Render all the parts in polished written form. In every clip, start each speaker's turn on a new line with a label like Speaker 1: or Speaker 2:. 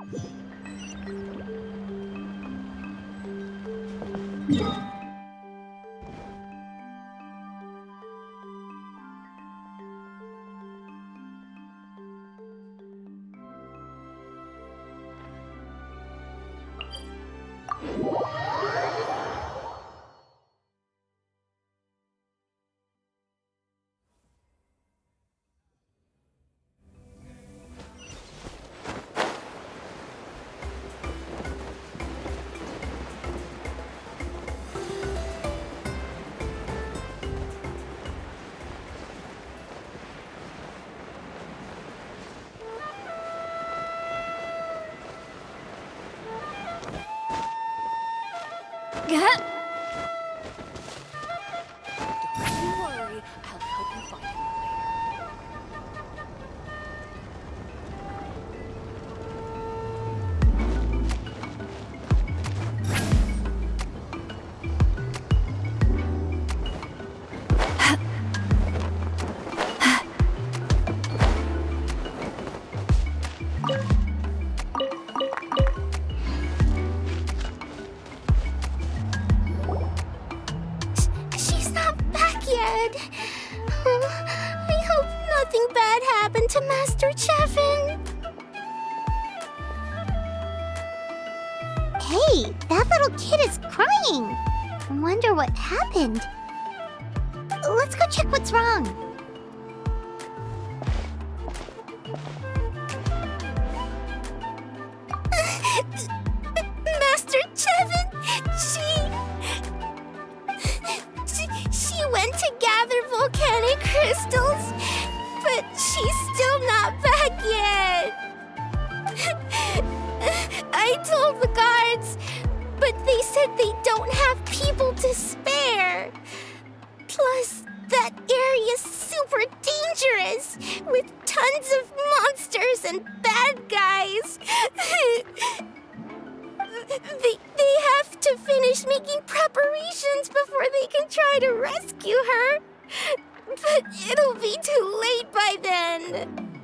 Speaker 1: Don't you worry, I'll help you find him later.
Speaker 2: She's not back yet. I hope nothing bad happened to Master Chevin. Hey, that little kid is crying. Wonder what happened. Let's go check what's wrong. Master Chevin, she went to gather volcanic crystals, but she's still not back yet. I told the guards, but they said they don't have people to spare. Plus, that area's super dangerous, with tons of monsters and bad guys. They have to finish making preparations before they can try to rescue her. But it'll be too late by then.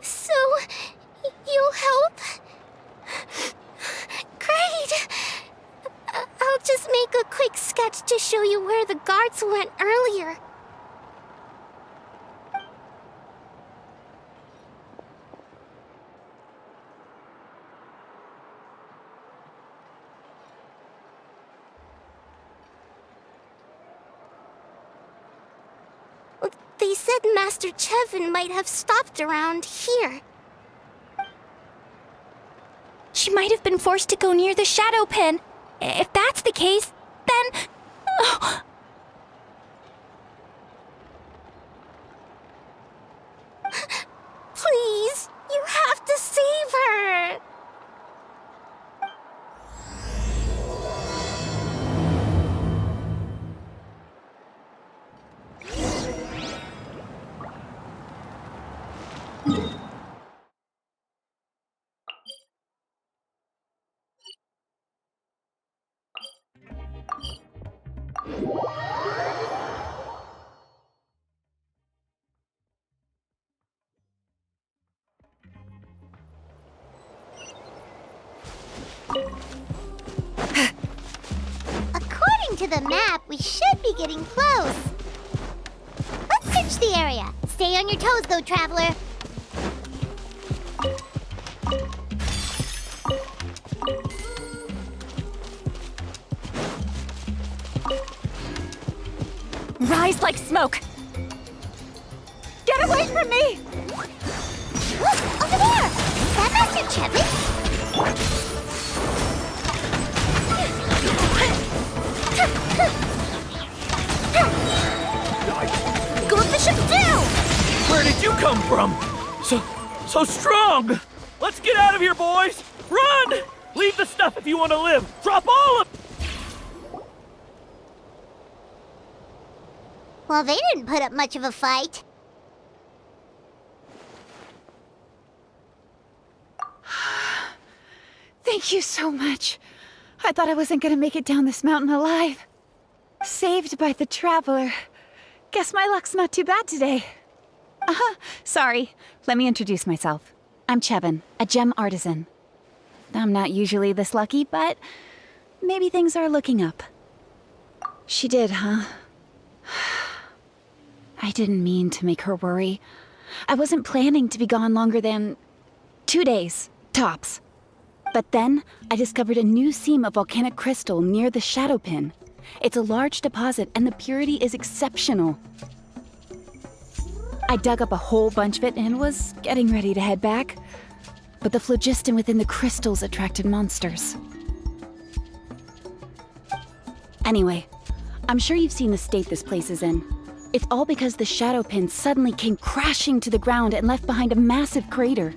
Speaker 2: So, you'll help? Great! I'll just make a quick sketch to show you where the guards went earlier. They said Master Chevin might have stopped around here.
Speaker 1: She might have been forced to go near the shadow pen. If that's the case, then... Oh.
Speaker 2: Please, you have to save her! According to the map, we should be getting close. Let's search the area. Stay on your toes, though, traveler.
Speaker 1: Rise like smoke! Get away from me!
Speaker 2: Look, over there! Is that Master Chevin? Go with the ship down!
Speaker 3: Where did you come from? So strong! Let's get out of here, boys! Run! Leave the stuff if you want to live! Drop all of...
Speaker 2: Well, they didn't put up much of a fight.
Speaker 4: Thank you so much. I thought I wasn't gonna make it down this mountain alive. Saved by the traveler. Guess my luck's not too bad today. Sorry. Let me introduce myself. I'm Chevin, a gem artisan. I'm not usually this lucky, but maybe things are looking up. She did, huh? I didn't mean to make her worry. I wasn't planning to be gone longer than 2 days, tops. But then, I discovered a new seam of volcanic crystal near the shadow pin. It's a large deposit, and the purity is exceptional. I dug up a whole bunch of it and was getting ready to head back. But the phlogiston within the crystals attracted monsters. Anyway, I'm sure you've seen the state this place is in. It's all because the shadow pin suddenly came crashing to the ground and left behind a massive crater.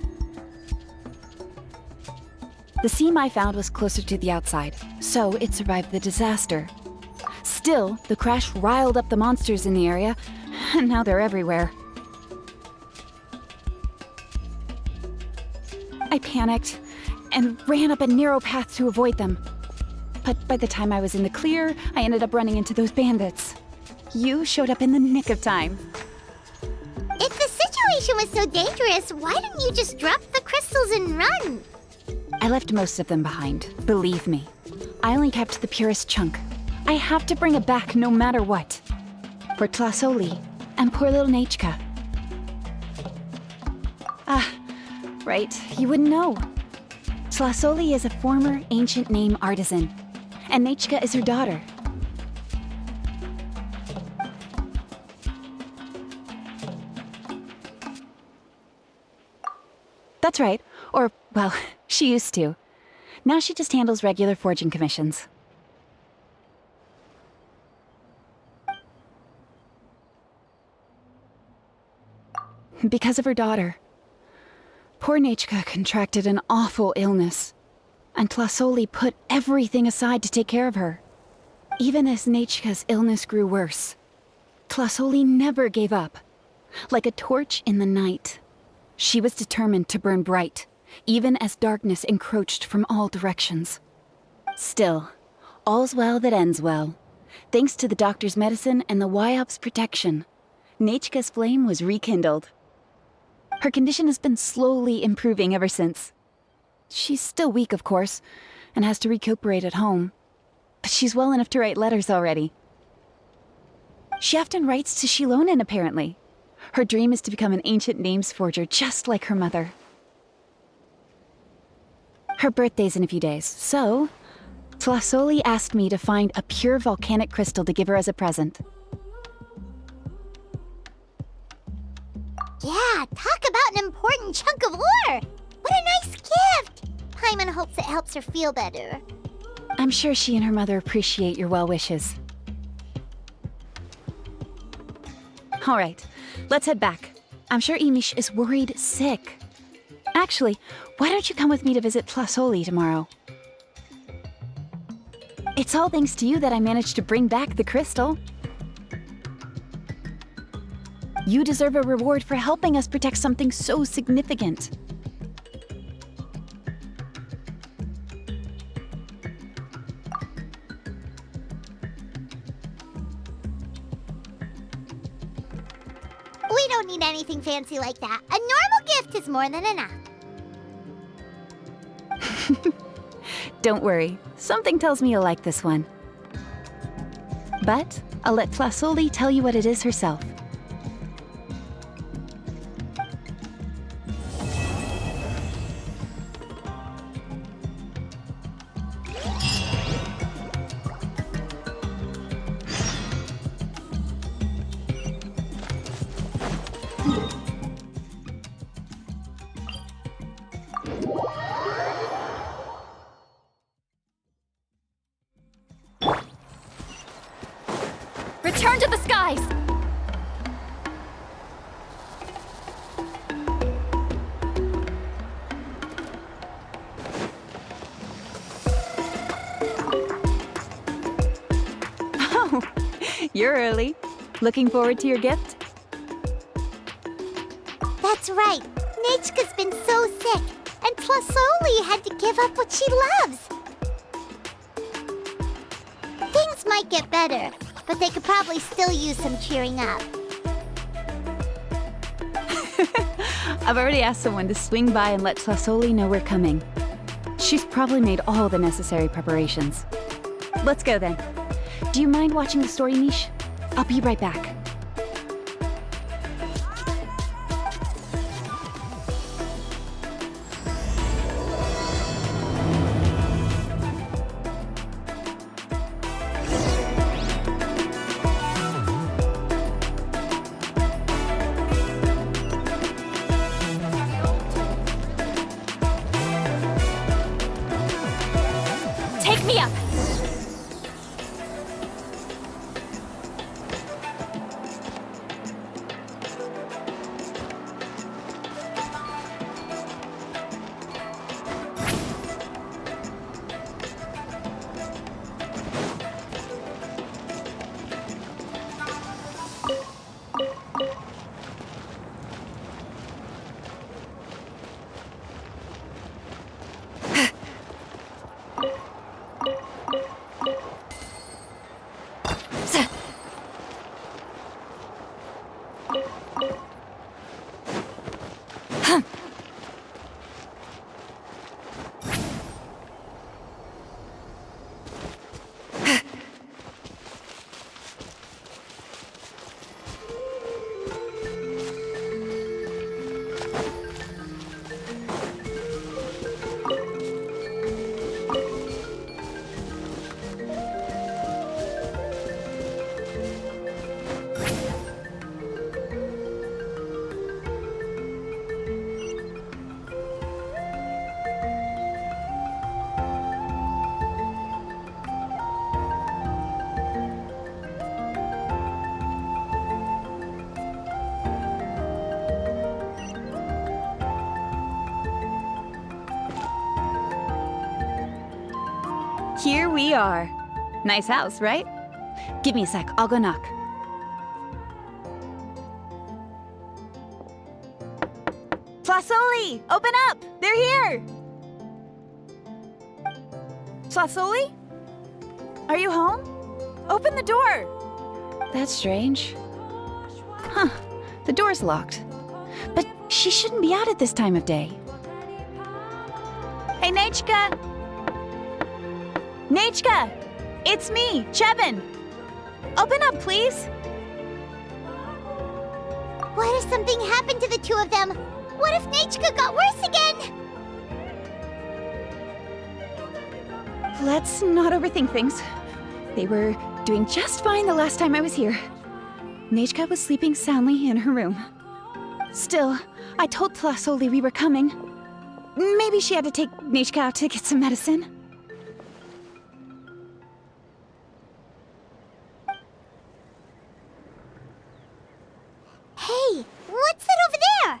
Speaker 4: The seam I found was closer to the outside, so it survived the disaster. Still, the crash riled up the monsters in the area, and now they're everywhere. I panicked and ran up a narrow path to avoid them. But by the time I was in the clear, I ended up running into those bandits. You showed up in the nick of time.
Speaker 2: If the situation was so dangerous, why didn't you just drop the crystals and run?
Speaker 4: I left most of them behind, believe me. I only kept the purest chunk. I have to bring it back no matter what. For Tlasoli and poor little Nechka. Right, you wouldn't know. Tlasoli is a former ancient name artisan, and Nechka is her daughter. That's right, or, well, she used to. Now she just handles regular forging commissions. Because of her daughter. Poor Nechka contracted an awful illness, and Tlasoli put everything aside to take care of her. Even as Nechka's illness grew worse, Tlasoli never gave up. Like a torch in the night, she was determined to burn bright, even as darkness encroached from all directions. Still, all's well that ends well. Thanks to the doctor's medicine and the YOP's protection, Nechka's flame was rekindled. Her condition has been slowly improving ever since. She's still weak, of course, and has to recuperate at home. But she's well enough to write letters already. She often writes to Shilonen, apparently. Her dream is to become an ancient names forger, just like her mother. Her birthday's in a few days, so Tlasoli asked me to find a pure volcanic crystal to give her as a present.
Speaker 2: Yeah, talk about an important chunk of ore! What a nice gift! Paimon hopes it helps her feel better.
Speaker 4: I'm sure she and her mother appreciate your well wishes. All right, let's head back. I'm sure Imish is worried sick. Actually, why don't you come with me to visit Tlasoli tomorrow? It's all thanks to you that I managed to bring back the crystal. You deserve a reward for helping us protect something so significant.
Speaker 2: We don't need anything fancy like that. A normal gift is more than enough.
Speaker 4: Don't worry, something tells me you'll like this one. But I'll let Tlasoli tell you what it is herself.
Speaker 1: Return to the skies!
Speaker 4: Oh, you're early. Looking forward to your gift?
Speaker 2: That's right. Nechka's been so sick, and Tlasoli had to give up what she loves. Things might get better, but they could probably still use some cheering up.
Speaker 4: I've already asked someone to swing by and let Tlasoli know we're coming. She's probably made all the necessary preparations. Let's go then. Do you mind watching the story, Mish? I'll be right back.
Speaker 1: Take me up!
Speaker 4: Here we are. Nice house, right? Give me a sec, I'll go knock. Tlasoli! Open up! They're here! Tlasoli? Are you home? Open the door! That's strange. Huh, the door's locked. But she shouldn't be out at this time of day. Hey, Nechka! Nechka! It's me, Chevin! Open up, please!
Speaker 2: What if something happened to the two of them? What if Nechka got worse again?
Speaker 4: Let's not overthink things. They were doing just fine the last time I was here. Nechka was sleeping soundly in her room. Still, I told Tlasoli we were coming. Maybe she had to take Nechka out to get some medicine.
Speaker 2: Hey, what's that over there?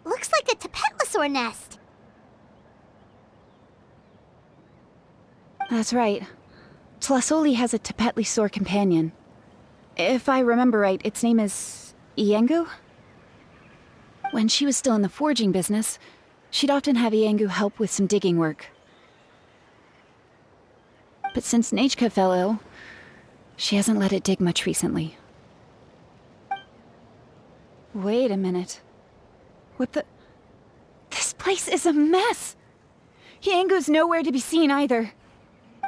Speaker 2: Looks like a Tapetlosaur nest.
Speaker 4: That's right. Tlasoli has a Tapetlosaur companion. If I remember right, its name is Iengu? When she was still in the forging business, she'd often have Iengu help with some digging work. But since Nechka fell ill, she hasn't let it dig much recently. Wait a minute. What the... This place is a mess! Iengu's nowhere to be seen either.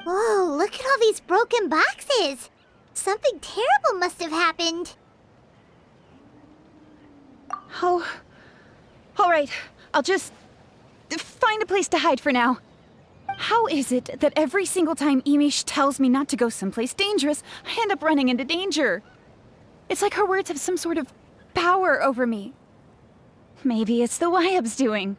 Speaker 2: Whoa, look at all these broken boxes. Something terrible must have happened.
Speaker 4: Oh... Alright, I'll just... find a place to hide for now. How is it that every single time Imish tells me not to go someplace dangerous, I end up running into danger? It's like her words have some sort of power over me. Maybe it's the Wyab's doing.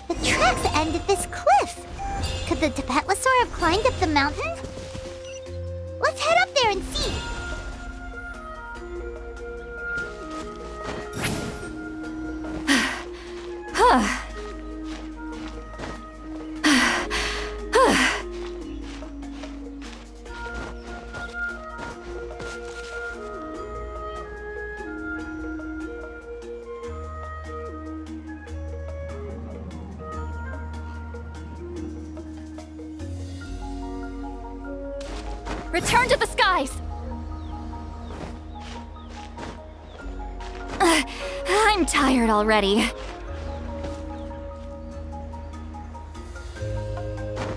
Speaker 2: The tracks end at this cliff. Could the Tapetlosaur have climbed up the mountain? Let's head up there and see.
Speaker 1: Return to the skies! I'm tired already.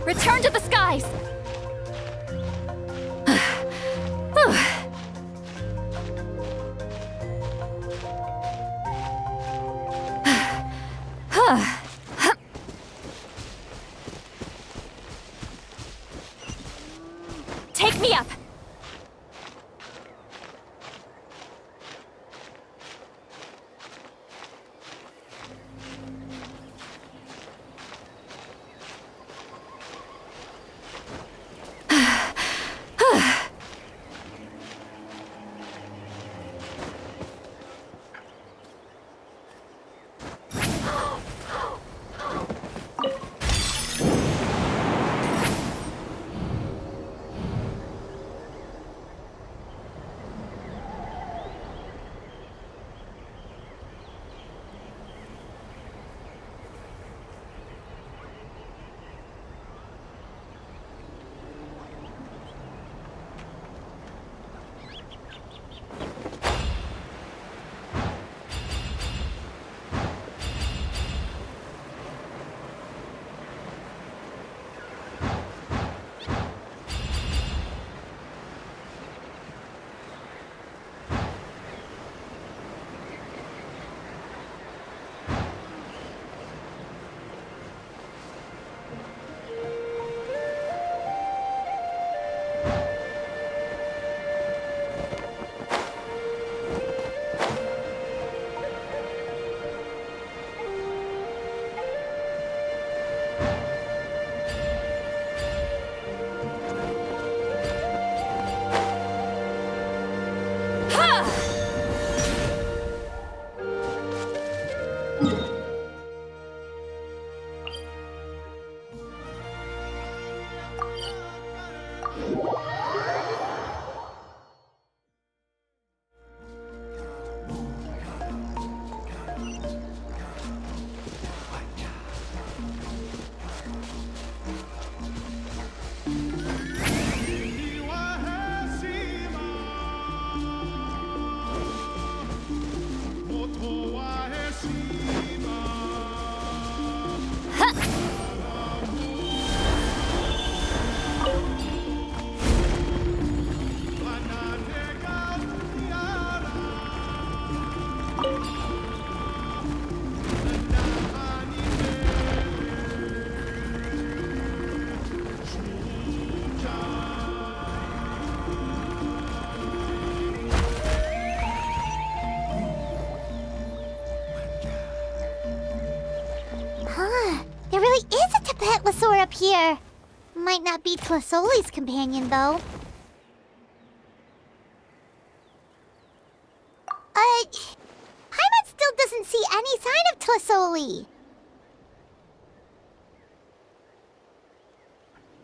Speaker 1: Return to the skies! Take me up!
Speaker 2: There really is a Tapetlosaur up here. Might not be Tlasoli's companion, though. Paimon still doesn't see any sign of Tlasoli.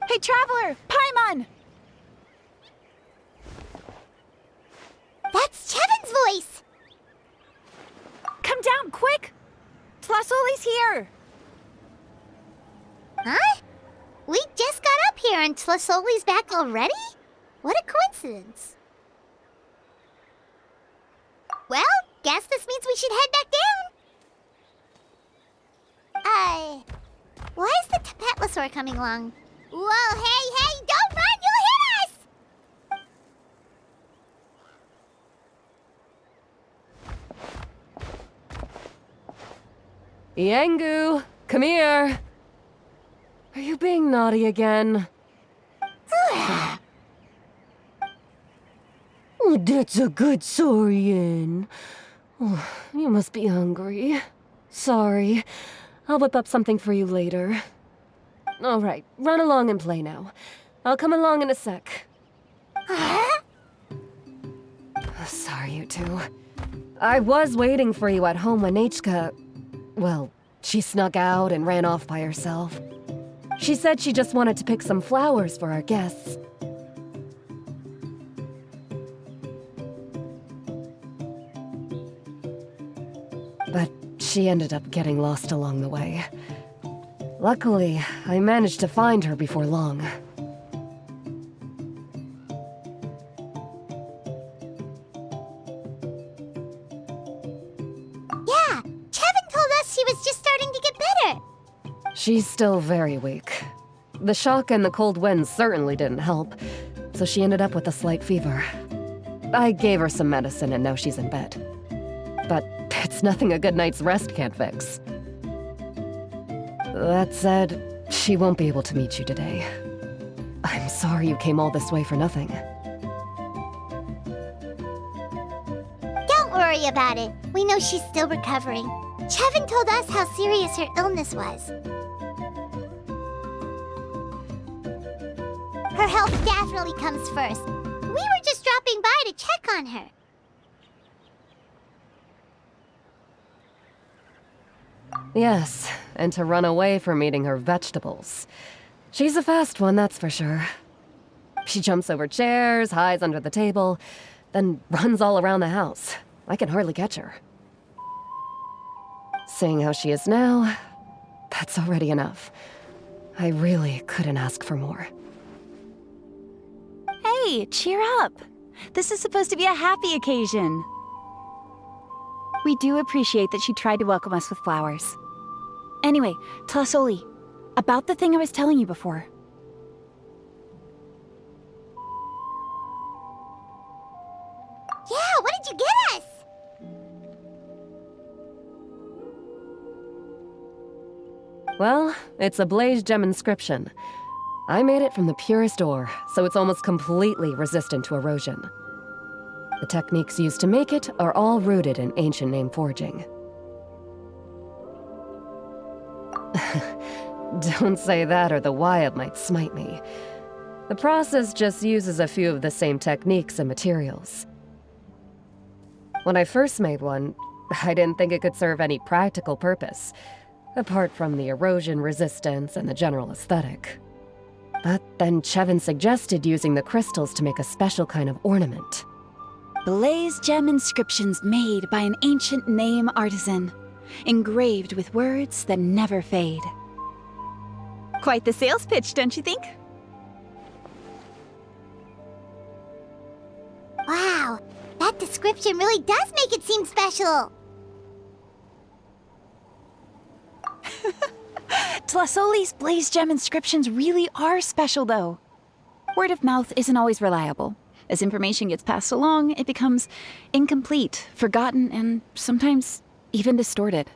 Speaker 4: Hey, Traveler! Paimon!
Speaker 2: That's Chevin's voice!
Speaker 4: Come down, quick! Tlasoli's here!
Speaker 2: Huh? We just got up here and Tlasoli's back already? What a coincidence. Well, guess this means we should head back down. Why is the Tapetlosaur coming along? Whoa, hey, don't run, you'll hit us!
Speaker 5: Yangu, come here. Are you being naughty again? Oh, that's a good saurian. Oh, you must be hungry. Sorry. I'll whip up something for you later. All right, run along and play now. I'll come along in a sec. Sorry, you two. I was waiting for you at home when Nechka... Well, she snuck out and ran off by herself. She said she just wanted to pick some flowers for our guests. But she ended up getting lost along the way. Luckily, I managed to find her before long.
Speaker 2: was just starting to get better.
Speaker 5: She's still very weak. The shock and the cold winds certainly didn't help, so she ended up with a slight fever. I gave her some medicine and now she's in bed. But it's nothing a good night's rest can't fix. That said, she won't be able to meet you today. I'm sorry you came all this way for nothing.
Speaker 2: Don't worry about it. We know she's still recovering. Chevin told us how serious her illness was. Her health definitely comes first. We were just dropping by to check on her.
Speaker 5: Yes, and to run away from eating her vegetables. She's a fast one, that's for sure. She jumps over chairs, hides under the table, then runs all around the house. I can hardly catch her. Seeing how she is now, that's already enough. I really couldn't ask for more.
Speaker 4: Hey, cheer up. This is supposed to be a happy occasion. We do appreciate that she tried to welcome us with flowers. Anyway, Tlasoli, about the thing I was telling you before.
Speaker 2: Yeah, what did you get us?
Speaker 5: Well, it's a blaze gem inscription. I made it from the purest ore, so it's almost completely resistant to erosion. The techniques used to make it are all rooted in ancient name forging. Don't say that or the Wyatt might smite me. The process just uses a few of the same techniques and materials. When I first made one, I didn't think it could serve any practical purpose, apart from the erosion resistance and the general aesthetic. But then Chevin suggested using the crystals to make a special kind of ornament.
Speaker 4: Blaze gem inscriptions made by an ancient name artisan, engraved with words that never fade. Quite the sales pitch, don't you think?
Speaker 2: Wow, that description really does make it seem special.
Speaker 4: Tlasoli's blaze gem inscriptions really are special, though. Word of mouth isn't always reliable. As information gets passed along, it becomes incomplete, forgotten, and sometimes even distorted.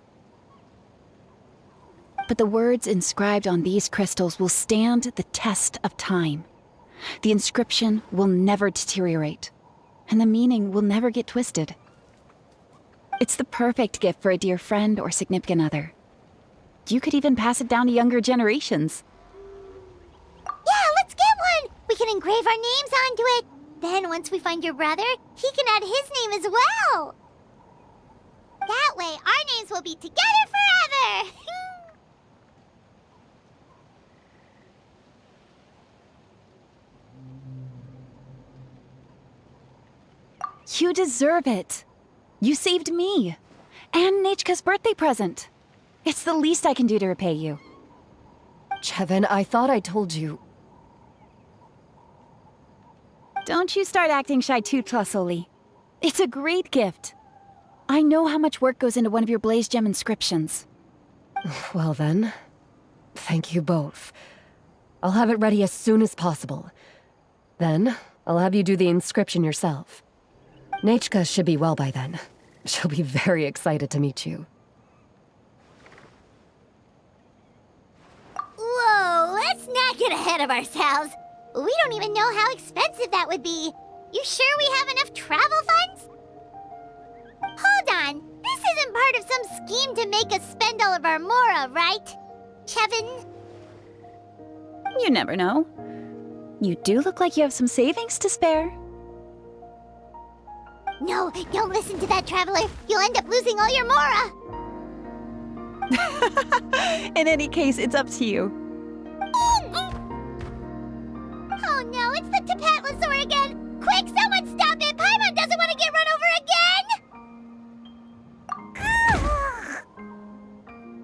Speaker 4: But the words inscribed on these crystals will stand the test of time. The inscription will never deteriorate, and the meaning will never get twisted. It's the perfect gift for a dear friend or significant other. You could even pass it down to younger generations.
Speaker 2: Yeah, let's get one! We can engrave our names onto it. Then once we find your brother, he can add his name as well. That way, our names will be together forever!
Speaker 4: You deserve it. You saved me. And Nechka's birthday present. It's the least I can do to repay you.
Speaker 5: Chevin, I thought I told you.
Speaker 4: Don't you start acting shy too, Tlasoli. It's a great gift. I know how much work goes into one of your blaze gem inscriptions.
Speaker 5: Well then, thank you both. I'll have it ready as soon as possible. Then, I'll have you do the inscription yourself. Nechka should be well by then. She'll be very excited to meet you.
Speaker 2: Whoa, let's not get ahead of ourselves. We don't even know how expensive that would be. You sure we have enough travel funds? Hold on, this isn't part of some scheme to make us spend all of our mora, right? Chevin?
Speaker 4: You never know. You do look like you have some savings to spare.
Speaker 2: No, don't listen to that traveler. You'll end up losing all your mora.
Speaker 4: In any case, it's up to you.
Speaker 2: Oh no, it's the Tapatlosaur again! Quick, someone stop it! Paimon doesn't want to get run over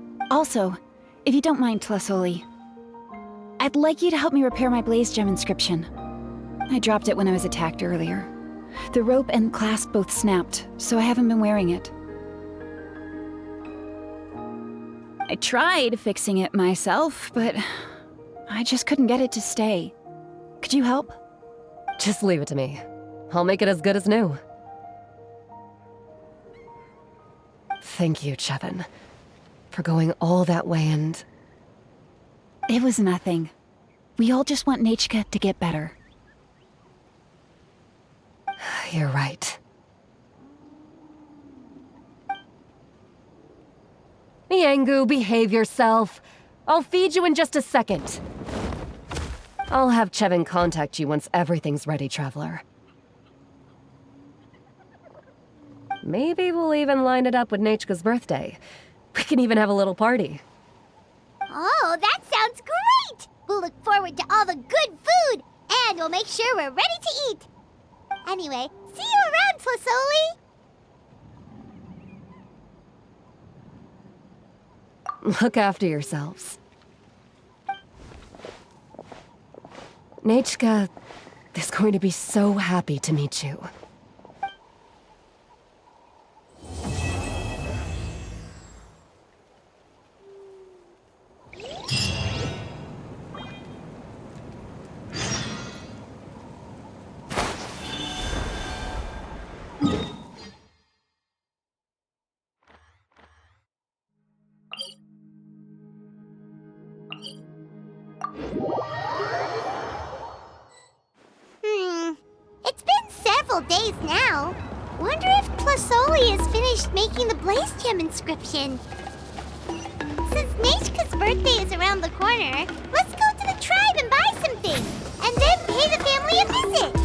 Speaker 2: again!
Speaker 4: Also, if you don't mind, Tlasoli, I'd like you to help me repair my blaze gem inscription. I dropped it when I was attacked earlier. The rope and clasp both snapped, so I haven't been wearing it. I tried fixing it myself, but I just couldn't get it to stay. Could you help?
Speaker 5: Just leave it to me. I'll make it as good as new. Thank you, Chevin, for going all that way and...
Speaker 4: It was nothing. We all just want Nechka to get better.
Speaker 5: You're right. Miangu, behave yourself. I'll feed you in just a second. I'll have Chevin contact you once everything's ready, Traveler. Maybe we'll even line it up with Nechka's birthday. We can even have a little party.
Speaker 2: Oh, that sounds great! We'll look forward to all the good food, and we'll make sure we're ready to eat. Anyway, see you around, Tlasoli!
Speaker 5: Look after yourselves. Nechka is going to be so happy to meet you.
Speaker 2: It's been several days now. Wonder if Tlasoli has finished making the Blaze Gem inscription. Since Nechka's birthday is around the corner, let's go to the tribe and buy something, and then pay the family a visit.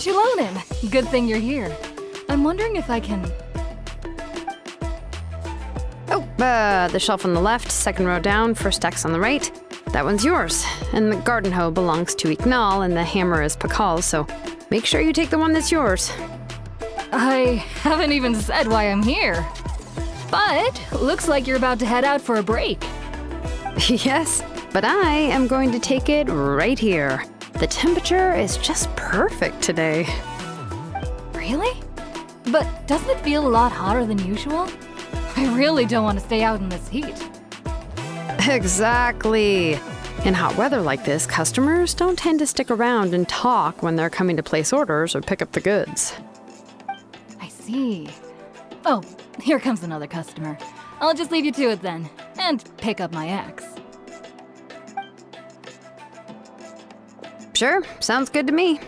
Speaker 6: Shilonen, good thing you're here. I'm wondering if I can...
Speaker 7: Oh, the shelf on the left, second row down, first X on the right. That one's yours. And the garden hoe belongs to Ignal, and the hammer is Pakal's, so make sure you take the one that's yours.
Speaker 6: I haven't even said why I'm here. But looks like you're about to head out for a break.
Speaker 7: Yes, but I am going to take it right here. The temperature is just perfect today.
Speaker 6: Really? But doesn't it feel a lot hotter than usual? I really don't want to stay out in this heat.
Speaker 7: Exactly. In hot weather like this, customers don't tend to stick around and talk when they're coming to place orders or pick up the goods.
Speaker 6: I see. Oh, here comes another customer. I'll just leave you to it then, and pick up my axe.
Speaker 7: Sure, sounds good to me.
Speaker 2: Hey,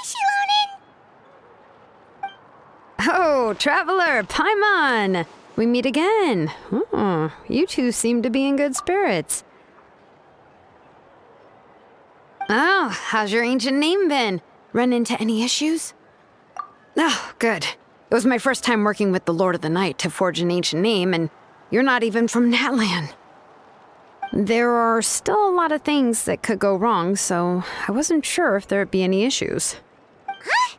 Speaker 2: Shilonen!
Speaker 7: Oh, Traveler, Paimon! We meet again. Oh, you two seem to be in good spirits. Oh, how's your ancient name been? Run into any issues? Oh, good. It was my first time working with the Lord of the Night to forge an ancient name, and you're not even from Natlan. There are still a lot of things that could go wrong, so I wasn't sure if there'd be any issues.
Speaker 2: Huh?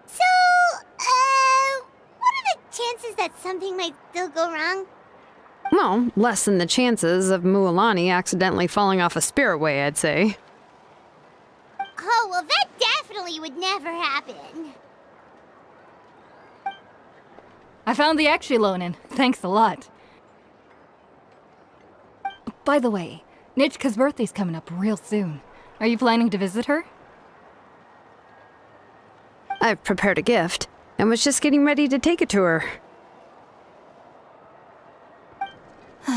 Speaker 2: So, what are the chances that something might still go wrong?
Speaker 7: Well, less than the chances of Mualani accidentally falling off a spirit way, I'd say.
Speaker 2: Oh, well, that definitely would never happen.
Speaker 6: I found the axe, Shilonen. Thanks a lot. By the way, Nechka's birthday's coming up real soon. Are you planning to visit her?
Speaker 7: I've prepared a gift, and was just getting ready to take it to her.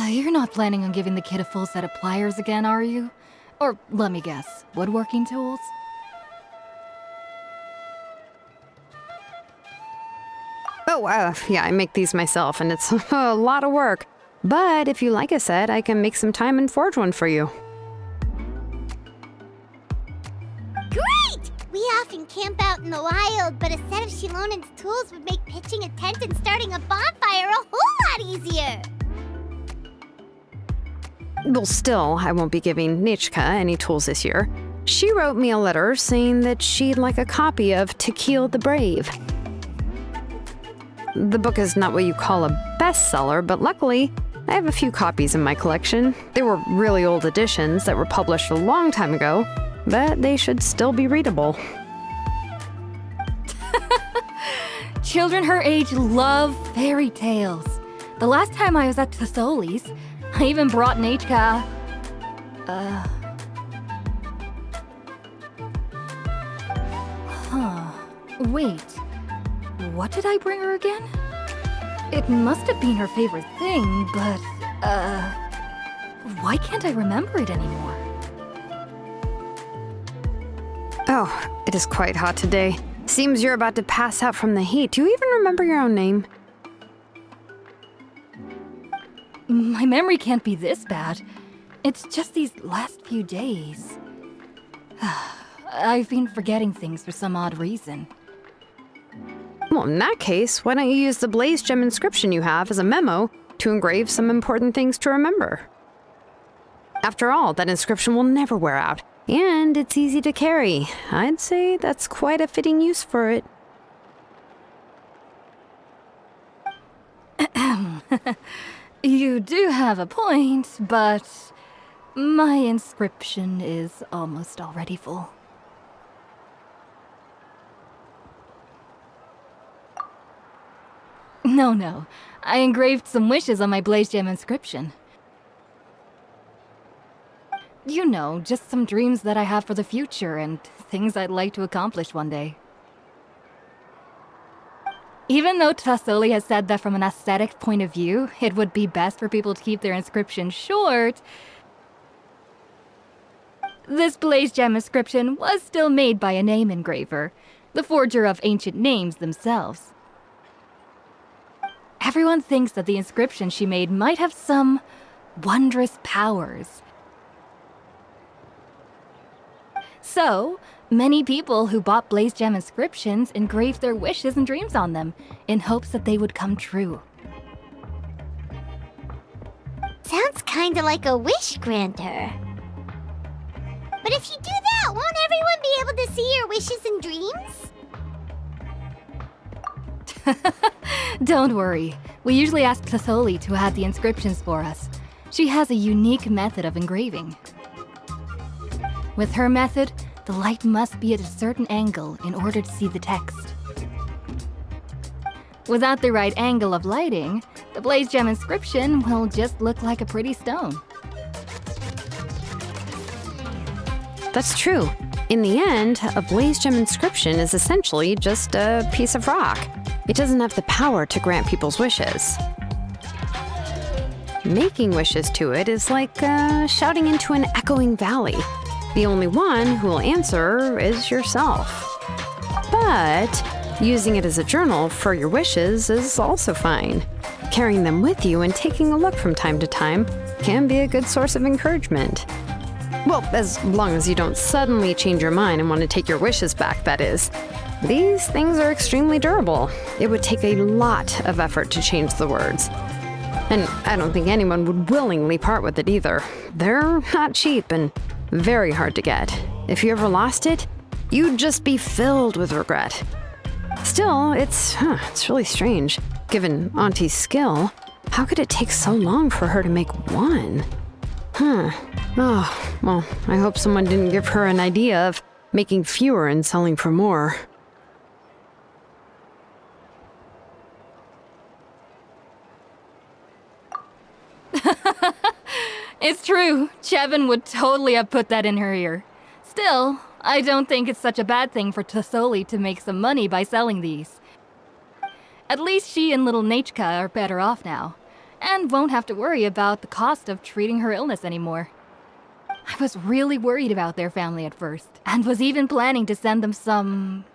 Speaker 6: You're not planning on giving the kid a full set of pliers again, are you? Or, let me guess, woodworking tools?
Speaker 7: Oh, yeah, I make these myself, and it's a lot of work. But if you like a set, I can make some time and forge one for you.
Speaker 2: Great! We often camp out in the wild, but a set of Shilonen's tools would make pitching a tent and starting a bonfire a whole lot easier.
Speaker 7: Well, still, I won't be giving Nechka any tools this year. She wrote me a letter saying that she'd like a copy of To Kill the Brave. the book is not what you call a bestseller, but luckily, I have a few copies in my collection. They were really old editions that were published a long time ago, but they should still be readable.
Speaker 6: Children her age love fairy tales. The last time I was at Tasoli's, I even brought Nechka. Wait. What did I bring her again? It must have been her favorite thing, but, why can't I remember it anymore?
Speaker 7: Oh, it is quite hot today. Seems you're about to pass out from the heat. Do you even remember your own name?
Speaker 6: My memory can't be this bad. It's just these last few days. I've been forgetting things for some odd reason.
Speaker 7: Well, in that case, why don't you use the Blaze Gem inscription you have as a memo to engrave some important things to remember? After all, that inscription will never wear out, and it's easy to carry. I'd say that's quite a fitting use for it.
Speaker 6: You do have a point, but my inscription is almost already full. No. I engraved some wishes on my Blaze Gem inscription. You know, just some dreams that I have for the future and things I'd like to accomplish one day. Even though Tasoli has said that from an aesthetic point of view, it would be best for people to keep their inscription short, this Blaze Gem inscription was still made by a name engraver, the forger of ancient names themselves. Everyone thinks that the inscription she made might have some wondrous powers. So, many people who bought Blaze Gem inscriptions engraved their wishes and dreams on them, in hopes that they would come true.
Speaker 2: Sounds kinda like a wish granter. But if you do that, won't everyone be able to see your wishes and dreams?
Speaker 6: Don't worry. We usually ask Tasoli to add the inscriptions for us. She has a unique method of engraving. With her method, the light must be at a certain angle in order to see the text. Without the right angle of lighting, the Blaze Gem inscription will just look like a pretty stone.
Speaker 7: That's true. In the end, a Blaze Gem inscription is essentially just a piece of rock. It doesn't have the power to grant people's wishes. Making wishes to it is like shouting into an echoing valley. The only one who will answer is yourself. But using it as a journal for your wishes is also fine. Carrying them with you and taking a look from time to time can be a good source of encouragement. Well, as long as you don't suddenly change your mind and want to take your wishes back, that is. These things are extremely durable. It would take a lot of effort to change the words. And I don't think anyone would willingly part with it either. They're not cheap and very hard to get. If you ever lost it, you'd just be filled with regret. Still, it's really strange. Given Auntie's skill, how could it take so long for her to make one? Oh, well, I hope someone didn't give her an idea of making fewer and selling for more.
Speaker 6: It's true. Chevin would totally have put that in her ear. Still, I don't think it's such a bad thing for Tasoli to make some money by selling these. At least she and little Nechka are better off now, and won't have to worry about the cost of treating her illness anymore. I was really worried about their family at first, and was even planning to send them some...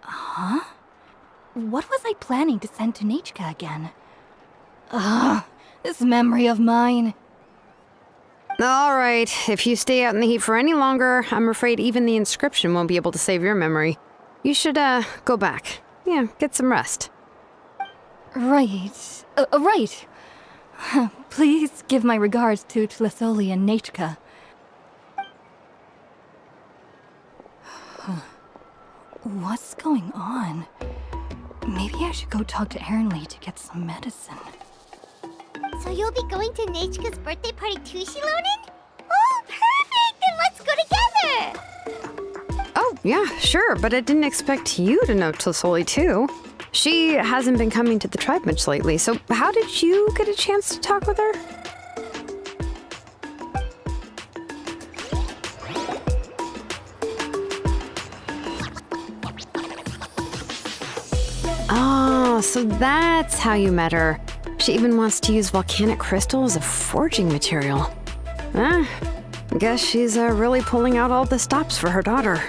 Speaker 6: Huh? What was I planning to send to Nechka again? This memory of mine.
Speaker 7: All right, if you stay out in the heat for any longer, I'm afraid even the inscription won't be able to save your memory. You should, go back. Yeah, get some rest.
Speaker 6: Right. Right. Please give my regards to Tasoli and Nechka. What's going on? Maybe I should go talk to Lee to get some medicine.
Speaker 2: So you'll be going to Nechka's birthday party too, Shilonen? Oh, perfect! Then let's go together!
Speaker 7: Oh, yeah, sure, but I didn't expect you to know Tlasoli too. She hasn't been coming to the tribe much lately, so how did you get a chance to talk with her? Oh, so that's how you met her. She even wants to use volcanic crystal as a forging material. I guess she's really pulling out all the stops for her daughter.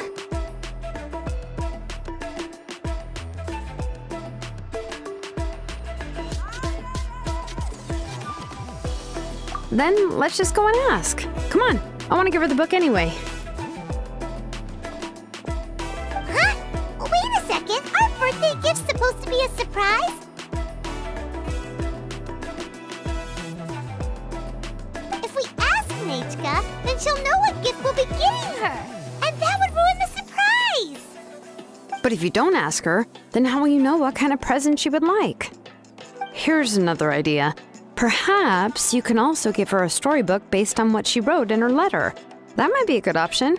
Speaker 7: Then let's just go and ask. Come on, I want to give her the book anyway.
Speaker 2: Huh? Wait a second, our birthday gift's supposed to be a surprise? If we ask Nechka, then she'll know what gift we'll be getting her. And that would ruin the surprise!
Speaker 7: But if you don't ask her, then how will you know what kind of present she would like? Here's another idea. Perhaps you can also give her a storybook based on what she wrote in her letter. That might be a good option.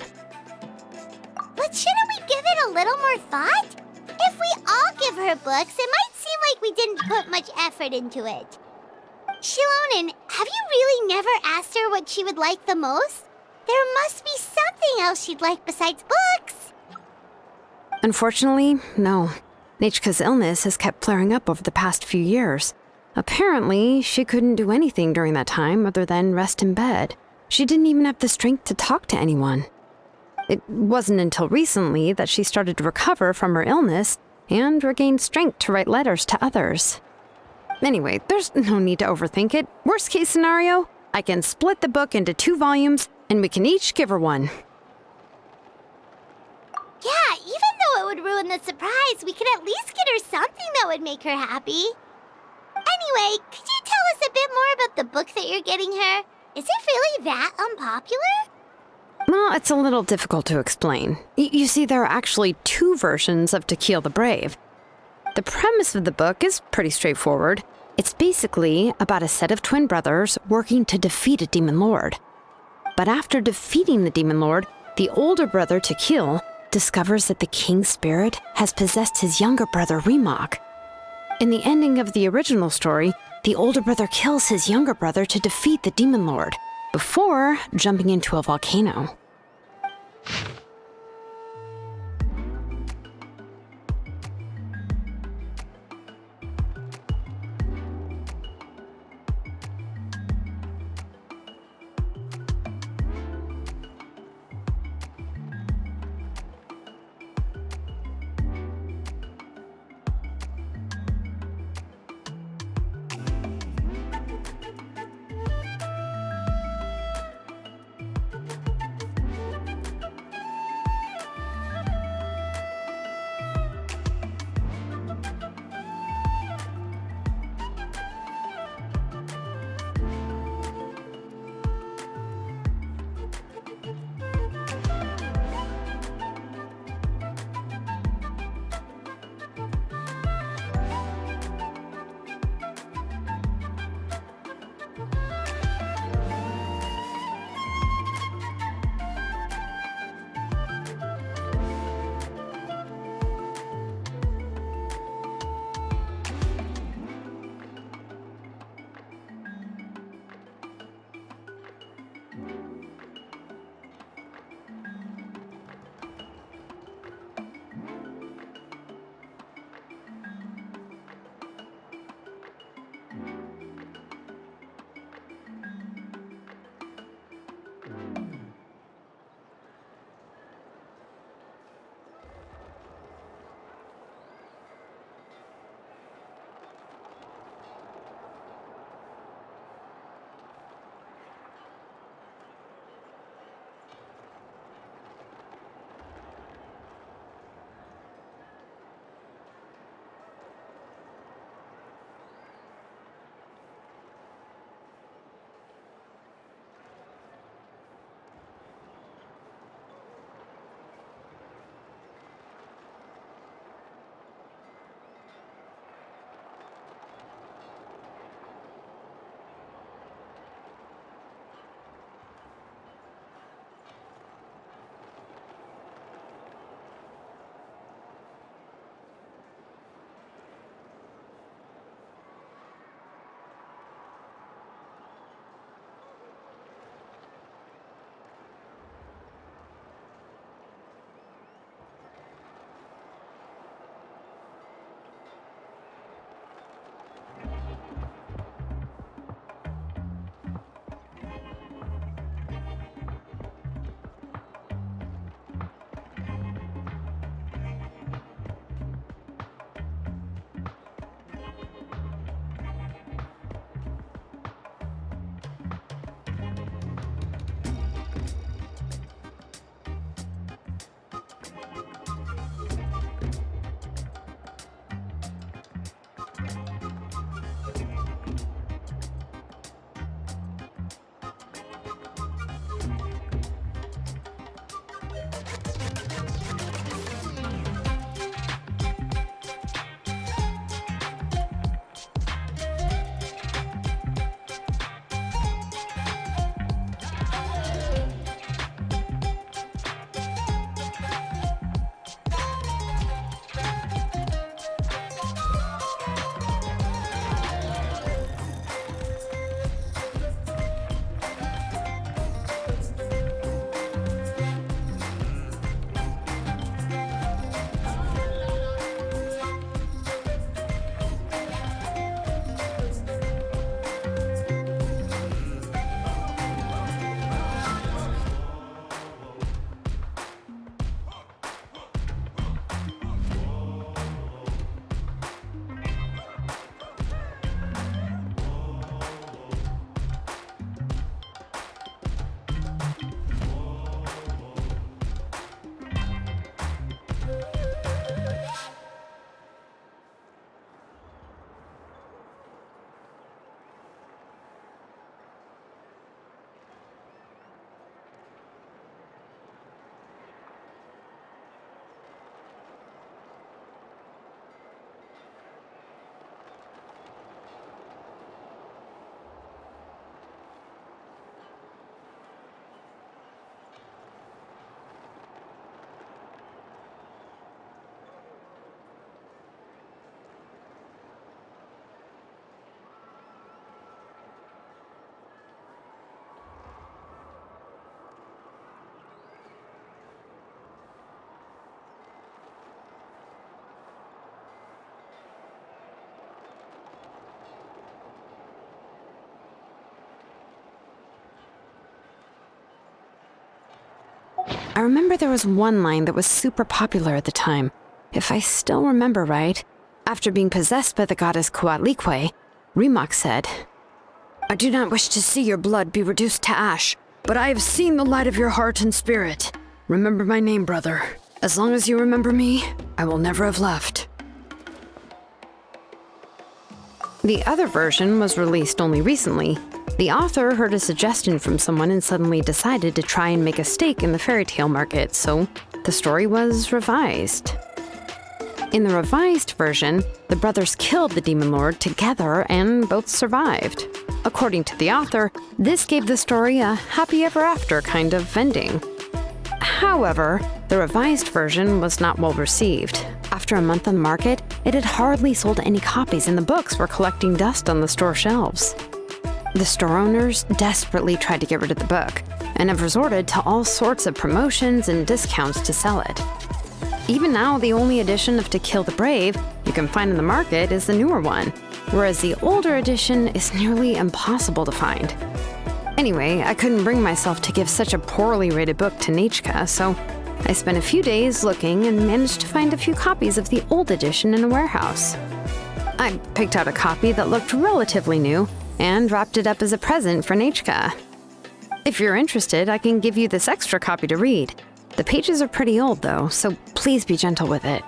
Speaker 2: But shouldn't we give it a little more thought? If we all give her books, it might seem like we didn't put much effort into it. Shilonen, have you really never asked her what she would like the most? There must be something else she'd like besides books.
Speaker 7: Unfortunately, no. Nechka's illness has kept flaring up over the past few years. Apparently, she couldn't do anything during that time other than rest in bed. She didn't even have the strength to talk to anyone. It wasn't until recently that she started to recover from her illness and regained strength to write letters to others. Anyway, there's no need to overthink it. Worst case scenario, I can split the book into 2 volumes and we can each give her one.
Speaker 2: Yeah, even though it would ruin the surprise, we could at least get her something that would make her happy. Anyway, could you tell us a bit more about the book that you're getting her? Is it really that unpopular?
Speaker 7: Well, it's a little difficult to explain. You see, there are actually 2 versions of To Kill the Brave. The premise of the book is pretty straightforward. It's basically about a set of twin brothers working to defeat a demon lord. But after defeating the demon lord, the older brother, To Kill, discovers that the king's spirit has possessed his younger brother, Remok. In the ending of the original story, the older brother kills his younger brother to defeat the demon lord, before jumping into a volcano. I remember there was one line that was super popular at the time. If I still remember right, after being possessed by the goddess Coatlicue, Rimac said, "I do not wish to see your blood be reduced to ash, but I have seen the light of your heart and spirit. Remember my name, brother. As long as you remember me, I will never have left." The other version was released only recently. The author heard a suggestion from someone and suddenly decided to try and make a stake in the fairy tale market, so the story was revised. In the revised version, the brothers killed the demon lord together and both survived. According to the author, this gave the story a happy ever after kind of ending. However, the revised version was not well received. After a month on the market, it had hardly sold any copies and the books were collecting dust on the store shelves. The store owners desperately tried to get rid of the book and have resorted to all sorts of promotions and discounts to sell it. Even now, the only edition of To Kill the Brave you can find in the market is the newer one, whereas the older edition is nearly impossible to find. Anyway, I couldn't bring myself to give such a poorly rated book to Nechka, so I spent a few days looking and managed to find a few copies of the old edition in a warehouse. I picked out a copy that looked relatively new and wrapped it up as a present for Nechka. If you're interested, I can give you this extra copy to read. The pages are pretty old though, so please be gentle with it.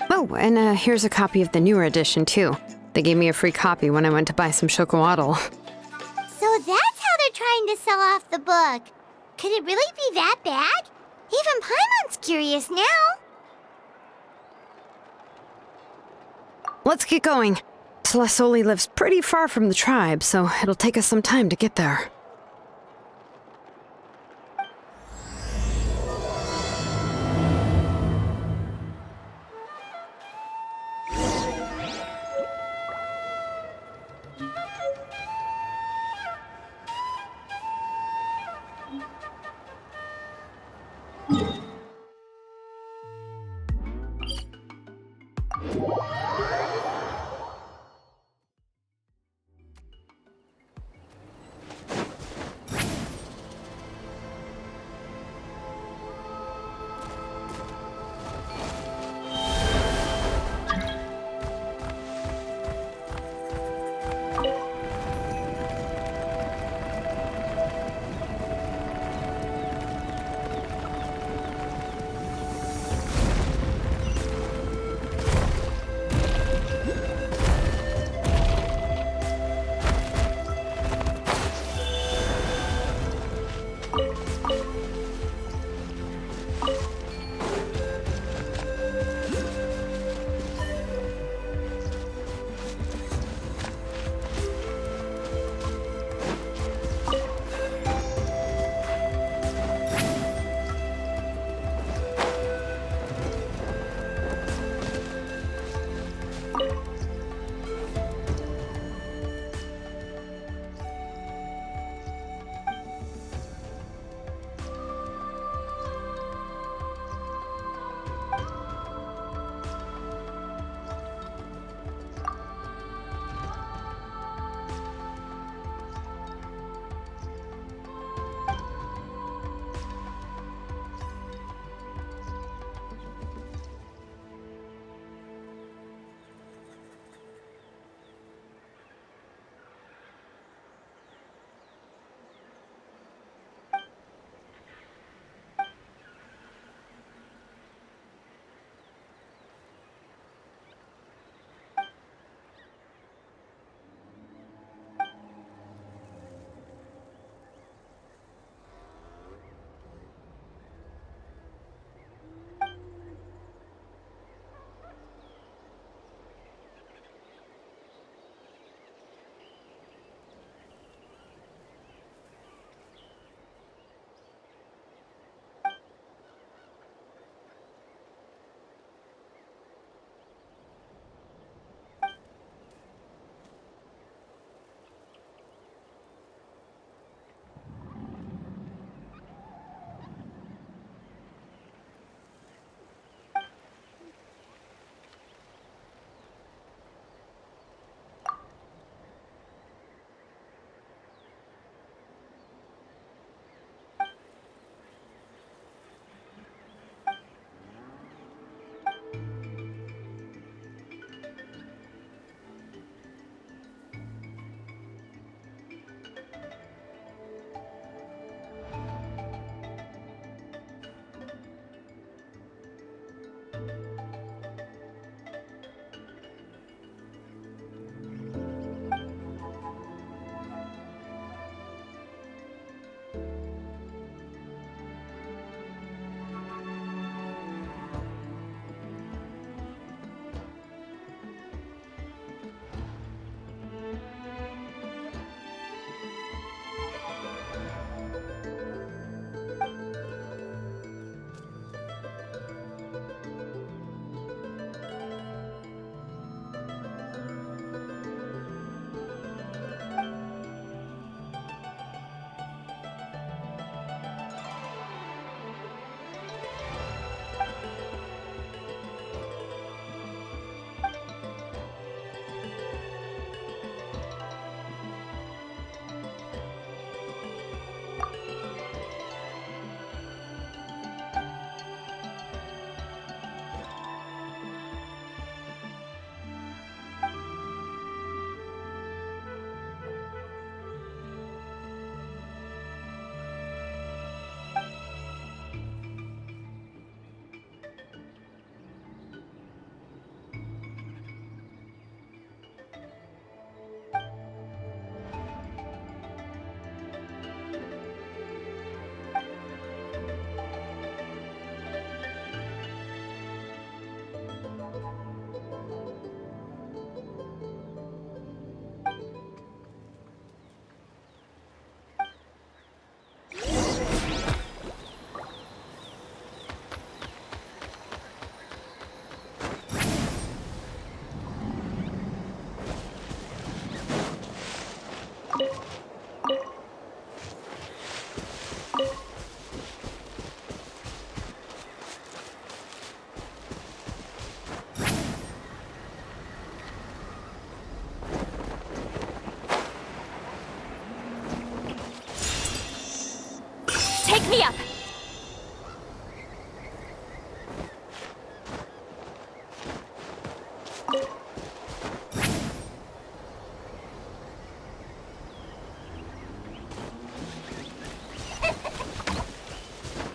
Speaker 7: Oh, and here's a copy of the newer edition too. They gave me a free copy when I went to buy some chocowaddle.
Speaker 2: So that's how they're trying to sell off the book. Could it really be that bad? Even Paimon's curious now.
Speaker 7: Let's get going. Tlasoli lives pretty far from the tribe, so it'll take us some time to get there.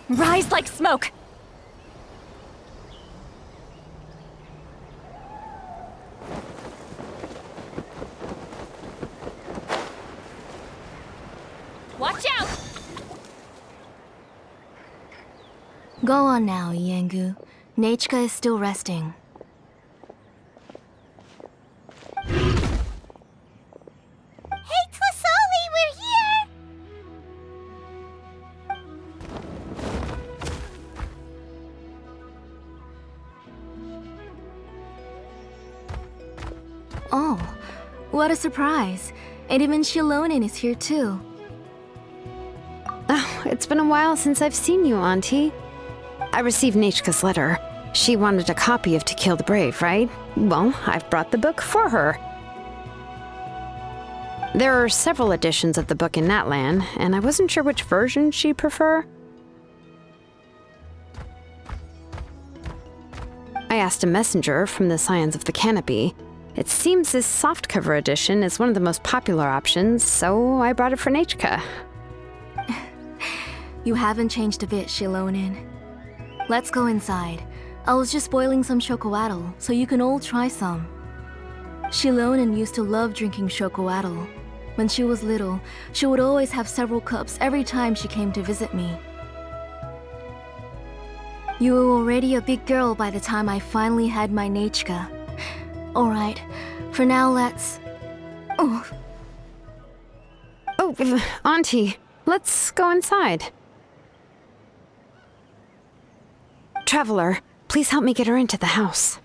Speaker 6: Rise like smoke! Watch out!
Speaker 2: Go on now, Iengu. Nechka is still resting. Hey, Tlasoli, we're here! Oh, what a surprise. And even Shilonin is here too.
Speaker 7: Oh, it's been a while since I've seen you, Auntie. I received Nechka's letter. She wanted a copy of To Kill the Brave, right? Well, I've brought the book for her. There are several editions of the book in Natlan, and I wasn't sure which version she'd prefer. I asked a messenger from the Scions of the Canopy. It seems this softcover edition is one of the most popular options, so I brought it for Nechka.
Speaker 2: You haven't changed a bit, Shilonin. Let's go inside. I was just boiling some chocoatl, so you can all try some. Shilonin used to love drinking chocoatl. When she was little, she would always have several cups every time she came to visit me. You were already a big girl by the time I finally had my Nechka. Alright, for now let's... Oh,
Speaker 7: Auntie, let's go inside. Traveler, please help me get her into the house.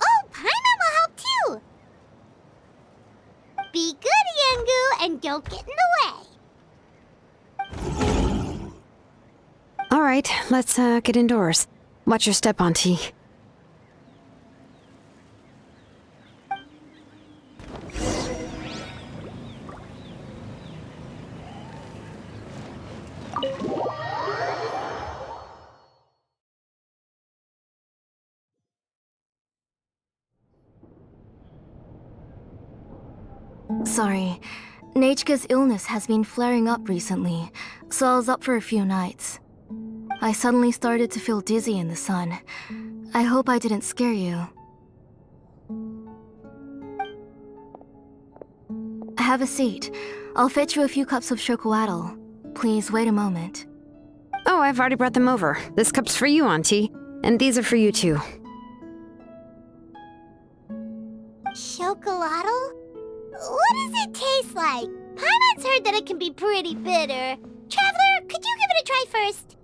Speaker 2: Oh, Paimon will help too! Be good, Iengu, and don't get in the way.
Speaker 7: All right, let's get indoors. Watch your step, Auntie.
Speaker 2: Sorry. Nechka's illness has been flaring up recently, so I was up for a few nights. I suddenly started to feel dizzy in the sun. I hope I didn't scare you. Have a seat. I'll fetch you a few cups of chocoatl. Please wait a moment.
Speaker 7: Oh, I've already brought them over. This cup's for you, Auntie. And these are for you, too.
Speaker 2: Chocolatl? What does it taste like? Paimon's heard that it can be pretty bitter. Traveler, could you give it a try first?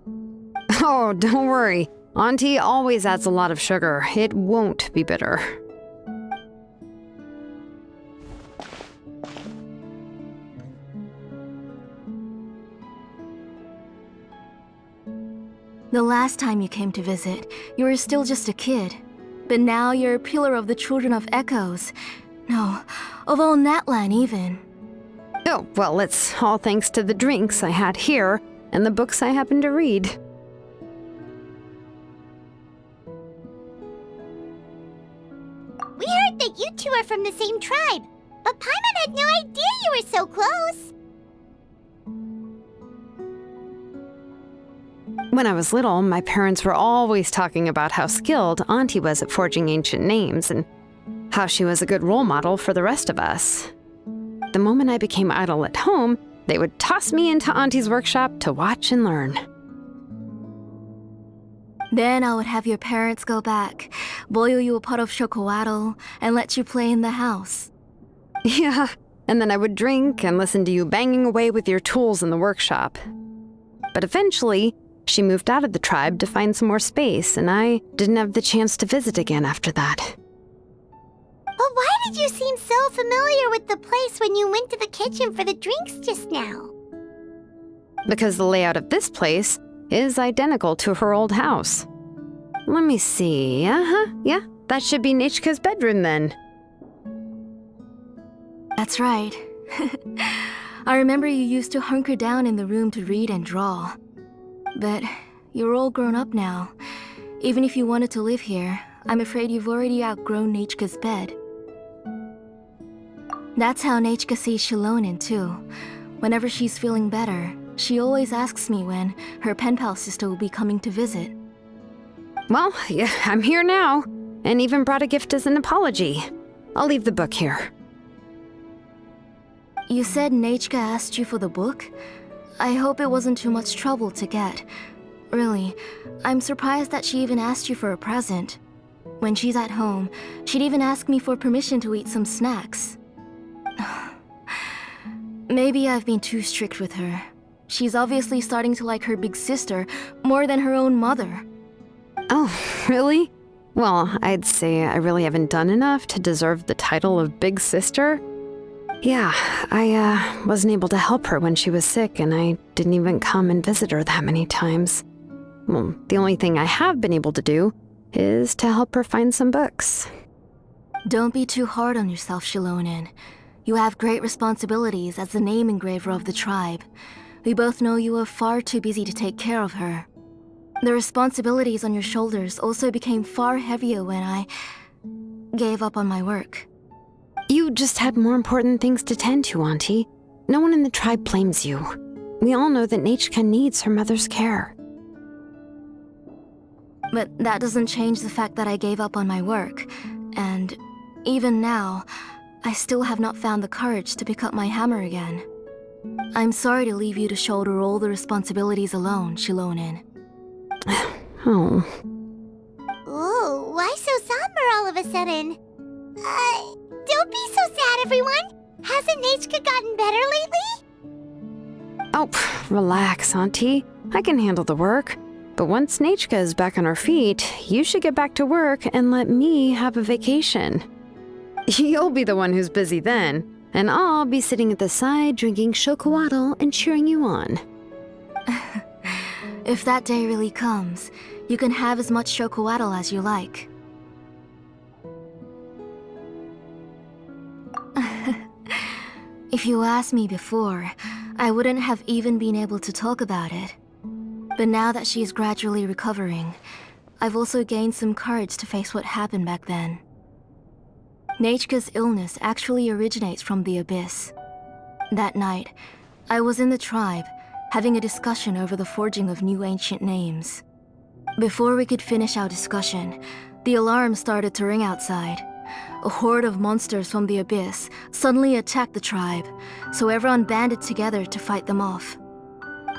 Speaker 7: Oh, don't worry. Auntie always adds a lot of sugar. It won't be bitter.
Speaker 2: The last time you came to visit, you were still just a kid. But now you're a pillar of the Children of Echoes. No, of all Natlan even.
Speaker 7: Oh, well, it's all thanks to the drinks I had here and the books I happened to read.
Speaker 2: We heard that you two are from the same tribe, but Paimon had no idea you were so close.
Speaker 7: When I was little, my parents were always talking about how skilled Auntie was at forging ancient names and how she was a good role model for the rest of us. The moment I became idle at home, they would toss me into Auntie's workshop to watch and learn.
Speaker 2: Then I would have your parents go back, boil you a pot of chocoatl, and let you play in the house.
Speaker 7: Yeah, and then I would drink and listen to you banging away with your tools in the workshop. But eventually, she moved out of the tribe to find some more space, and I didn't have the chance to visit again after that.
Speaker 2: But why did you seem so familiar with the place when you went to the kitchen for the drinks just now?
Speaker 7: Because the layout of this place is identical to her old house. Let me see. Yeah, that should be Nechka's bedroom then.
Speaker 2: That's right. I remember you used to hunker down in the room to read and draw. But you're all grown up now. Even if you wanted to live here, I'm afraid you've already outgrown Nechka's bed.
Speaker 6: That's how Nechka sees Shilonen, too. Whenever she's feeling better, she always asks me when her pen pal sister will be coming to visit.
Speaker 7: Well, yeah, I'm here now, and even brought a gift as an apology. I'll leave the book here.
Speaker 6: You said Nechka asked you for the book? I hope it wasn't too much trouble to get. Really, I'm surprised that she even asked you for a present. When she's at home, she'd even ask me for permission to eat some snacks. Maybe I've been too strict with her. She's obviously starting to like her big sister more than her own mother.
Speaker 7: Oh, really? Well, I'd say I really haven't done enough to deserve the title of big sister. Yeah, I wasn't able to help her when she was sick, and I didn't even come and visit her that many times. Well, the only thing I have been able to do is to help her find some books.
Speaker 6: Don't be too hard on yourself, Shilonen. You have great responsibilities as the name engraver of the tribe. We both know you are far too busy to take care of her. The responsibilities on your shoulders also became far heavier when I gave up on my work.
Speaker 7: You just had more important things to tend to, Auntie. No one in the tribe blames you. We all know that Nechka needs her mother's care.
Speaker 6: But that doesn't change the fact that I gave up on my work. And even now, I still have not found the courage to pick up my hammer again. I'm sorry to leave you to shoulder all the responsibilities alone, Shilonen.
Speaker 7: Oh.
Speaker 2: Ooh, why so somber all of a sudden? Don't be so sad, everyone! Hasn't Nechka gotten better lately?
Speaker 7: Oh, relax, Auntie. I can handle the work. But once Nechka is back on her feet, you should get back to work and let me have a vacation. You'll be the one who's busy then, and I'll be sitting at the side drinking chocolatl and cheering you on.
Speaker 6: If that day really comes, you can have as much chocolatl as you like. If you asked me before, I wouldn't have even been able to talk about it. But now that she's gradually recovering, I've also gained some courage to face what happened back then. Nechka's illness actually originates from the Abyss. That night, I was in the tribe, having a discussion over the forging of new ancient names. Before we could finish our discussion, the alarm started to ring outside. A horde of monsters from the Abyss suddenly attacked the tribe, so everyone banded together to fight them off.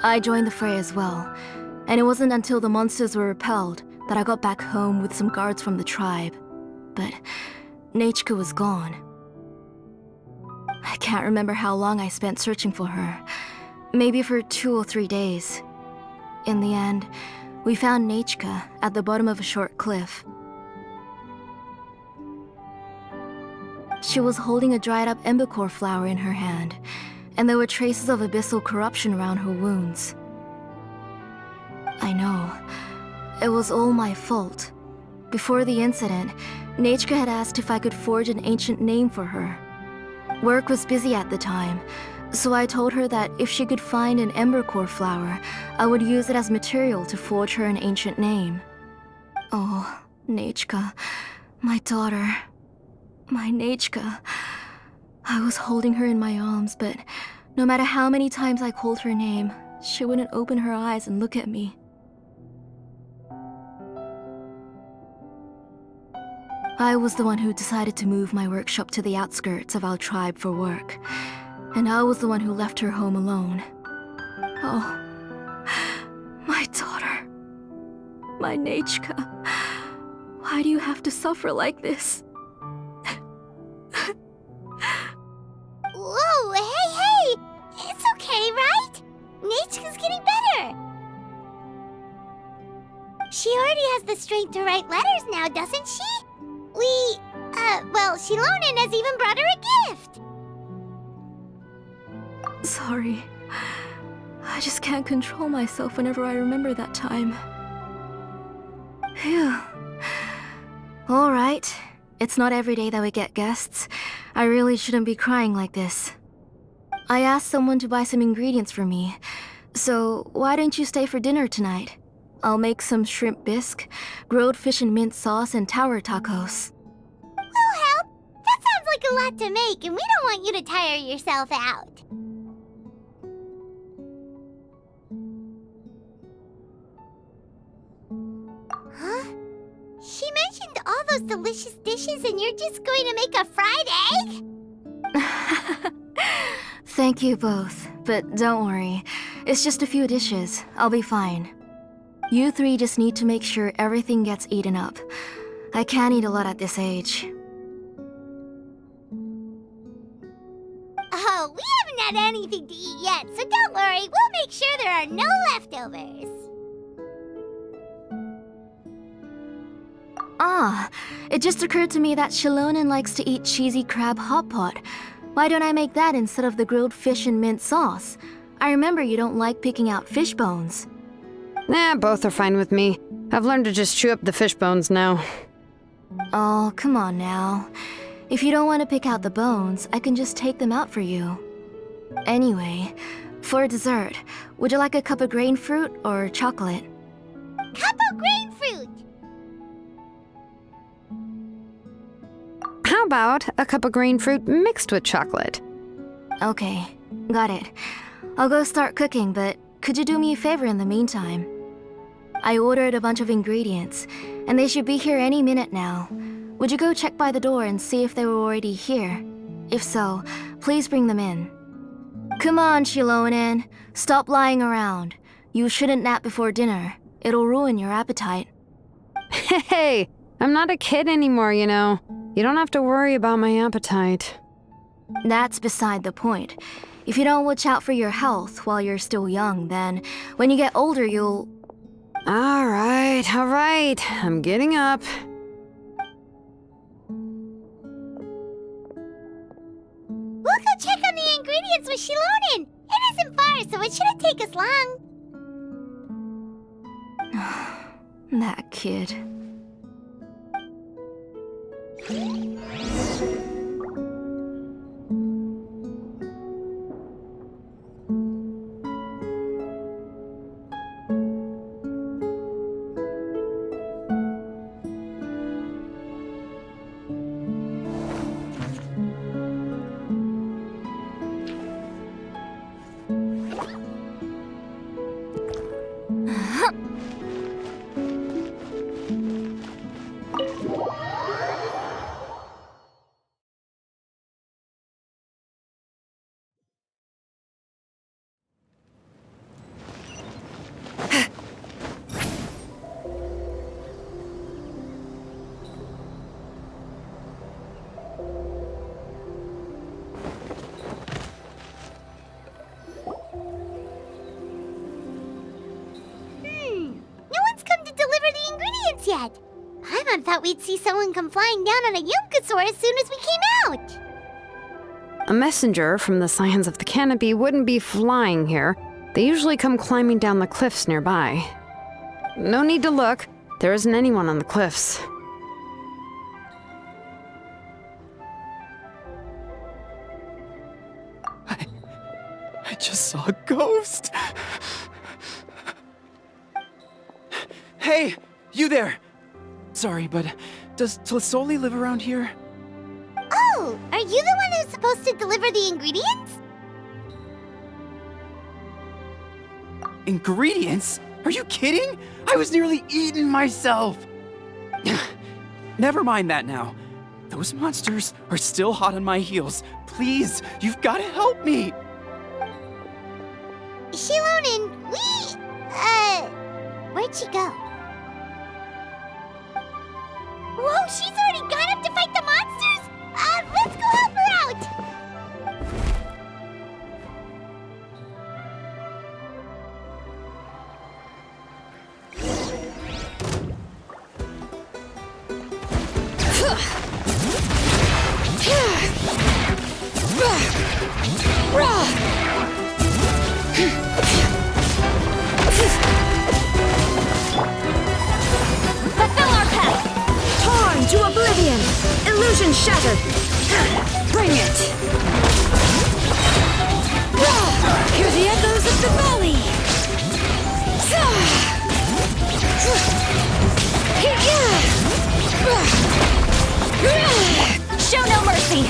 Speaker 6: I joined the fray as well, and it wasn't until the monsters were repelled that I got back home with some guards from the tribe. But Nechka was gone. I can't remember how long I spent searching for her. Maybe for 2 or 3 days. In the end, we found Nechka at the bottom of a short cliff. She was holding a dried up embercore flower in her hand, and there were traces of abyssal corruption around her wounds. I know. It was all my fault. Before the incident, Nechka had asked if I could forge an ancient name for her. Work was busy at the time, so I told her that if she could find an embercore flower, I would use it as material to forge her an ancient name. Oh, Nechka, my daughter, my Nechka. I was holding her in my arms, but no matter how many times I called her name, she wouldn't open her eyes and look at me. I was the one who decided to move my workshop to the outskirts of our tribe for work, and I was the one who left her home alone. Oh, my daughter, my Nechka, why do you have to suffer like this?
Speaker 2: Whoa, hey! It's okay, right? Nechka's getting better. She already has the strength to write letters now, doesn't she? Shilonen has even brought her a gift.
Speaker 6: Sorry. I just can't control myself whenever I remember that time. Phew. Alright. It's not every day that we get guests. I really shouldn't be crying like this. I asked someone to buy some ingredients for me. So why don't you stay for dinner tonight? I'll make some shrimp bisque, grilled fish and mint sauce, and tower tacos.
Speaker 2: We'll help. That sounds like a lot to make, and we don't want you to tire yourself out. Huh? She mentioned all those delicious dishes, and you're just going to make a fried egg?
Speaker 6: Thank you both, but don't worry. It's just a few dishes. I'll be fine. You three just need to make sure everything gets eaten up. I can't eat a lot at this age.
Speaker 2: Oh, we haven't had anything to eat yet, so don't worry. We'll make sure there are no leftovers.
Speaker 6: Ah, it just occurred to me that Shilonen likes to eat cheesy crab hot pot. Why don't I make that instead of the grilled fish and mint sauce? I remember you don't like picking out fish bones.
Speaker 7: Nah, both are fine with me. I've learned to just chew up the fish bones now.
Speaker 6: Oh, come on now. If you don't want to pick out the bones, I can just take them out for you. Anyway, for dessert, would you like a cup of grain fruit or chocolate?
Speaker 2: Cup of grain fruit!
Speaker 7: How about a cup of green fruit mixed with chocolate?
Speaker 6: Okay, got it. I'll go start cooking, but could you do me a favor in the meantime? I ordered a bunch of ingredients, and they should be here any minute now. Would you go check by the door and see if they were already here? If so, please bring them in. Come on, Shilonen. Stop lying around. You shouldn't nap before dinner. It'll ruin your appetite.
Speaker 7: Hey, I'm not a kid anymore, you know. You don't have to worry about my appetite.
Speaker 6: That's beside the point. If you don't watch out for your health while you're still young, then when you get older, you'll...
Speaker 7: All right. I'm getting up.
Speaker 2: We'll go check on the ingredients with Shilonen. It isn't far, so it shouldn't take us long.
Speaker 6: That kid.
Speaker 2: Yet. Paimon thought we'd see someone come flying down on a Yunkasaur as soon as we came out.
Speaker 7: A messenger from the Scions of the Canopy wouldn't be flying here. They usually come climbing down the cliffs nearby. No need to look. There isn't anyone on the cliffs.
Speaker 8: I just saw a ghost. Hey, you there! Sorry, but does Tlasoli live around here?
Speaker 2: Oh, are you the one who's supposed to deliver the ingredients?
Speaker 8: Ingredients? Are you kidding? I was nearly eaten myself! Never mind that now. Those monsters are still hot on my heels. Please, you've got to help me!
Speaker 2: Shilonen, where'd she go? Whoa, she's already gone up to fight the monsters? Let's go help her out!
Speaker 1: Fulfill our path!
Speaker 7: Torn to oblivion! Illusion shattered! Bring it!
Speaker 1: Hear the echoes of the valley! Show no mercy!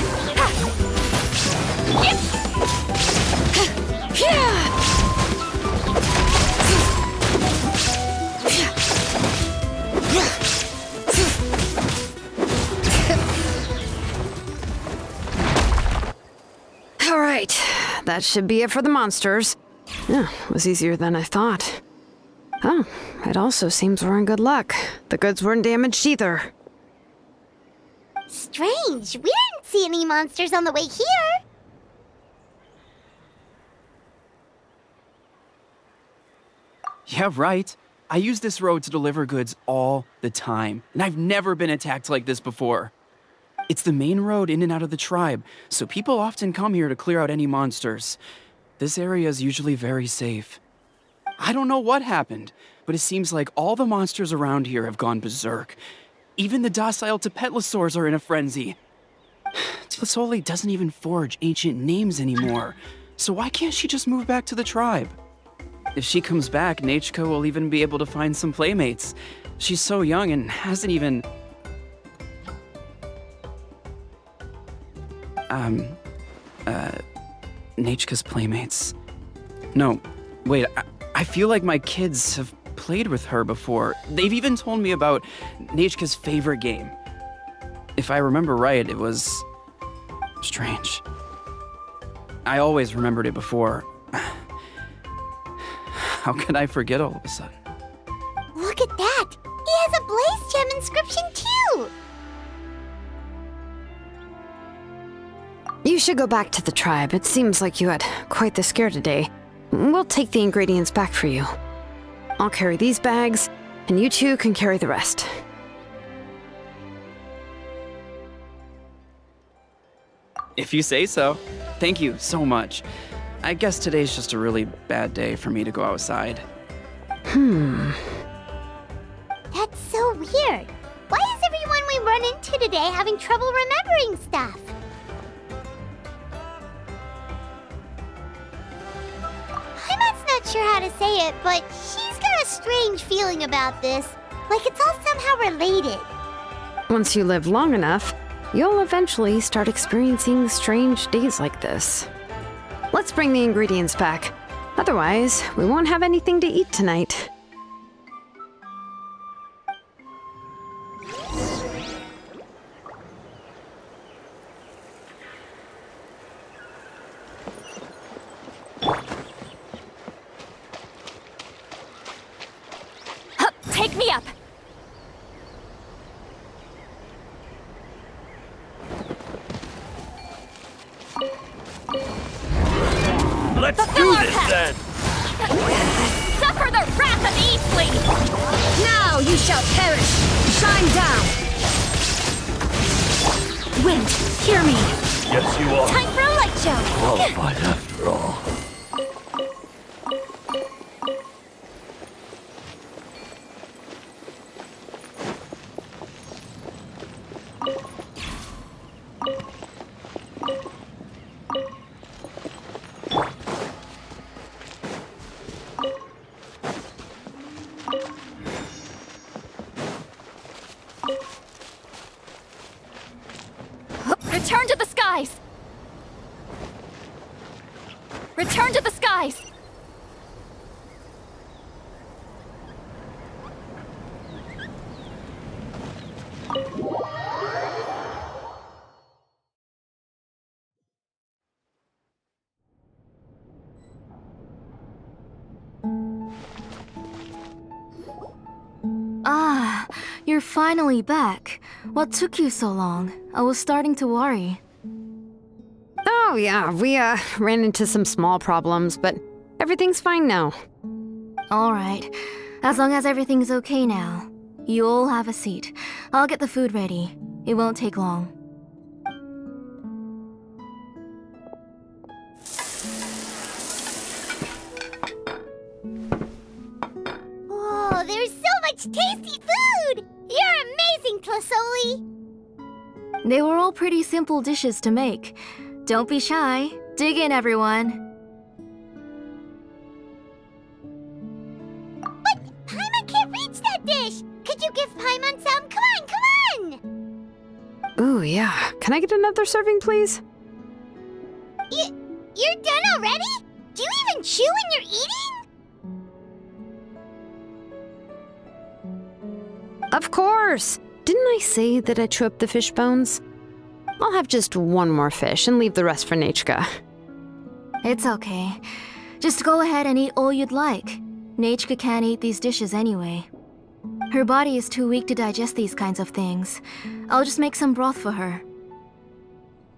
Speaker 7: that should be it for the monsters. Yeah, it was easier than I thought. Oh, it also seems we're in good luck. The goods weren't damaged either.
Speaker 2: Strange. We didn't see any monsters on the way here.
Speaker 8: Yeah, right. I use this road to deliver goods all the time, and I've never been attacked like this before. It's the main road in and out of the tribe, so people often come here to clear out any monsters. This area is usually very safe. I don't know what happened, but it seems like all the monsters around here have gone berserk. Even the docile Tepetlosaurs are in a frenzy. Tlasoli doesn't even forge ancient names anymore, so why can't she just move back to the tribe? If she comes back, Nechka will even be able to find some playmates. She's so young and hasn't even... Nechka's playmates. No, wait, I feel like my kids have played with her before. They've even told me about Nechka's favorite game. If I remember right, it was... strange. I always remembered it before. How could I forget all of a sudden?
Speaker 2: Look at that! He has a blaze gem inscription too!
Speaker 7: You should go back to the tribe. It seems like you had quite the scare today. We'll take the ingredients back for you. I'll carry these bags, and you two can carry the rest.
Speaker 8: If you say so. Thank you so much. I guess today's just a really bad day for me to go outside.
Speaker 2: That's so weird. Why is everyone we run into today having trouble remembering stuff? Heimat's not sure how to say it, but she's got a strange feeling about this. Like it's all somehow related.
Speaker 7: Once you live long enough, you'll eventually start experiencing strange days like this. Let's bring the ingredients back. Otherwise, we won't have anything to eat tonight.
Speaker 1: Hup, take me up!
Speaker 3: Let's do this then!
Speaker 1: Suffer the wrath of Eastleigh!
Speaker 7: Now you shall perish! Shine down!
Speaker 1: Wind, hear me!
Speaker 3: Yes, you are.
Speaker 1: Time for a light show!
Speaker 3: Qualified after all.
Speaker 1: Return to the skies! Return to the skies!
Speaker 6: Ah, you're finally back. What took you so long? I was starting to worry.
Speaker 7: Oh yeah, we ran into some small problems, but everything's fine now.
Speaker 6: Alright, as long as everything's okay now. You all have a seat. I'll get the food ready. It won't take long.
Speaker 2: Whoa, there's so much tasty food! You're amazing, Tlasoli!
Speaker 6: They were all pretty simple dishes to make. Don't be shy. Dig in, everyone.
Speaker 2: But Paimon can't reach that dish! Could you give Paimon some? Come on, come on!
Speaker 7: Ooh, yeah. Can I get another serving, please?
Speaker 2: You're done already? Do you even chew when you're eating?
Speaker 7: Of course! Didn't I say that I chew up the fish bones? I'll have just one more fish and leave the rest for Nechka.
Speaker 9: It's okay. Just go ahead and eat all you'd like. Nechka can't eat these dishes anyway. Her body is too weak to digest these kinds of things. I'll just make some broth for her.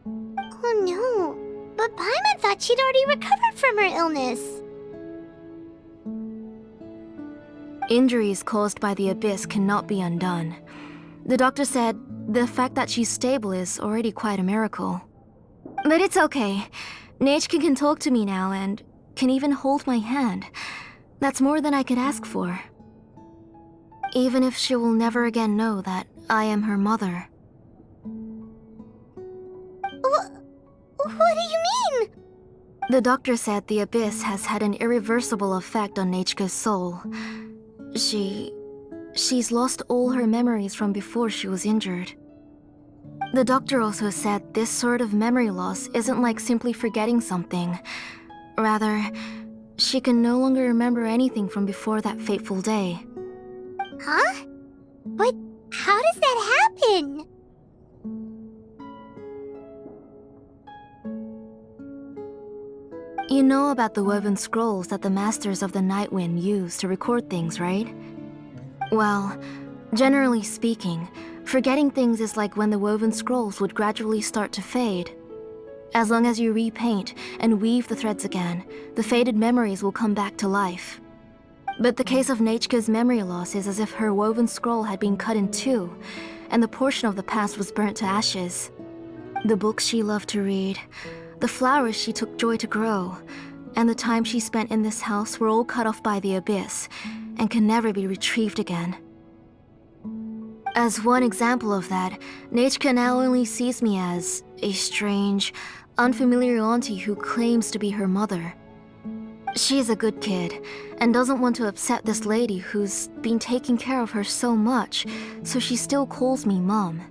Speaker 2: Oh no, but Paimon thought she'd already recovered from her illness.
Speaker 9: Injuries caused by the abyss cannot be undone. The doctor said the fact that she's stable is already quite a miracle. But it's okay. Nechka can talk to me now and can even hold my hand. That's more than I could ask for. Even if she will never again know that I am her mother.
Speaker 2: What do you mean?
Speaker 9: The doctor said the abyss has had an irreversible effect on Nechka's soul. She's lost all her memories from before she was injured. The doctor also said this sort of memory loss isn't like simply forgetting something. Rather, she can no longer remember anything from before that fateful day.
Speaker 2: Huh? But how does that happen?
Speaker 9: You know about the woven scrolls that the Masters of the Night Wind use to record things, right? Well, generally speaking, forgetting things is like when the woven scrolls would gradually start to fade. As long as you repaint and weave the threads again, the faded memories will come back to life. But the case of Nechka's memory loss is as if her woven scroll had been cut in two, and the portion of the past was burnt to ashes. The books she loved to read, the flowers she took joy to grow, and the time she spent in this house were all cut off by the abyss, and can never be retrieved again. As one example of that, Nechka now only sees me as a strange, unfamiliar auntie who claims to be her mother. She's a good kid, and doesn't want to upset this lady who's been taking care of her so much, so she still calls me Mom.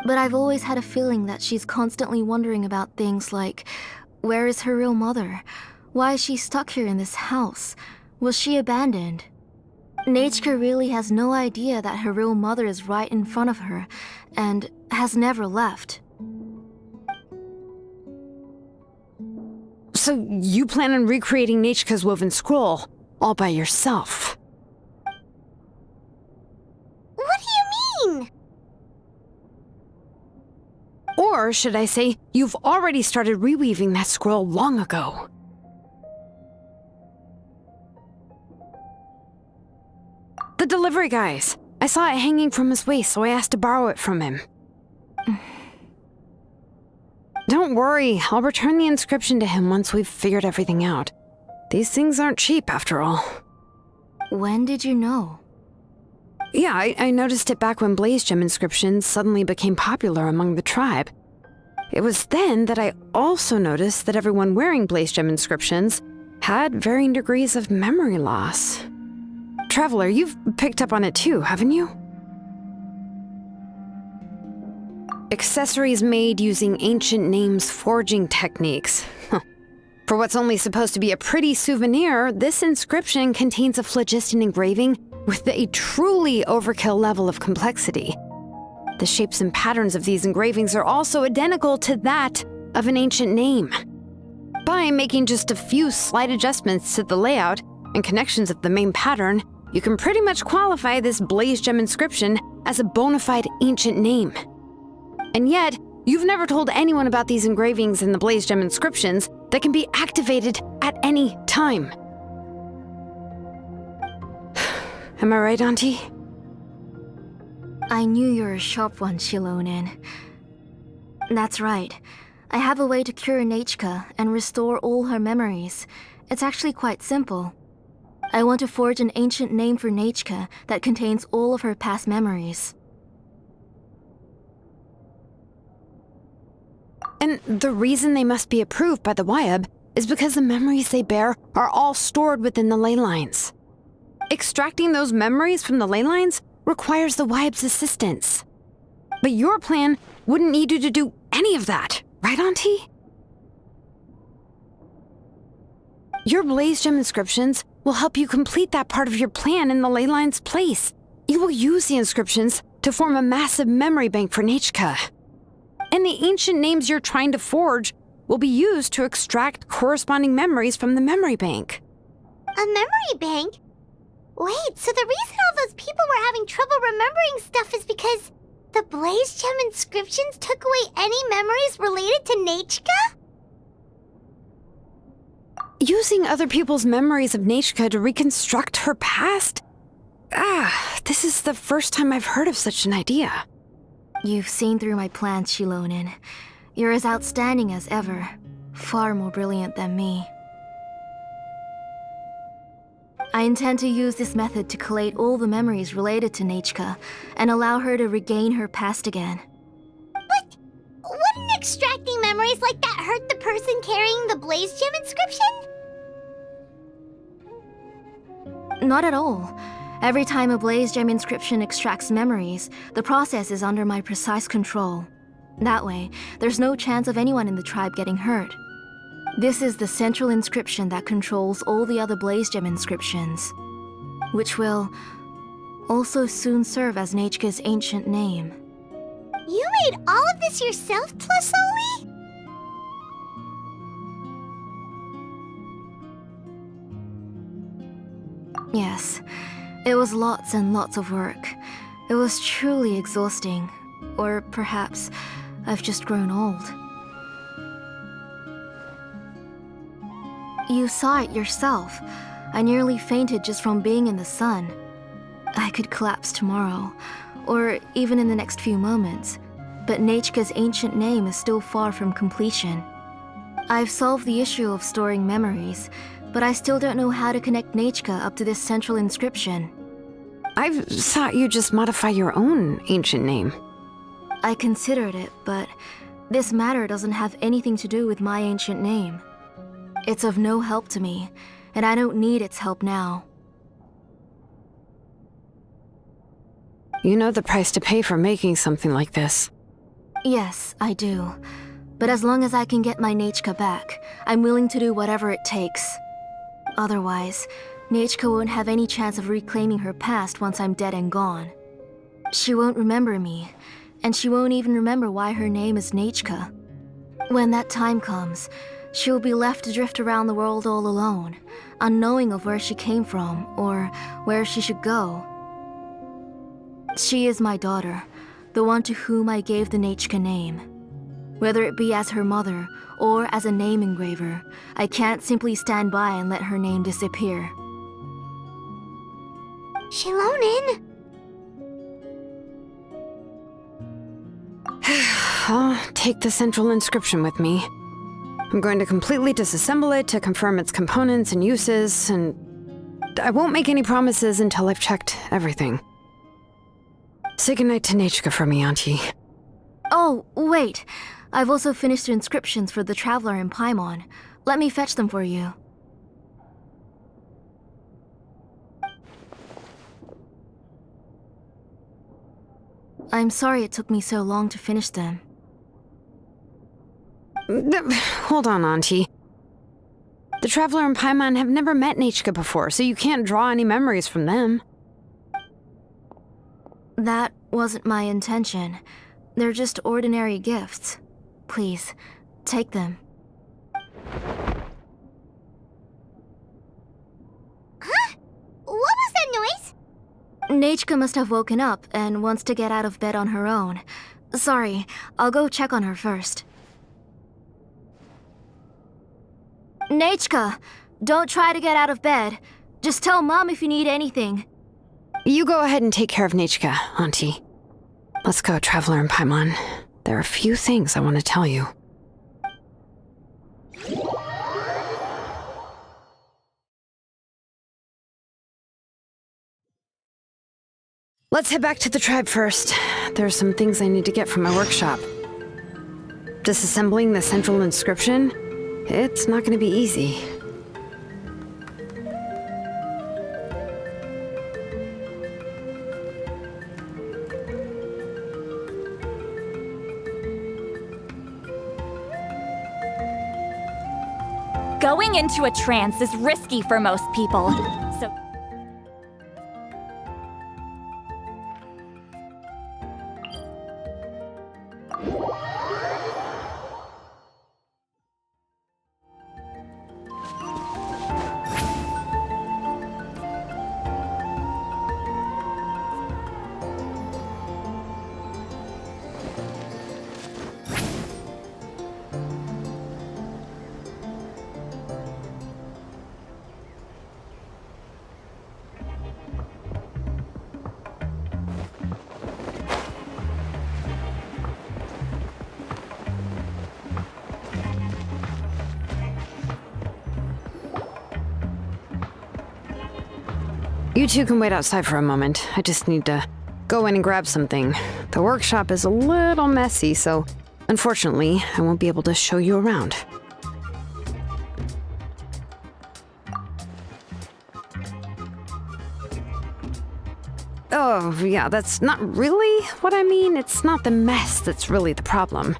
Speaker 9: But I've always had a feeling that she's constantly wondering about things like, where is her real mother? Why is she stuck here in this house? Was she abandoned? Nechka really has no idea that her real mother is right in front of her, and has never left.
Speaker 7: So you plan on recreating Nechka's woven scroll all by yourself?
Speaker 2: What do you mean?
Speaker 7: Or should I say, you've already started reweaving that scroll long ago. The delivery guys. I saw it hanging from his waist, so I asked to borrow it from him. Don't worry, I'll return the inscription to him once we've figured everything out. These things aren't cheap, after all.
Speaker 9: When did you know?
Speaker 7: Yeah, I noticed it back when Blaze Gem inscriptions suddenly became popular among the tribe. It was then that I also noticed that everyone wearing Blaze Gem inscriptions had varying degrees of memory loss. Traveler, you've picked up on it too, haven't you? Accessories made using ancient names forging techniques. For what's only supposed to be a pretty souvenir, this inscription contains a phlogiston engraving with a truly overkill level of complexity. The shapes and patterns of these engravings are also identical to that of an ancient name. By making just a few slight adjustments to the layout and connections of the main pattern, you can pretty much qualify this Blaze Gem inscription as a bona fide ancient name. And yet, you've never told anyone about these engravings in the Blaze Gem inscriptions that can be activated at any time. Am I right, Auntie?
Speaker 9: I knew you were a sharp one, Shilonin. That's right. I have a way to cure Nechka and restore all her memories. It's actually quite simple. I want to forge an ancient name for Nechka that contains all of her past memories.
Speaker 7: And the reason they must be approved by the Wyab is because the memories they bear are all stored within the ley lines. Extracting those memories from the ley lines requires the Wyab's assistance. But your plan wouldn't need you to do any of that, right, Auntie? Your Blaze Gem inscriptions will help you complete that part of your plan in the ley line's place. You will use the inscriptions to form a massive memory bank for Nechka. And the ancient names you're trying to forge will be used to extract corresponding memories from the memory bank.
Speaker 2: A memory bank? Wait, so the reason all those people were having trouble remembering stuff is because the Blaze Gem inscriptions took away any memories related to Nechka?
Speaker 7: Using other people's memories of Nechka to reconstruct her past? This is the first time I've heard of such an idea.
Speaker 9: You've seen through my plans, Shilonin. You're as outstanding as ever. Far more brilliant than me. I intend to use this method to collate all the memories related to Nechka and allow her to regain her past again.
Speaker 2: But wouldn't extracting memories like that hurt the person carrying the Blaze Gem inscription?
Speaker 9: Not at all. Every time a Blaze Gem inscription extracts memories, the process is under my precise control. That way, there's no chance of anyone in the tribe getting hurt. This is the central inscription that controls all the other Blaze Gem inscriptions, which will also soon serve as Nechka's ancient name.
Speaker 2: You made all of this yourself, Tlasoli?
Speaker 9: Yes, it was lots and lots of work. It was truly exhausting, or perhaps I've just grown old. You saw it yourself. I nearly fainted just from being in the sun. I could collapse tomorrow, or even in the next few moments, but Nechka's ancient name is still far from completion. I've solved the issue of storing memories, but I still don't know how to connect Nechka up to this central inscription.
Speaker 7: I thought you just modify your own ancient name.
Speaker 9: I considered it, but this matter doesn't have anything to do with my ancient name. It's of no help to me, and I don't need its help now.
Speaker 7: You know the price to pay for making something like this.
Speaker 9: Yes, I do. But as long as I can get my Nechka back, I'm willing to do whatever it takes. Otherwise, Nechka won't have any chance of reclaiming her past once I'm dead and gone. She won't remember me, and she won't even remember why her name is Nechka. When that time comes, she'll be left to drift around the world all alone, unknowing of where she came from or where she should go. She is my daughter, the one to whom I gave the Nechka name. Whether it be as her mother or as a name engraver, I can't simply stand by and let her name disappear.
Speaker 2: Shilonin?
Speaker 7: I'll take the central inscription with me. I'm going to completely disassemble it to confirm its components and uses, and I won't make any promises until I've checked everything. Say goodnight to Nechka for me, Auntie.
Speaker 9: Oh, wait. I've also finished the inscriptions for the Traveler in Paimon. Let me fetch them for you. I'm sorry it took me so long to finish them.
Speaker 7: Hold on, Auntie. The Traveler and Paimon have never met Nechka before, so you can't draw any memories from them.
Speaker 9: That wasn't my intention. They're just ordinary gifts. Please, take them.
Speaker 2: Huh? What was that noise?
Speaker 9: Nechka must have woken up and wants to get out of bed on her own. Sorry, I'll go check on her first. Nechka, don't try to get out of bed. Just tell Mom if you need anything.
Speaker 7: You go ahead and take care of Nechka, Auntie. Let's go, Traveler and Paimon. There are a few things I want to tell you. Let's head back to the tribe first. There are some things I need to get from my workshop. Disassembling the central inscription? It's not going to be easy.
Speaker 1: Going into a trance is risky for most people, so...
Speaker 7: You two can wait outside for a moment. I just need to go in and grab something. The workshop is a little messy, so unfortunately, I won't be able to show you around. Oh, yeah, that's not really what I mean. It's not the mess that's really the problem.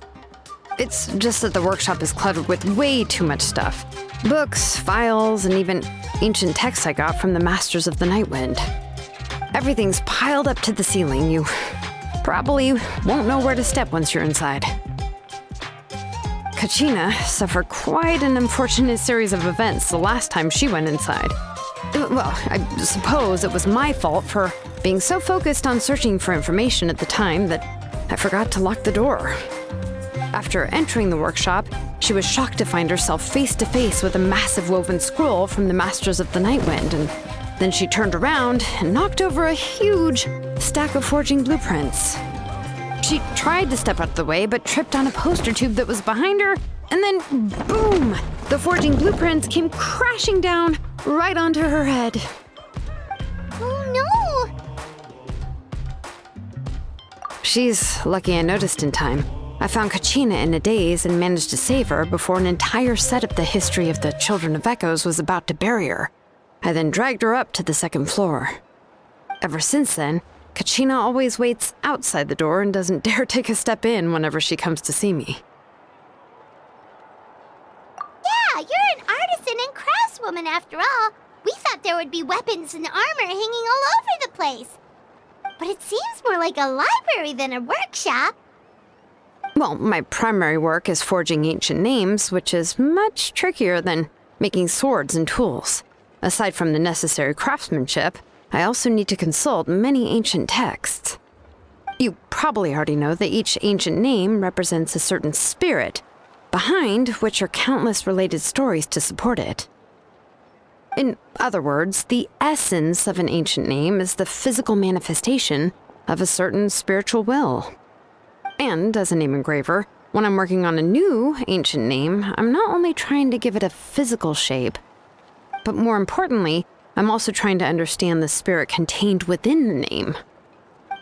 Speaker 7: It's just that the workshop is cluttered with way too much stuff. Books, files, and even ancient texts I got from the Masters of the Nightwind. Everything's piled up to the ceiling. You probably won't know where to step once you're inside. Kachina suffered quite an unfortunate series of events the last time she went inside. Well, I suppose it was my fault for being so focused on searching for information at the time that I forgot to lock the door. After entering the workshop, she was shocked to find herself face to face with a massive woven scroll from the Masters of the Nightwind, and then she turned around and knocked over a huge stack of forging blueprints. She tried to step out of the way, but tripped on a poster tube that was behind her, and then boom! The forging blueprints came crashing down right onto her head.
Speaker 2: Oh no!
Speaker 7: She's lucky I noticed in time. I found Kachina in a daze and managed to save her before an entire set of the history of the Children of Echoes was about to bury her. I then dragged her up to the second floor. Ever since then, Kachina always waits outside the door and doesn't dare take a step in whenever she comes to see me.
Speaker 2: Yeah, you're an artisan and craftswoman after all. We thought there would be weapons and armor hanging all over the place. But it seems more like a library than a workshop.
Speaker 7: Well, my primary work is forging ancient names, which is much trickier than making swords and tools. Aside from the necessary craftsmanship, I also need to consult many ancient texts. You probably already know that each ancient name represents a certain spirit, behind which are countless related stories to support it. In other words, the essence of an ancient name is the physical manifestation of a certain spiritual will. And as a name engraver, when I'm working on a new ancient name, I'm not only trying to give it a physical shape, but more importantly, I'm also trying to understand the spirit contained within the name.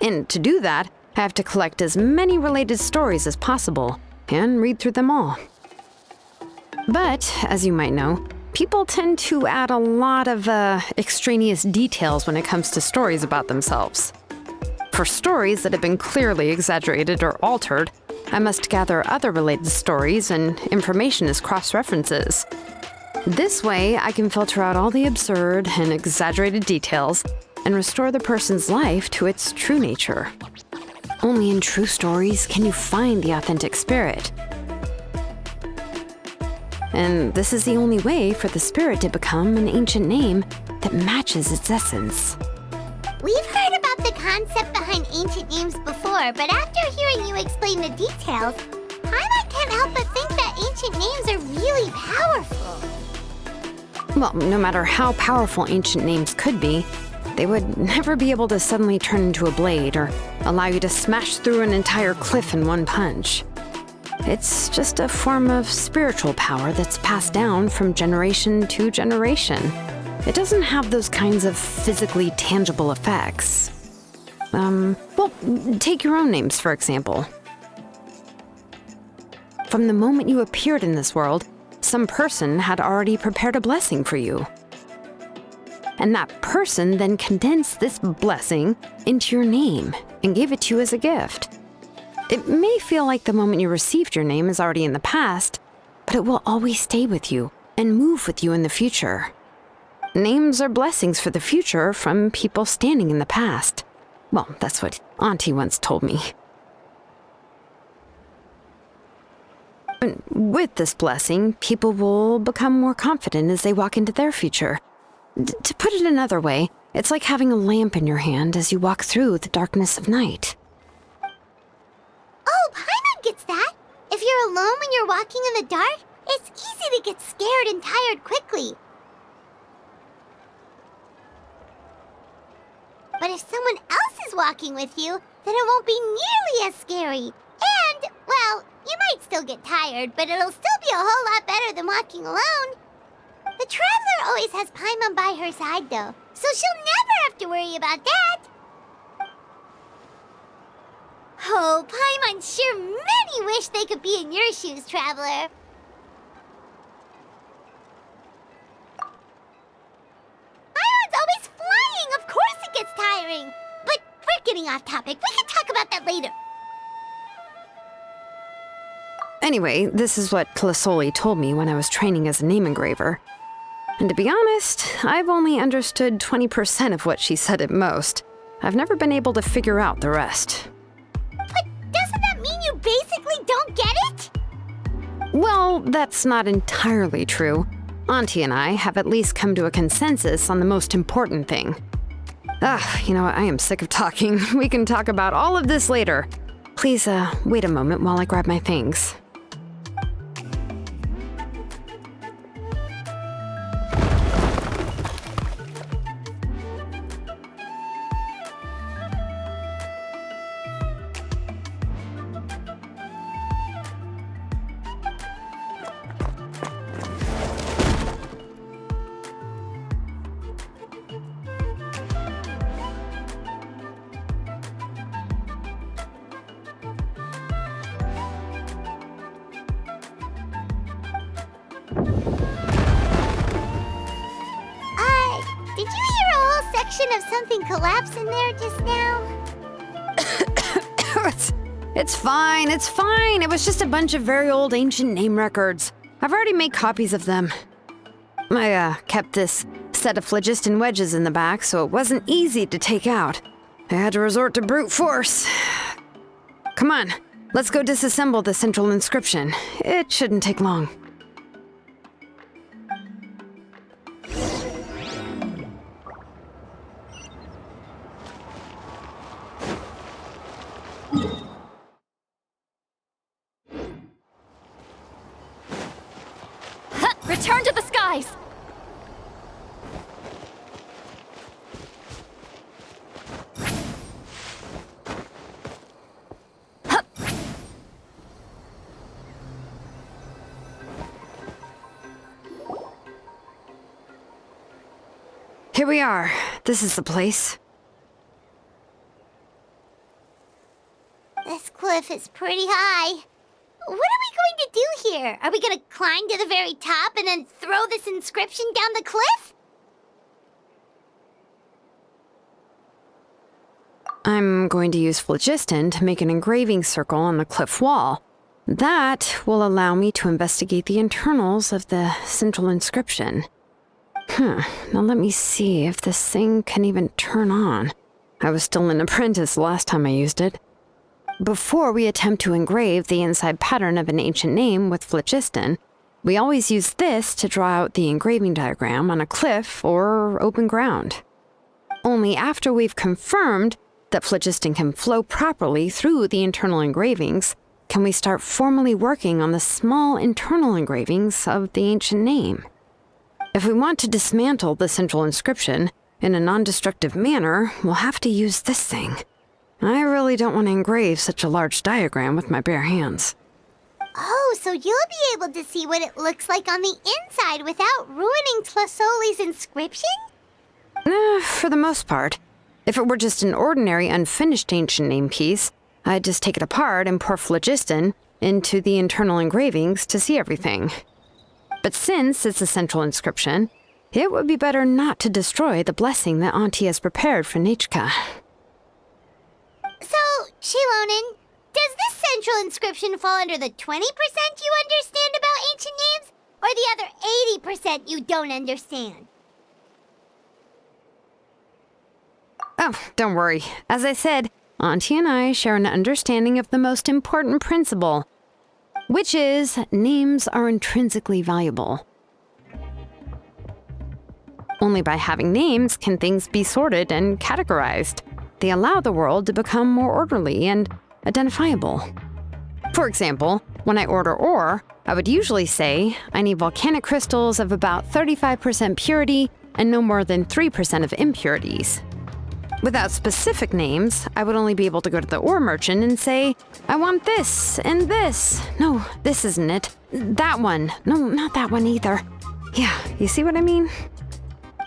Speaker 7: And to do that, I have to collect as many related stories as possible and read through them all. But, as you might know, people tend to add a lot of extraneous details when it comes to stories about themselves. For stories that have been clearly exaggerated or altered, I must gather other related stories and information as cross-references. This way, I can filter out all the absurd and exaggerated details and restore the person's life to its true nature. Only in true stories can you find the authentic spirit. And this is the only way for the spirit to become an ancient name that matches its essence.
Speaker 2: We've heard about the concept behind ancient names before, but after hearing you explain the details, Paimon can't help but think that ancient names are really powerful.
Speaker 7: Well, no matter how powerful ancient names could be, they would never be able to suddenly turn into a blade or allow you to smash through an entire cliff in one punch. It's just a form of spiritual power that's passed down from generation to generation. It doesn't have those kinds of physically tangible effects. Well, take your own names, for example. From the moment you appeared in this world, some person had already prepared a blessing for you. And that person then condensed this blessing into your name and gave it to you as a gift. It may feel like the moment you received your name is already in the past, but it will always stay with you and move with you in the future. Names are blessings for the future from people standing in the past. Well, that's what Auntie once told me. And with this blessing, people will become more confident as they walk into their future. To put it another way, it's like having a lamp in your hand as you walk through the darkness of night.
Speaker 2: Oh, Paimon gets that. If you're alone when you're walking in the dark, it's easy to get scared and tired quickly. But if someone else is walking with you, then it won't be nearly as scary. And, well, you might still get tired, but it'll still be a whole lot better than walking alone. The Traveler always has Paimon by her side, though, so she'll never have to worry about that. Oh, Paimon sure many wish they could be in your shoes, Traveler. Ion's always flying. Of course it gets tiring. But we're getting off topic. We can talk about that later.
Speaker 7: Anyway, this is what Tlasoli told me when I was training as a name engraver. And to be honest, I've only understood 20% of what she said at most. I've never been able to figure out the rest.
Speaker 2: But doesn't that mean you basically don't get it?
Speaker 7: Well, that's not entirely true. Auntie and I have at least come to a consensus on the most important thing. You know what? I am sick of talking. We can talk about all of this later. Please, wait a moment while I grab my things.
Speaker 2: Did you hear a whole section of something collapse in there just now?
Speaker 7: It's fine, it's fine. It was just a bunch of very old ancient name records. I've already made copies of them. I kept this set of phlogiston wedges in the back, so it wasn't easy to take out. I had to resort to brute force. Come on, let's go disassemble the central inscription. It shouldn't take long.
Speaker 1: Return to the skies!
Speaker 7: Here we are. This is the place.
Speaker 2: This cliff is pretty high. What are we going to do here? Are we going to climb to the very top and then throw this inscription down the cliff?
Speaker 7: I'm going to use phlogiston to make an engraving circle on the cliff wall. That will allow me to investigate the internals of the central inscription. Now let me see if this thing can even turn on. I was still an apprentice last time I used it. Before we attempt to engrave the inside pattern of an ancient name with phlogiston, we always use this to draw out the engraving diagram on a cliff or open ground. Only after we've confirmed that phlogiston can flow properly through the internal engravings can we start formally working on the small internal engravings of the ancient name. If we want to dismantle the central inscription in a non-destructive manner, we'll have to use this thing. I really don't want to engrave such a large diagram with my bare hands.
Speaker 2: Oh, so you'll be able to see what it looks like on the inside without ruining Tlasoli's inscription?
Speaker 7: For the most part. If it were just an ordinary unfinished ancient name piece, I'd just take it apart and pour phlogiston into the internal engravings to see everything. But since it's a central inscription, it would be better not to destroy the blessing that Auntie has prepared for Nechka.
Speaker 2: So, Shilonen, does this central inscription fall under the 20% you understand about ancient names, or the other 80% you don't understand?
Speaker 7: Oh, don't worry. As I said, Auntie and I share an understanding of the most important principle, which is names are intrinsically valuable. Only by having names can things be sorted and categorized. They allow the world to become more orderly and identifiable. For example, when I order ore, I would usually say I need volcanic crystals of about 35% purity and no more than 3% of impurities. Without specific names, I would only be able to go to the ore merchant and say, I want this and this. No, this isn't it. That one. No, not that one either. Yeah, you see what I mean?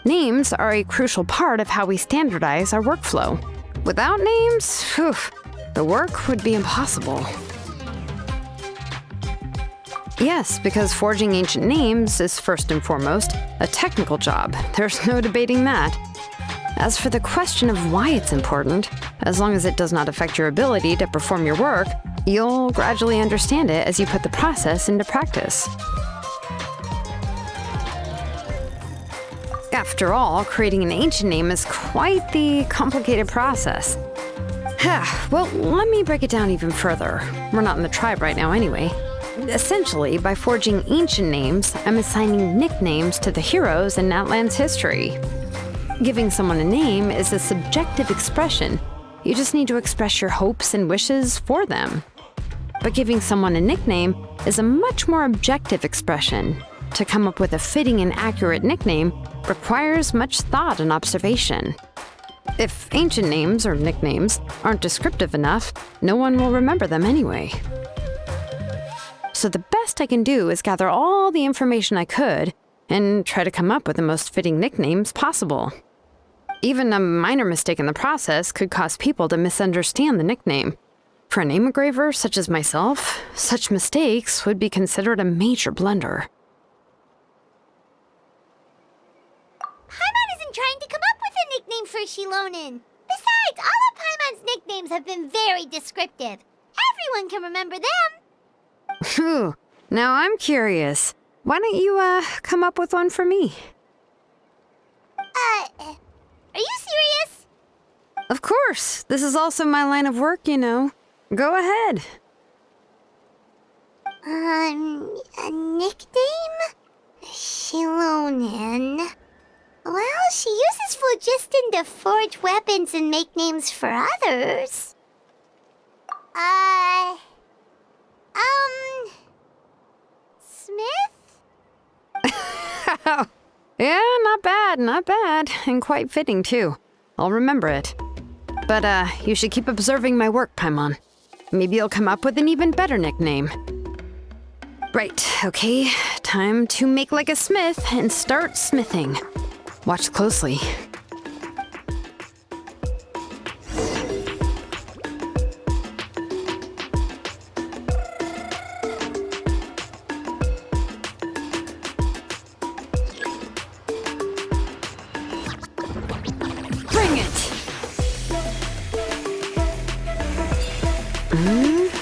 Speaker 7: Names are a crucial part of how we standardize our workflow. Without names, the work would be impossible. Yes, because forging ancient names is first and foremost a technical job. There's no debating that. As for the question of why it's important, as long as it does not affect your ability to perform your work, you'll gradually understand it as you put the process into practice. After all, creating an ancient name is quite the complicated process. Well, let me break it down even further. We're not in the tribe right now anyway. Essentially, by forging ancient names, I'm assigning nicknames to the heroes in Natlan's history. Giving someone a name is a subjective expression. You just need to express your hopes and wishes for them. But giving someone a nickname is a much more objective expression. To come up with a fitting and accurate nickname requires much thought and observation. If ancient names or nicknames aren't descriptive enough, no one will remember them anyway. So the best I can do is gather all the information I could and try to come up with the most fitting nicknames possible. Even a minor mistake in the process could cause people to misunderstand the nickname. For a name engraver such as myself, such mistakes would be considered a major blunder.
Speaker 2: Paimon isn't trying to come up with a nickname for Shilonen. Besides, all of Paimon's nicknames have been very descriptive. Everyone can remember them.
Speaker 7: Phew. Now I'm curious. Why don't you, come up with one for me?
Speaker 2: Are you serious?
Speaker 7: Of course. This is also my line of work, you know. Go ahead.
Speaker 2: A nickname? Shilonen. Well, she uses phlogiston to forge weapons and make names for others. Smith?
Speaker 7: Yeah, not bad, and quite fitting too. I'll remember it. But, you should keep observing my work, Paimon. Maybe you'll come up with an even better nickname. Right, okay, time to make like a smith and start smithing. Watch closely.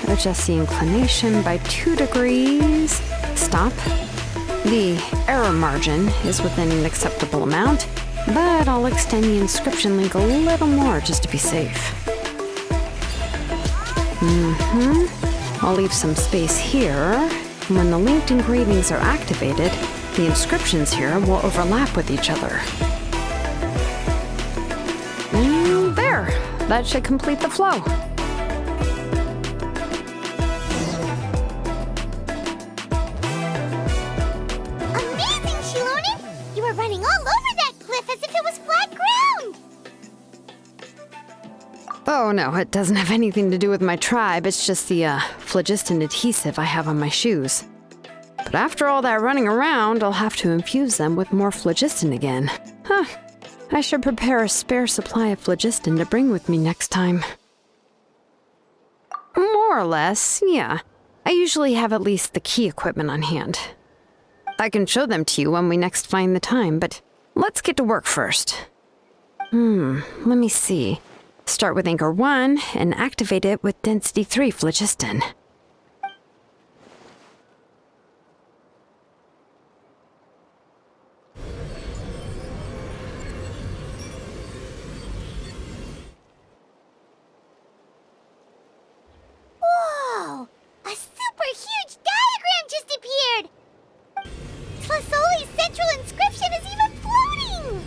Speaker 7: Adjust the inclination by 2 degrees. Stop. The error margin is within an acceptable amount, but I'll extend the inscription link a little more just to be safe. I'll leave some space here. When the linked engravings are activated, the inscriptions here will overlap with each other. And there! That should complete the flow. Oh no, it doesn't have anything to do with my tribe, it's just the phlogiston adhesive I have on my shoes. But after all that running around, I'll have to infuse them with more phlogiston again. I should prepare a spare supply of phlogiston to bring with me next time. More or less, yeah. I usually have at least the key equipment on hand. I can show them to you when we next find the time, but let's get to work first. Let me see. Start with Anchor 1 and activate it with Density 3 phlogiston.
Speaker 2: Whoa! A super huge diagram just appeared! Tlasoli's central inscription is even floating!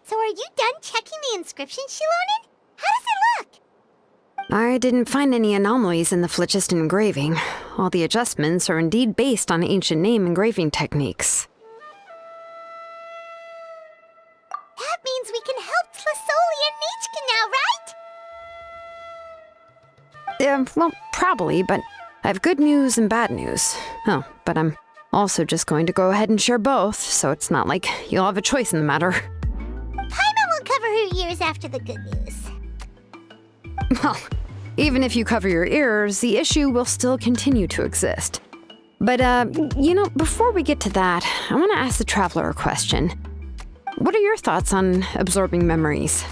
Speaker 2: So are you done checking the inscription, Shilonen? How does it look?
Speaker 7: I didn't find any anomalies in the phlogiston engraving. All the adjustments are indeed based on ancient name engraving techniques. well, probably, but I have good news and bad news. Oh, but I'm also just going to go ahead and share both, so it's not like you'll have a choice in the matter.
Speaker 2: Paimon will cover her ears after the good news.
Speaker 7: Well, even if you cover your ears, the issue will still continue to exist. But, before we get to that, I want to ask the Traveler a question. What are your thoughts on absorbing memories?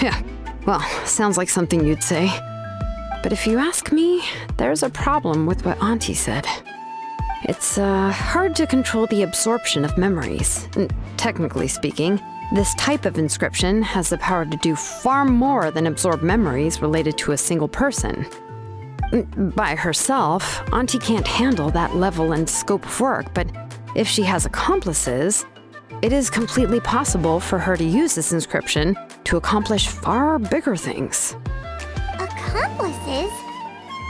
Speaker 7: Yeah, well, sounds like something you'd say. But if you ask me, there's a problem with what Auntie said. It's, hard to control the absorption of memories. Technically speaking, this type of inscription has the power to do far more than absorb memories related to a single person. By herself, Auntie can't handle that level and scope of work, but if she has accomplices, it is completely possible for her to use this inscription to accomplish far bigger things.
Speaker 2: Accomplices?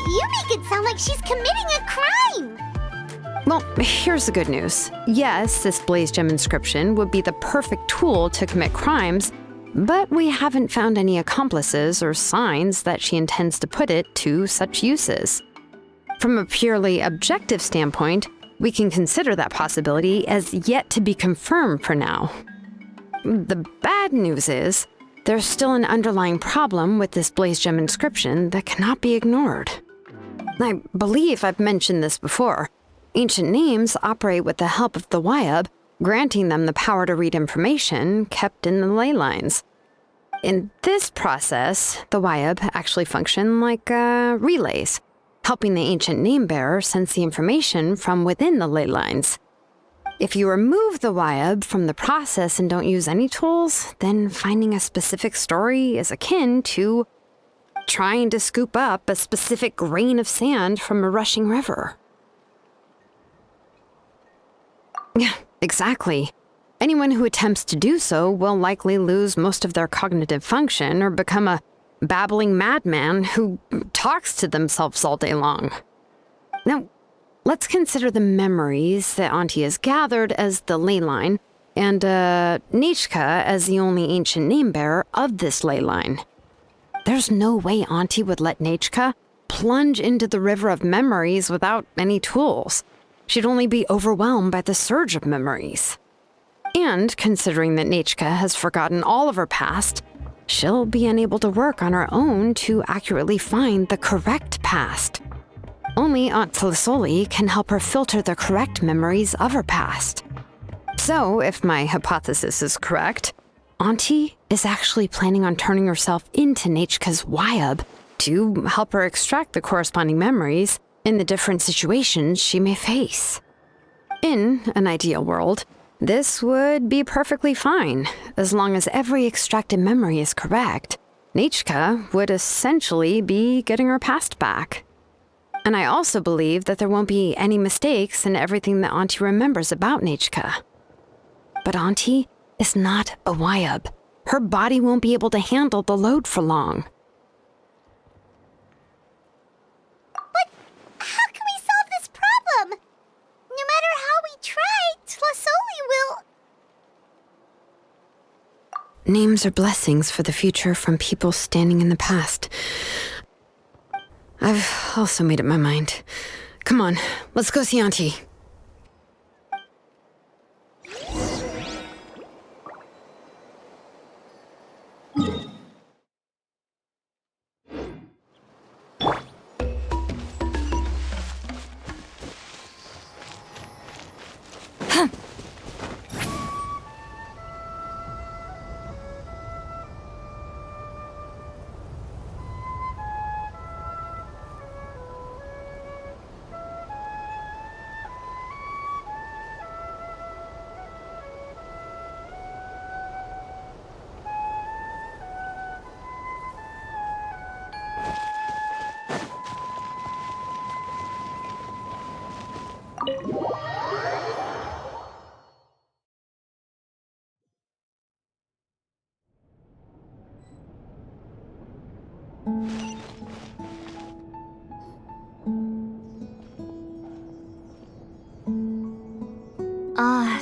Speaker 2: You make it sound like she's committing a crime!
Speaker 7: Well, here's the good news. Yes, this Blaze Gem inscription would be the perfect tool to commit crimes, but we haven't found any accomplices or signs that she intends to put it to such uses. From a purely objective standpoint, we can consider that possibility as yet to be confirmed for now. The bad news is, there's still an underlying problem with this Blaze Gem inscription that cannot be ignored. I believe I've mentioned this before. Ancient names operate with the help of the Wyab, granting them the power to read information kept in the ley lines. In this process, the Wyab actually function like relays, helping the ancient name bearer sense the information from within the ley lines. If you remove the Wyab from the process and don't use any tools, then finding a specific story is akin to trying to scoop up a specific grain of sand from a rushing river. Yeah, exactly. Anyone who attempts to do so will likely lose most of their cognitive function or become a babbling madman who talks to themselves all day long. Now, let's consider the memories that Auntie has gathered as the ley line, and Nechka as the only ancient name bearer of this ley line. There's no way Auntie would let Nechka plunge into the river of memories without any tools. She'd only be overwhelmed by the surge of memories. And considering that Nechka has forgotten all of her past, she'll be unable to work on her own to accurately find the correct past. Only Aunt Tlisoli can help her filter the correct memories of her past. So, if my hypothesis is correct, Auntie is actually planning on turning herself into Nechka's Wyab to help her extract the corresponding memories in the different situations she may face. In an ideal world, this would be perfectly fine. As long as every extracted memory is correct, Nechka would essentially be getting her past back. And I also believe that there won't be any mistakes in everything that Auntie remembers about Nechka. But Auntie is not a Wyab. Her body won't be able to handle the load for long.
Speaker 2: But how can we solve this problem? No matter how we try, Tlisoli will...
Speaker 7: Names are blessings for the future from people standing in the past. I've also made up my mind. Come on, let's go see Auntie.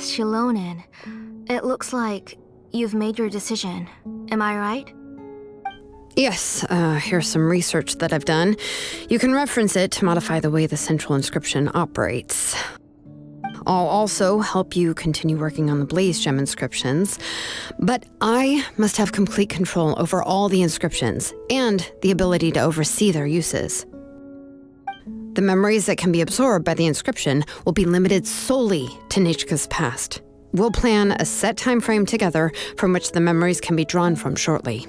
Speaker 9: Shilonen. It looks like you've made your decision. Am I right?
Speaker 7: Yes, here's some research that I've done. You can reference it to modify the way the central inscription operates. I'll also help you continue working on the Blaze Gem inscriptions, but I must have complete control over all the inscriptions and the ability to oversee their uses. The memories that can be absorbed by the inscription will be limited solely to Nechka's past. We'll plan a set time frame together from which the memories can be drawn from shortly.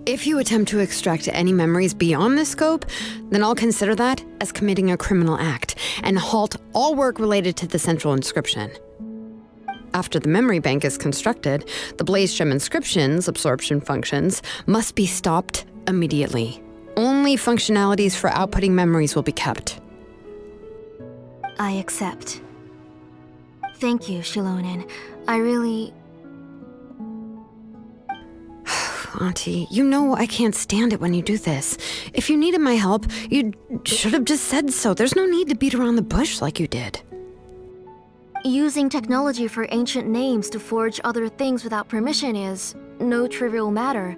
Speaker 7: If you attempt to extract any memories beyond this scope, then I'll consider that as committing a criminal act and halt all work related to the central inscription. After the memory bank is constructed, the Blaze Gem inscription's absorption functions must be stopped immediately. Only functionalities for outputting memories will be kept.
Speaker 9: I accept. Thank you, Shilonen. I really...
Speaker 7: Auntie, you know I can't stand it when you do this. If you needed my help, you should have just said so. There's no need to beat around the bush like you did.
Speaker 9: Using technology for ancient names to forge other things without permission is no trivial matter.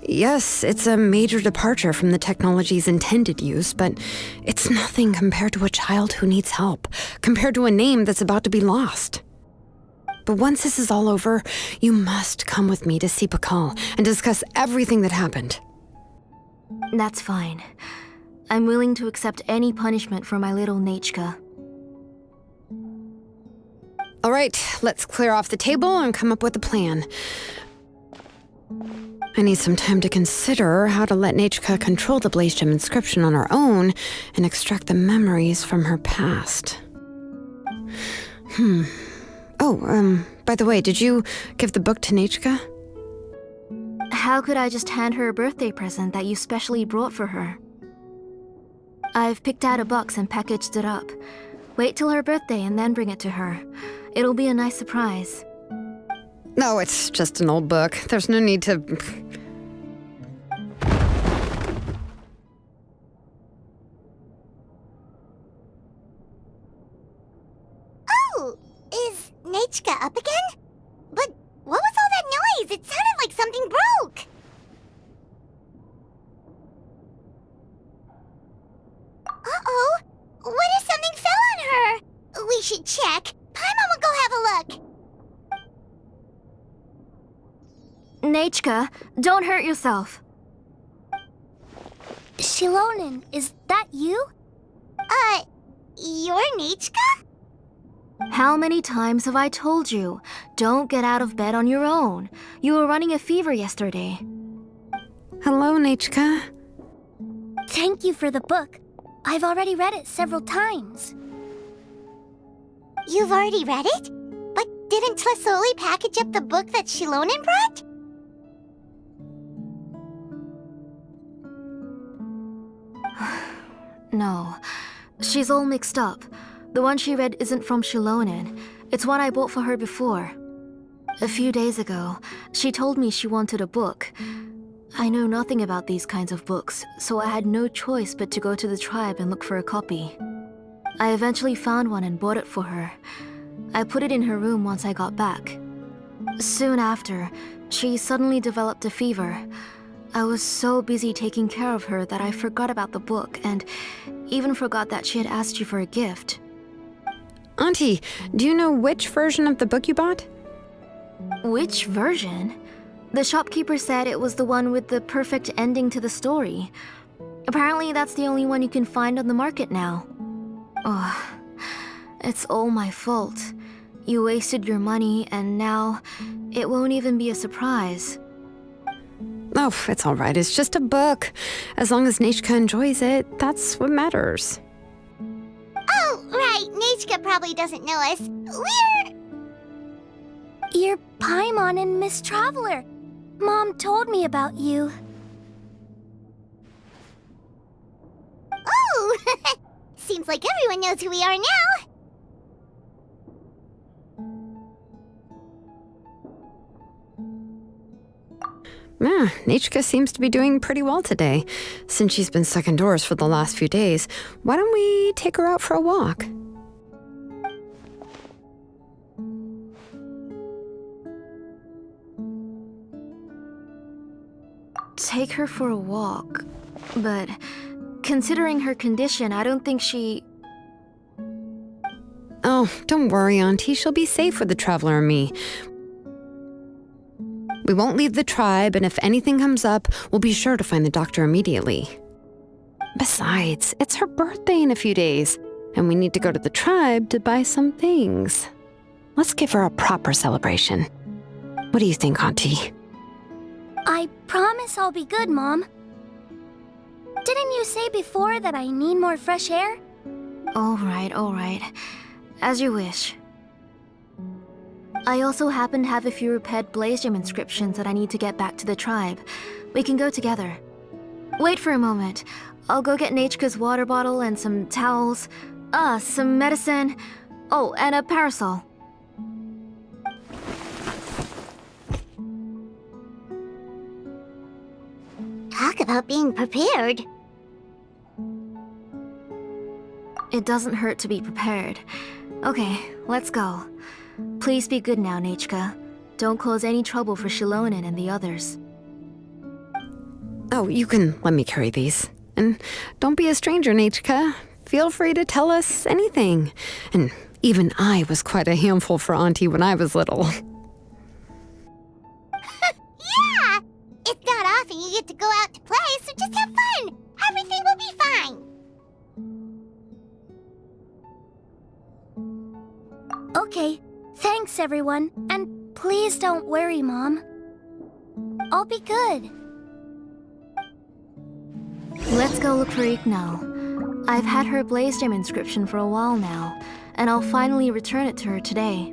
Speaker 7: Yes, it's a major departure from the technology's intended use, but it's nothing compared to a child who needs help, compared to a name that's about to be lost. But once this is all over, you must come with me to see Pakal and discuss everything that happened.
Speaker 9: That's fine. I'm willing to accept any punishment for my little Nechka.
Speaker 7: All right, let's clear off the table and come up with a plan. I need some time to consider how to let Nechka control the Blaze Gem inscription on her own and extract the memories from her past. Oh, by the way, did you give the book to Nechka?
Speaker 9: How could I just hand her a birthday present that you specially brought for her? I've picked out a box and packaged it up. Wait till her birthday and then bring it to her. It'll be a nice surprise.
Speaker 7: No, it's just an old book. There's no need to...
Speaker 2: Oh, is Nechka up again? But what was all that noise? It sounded like something broke. Uh-oh, what if something fell on her? We should check. Paimon will go have a look.
Speaker 9: Nechka, don't hurt yourself.
Speaker 2: Shilonen, is that you? You're Nechka?
Speaker 9: How many times have I told you? Don't get out of bed on your own. You were running a fever yesterday.
Speaker 7: Hello, Nechka.
Speaker 2: Thank you for the book. I've already read it several times. You've already read it? But didn't Tlasoli package up the book that Shilonen brought?
Speaker 9: No, she's all mixed up. The one she read isn't from Shilonen. It's one I bought for her before. A few days ago, she told me she wanted a book. I know nothing about these kinds of books, so I had no choice but to go to the tribe and look for a copy. I eventually found one and bought it for her. I put it in her room once I got back. Soon after, she suddenly developed a fever. I was so busy taking care of her that I forgot about the book and even forgot that she had asked you for a gift.
Speaker 7: Auntie, do you know which version of the book you bought?
Speaker 9: Which version? The shopkeeper said it was the one with the perfect ending to the story. Apparently that's the only one you can find on the market now. Oh, it's all my fault. You wasted your money and now it won't even be a surprise.
Speaker 7: Oh, it's all right. It's just a book. As long as Nechka enjoys it, that's what matters.
Speaker 2: Oh, right. Nechka probably doesn't know us. You're Paimon and Miss Traveler. Mom told me about you. Oh! Seems like everyone knows who we are now.
Speaker 7: Yeah, Nechka seems to be doing pretty well today. Since she's been stuck indoors for the last few days, why don't we take her out for a walk?
Speaker 9: take her for a walk. But considering her condition, I don't think she...
Speaker 7: Oh, don't worry, Auntie. She'll be safe with the Traveler and me. We won't leave the tribe, and if anything comes up, we'll be sure to find the doctor immediately. Besides, it's her birthday in a few days, and we need to go to the tribe to buy some things. Let's give her a proper celebration. What do you think, Auntie?
Speaker 1: I promise I'll be good, Mom. Didn't you say before that I need more fresh air?
Speaker 9: All right. As you wish. I also happen to have a few repaired Blaze Gem inscriptions that I need to get back to the tribe. We can go together. Wait for a moment. I'll go get Nechka's water bottle and some towels. Some medicine. Oh, and a parasol.
Speaker 2: Talk about being prepared.
Speaker 9: It doesn't hurt to be prepared. Okay, let's go. Please be good now, Nechka. Don't cause any trouble for Shilonen and the others.
Speaker 7: Oh, you can let me carry these. And don't be a stranger, Nechka. Feel free to tell us anything. And even I was quite a handful for Auntie when I was little.
Speaker 2: Yeah! It's not often you get to go out to play, so just have fun. Everything will be fine.
Speaker 1: Okay, thanks everyone. And please don't worry, Mom. I'll be good.
Speaker 9: Let's go look for Ignal. I've had her Blaze Gem inscription for a while now, and I'll finally return it to her today.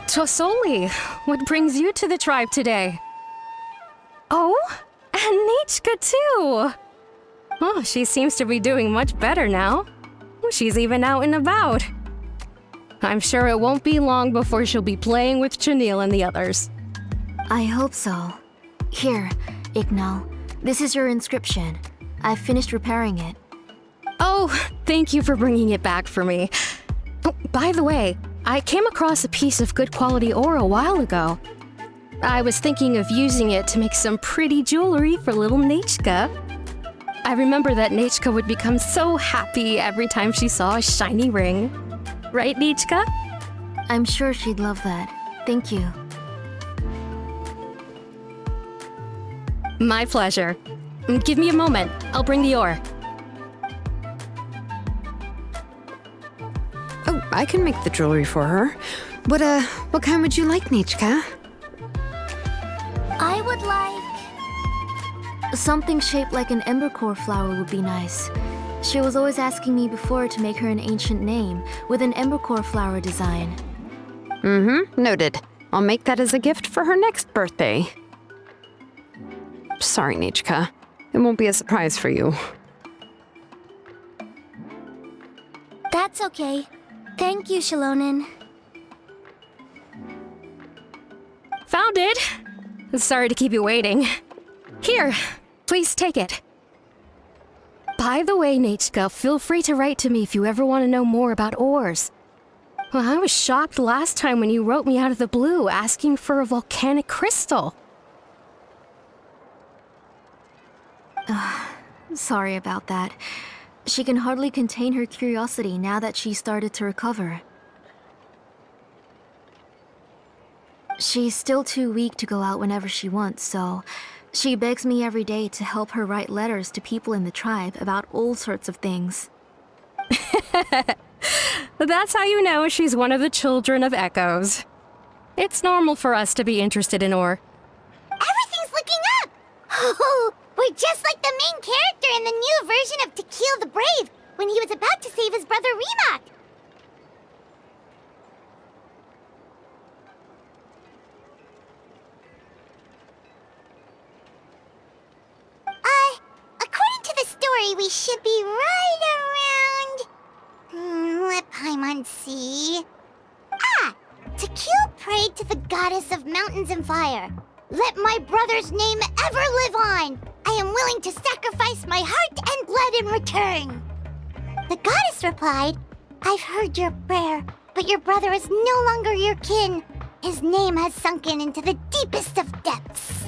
Speaker 5: Tosoli, what brings you to the tribe today? Oh, and Nechka too! Oh, she seems to be doing much better now. She's even out and about. I'm sure it won't be long before she'll be playing with Chanil and the others.
Speaker 9: I hope so. Here, Ignal. This is your inscription. I've finished repairing it.
Speaker 5: Oh, thank you for bringing it back for me. Oh, by the way, I came across a piece of good quality ore a while ago. I was thinking of using it to make some pretty jewelry for little Nechka. I remember that Nechka would become so happy every time she saw a shiny ring. Right, Nechka?
Speaker 9: I'm sure she'd love that. Thank you.
Speaker 5: My pleasure. Give me a moment. I'll bring the ore.
Speaker 7: Oh, I can make the jewelry for her. What kind would you like, Nechka?
Speaker 1: I would like...
Speaker 9: Something shaped like an embercore flower would be nice. She was always asking me before to make her an ancient name with an embercore flower design.
Speaker 7: Noted. I'll make that as a gift for her next birthday. Sorry, Nechka. It won't be a surprise for you.
Speaker 1: That's okay. Thank you, Shilonen.
Speaker 5: Found it! Sorry to keep you waiting. Here, please take it. By the way, Nechka, feel free to write to me if you ever want to know more about ores. Well, I was shocked last time when you wrote me out of the blue asking for a volcanic crystal.
Speaker 9: Sorry about that. She can hardly contain her curiosity now that she's started to recover. She's still too weak to go out whenever she wants, so she begs me every day to help her write letters to people in the tribe about all sorts of things.
Speaker 5: That's how you know she's one of the children of Echoes. It's normal for us to be interested in ore.
Speaker 2: Everything's looking up! Oh, we're just like the main character in the new version of To Kill the Brave, when he was about to save his brother Remak. According to the story, we should be right around... let Paimon and see. Ah! Tequil prayed to the goddess of mountains and fire. Let my brother's name ever live on. I am willing to sacrifice my heart and blood in return. The goddess replied, I've heard your prayer, but your brother is no longer your kin. His name has sunken into the deepest of depths.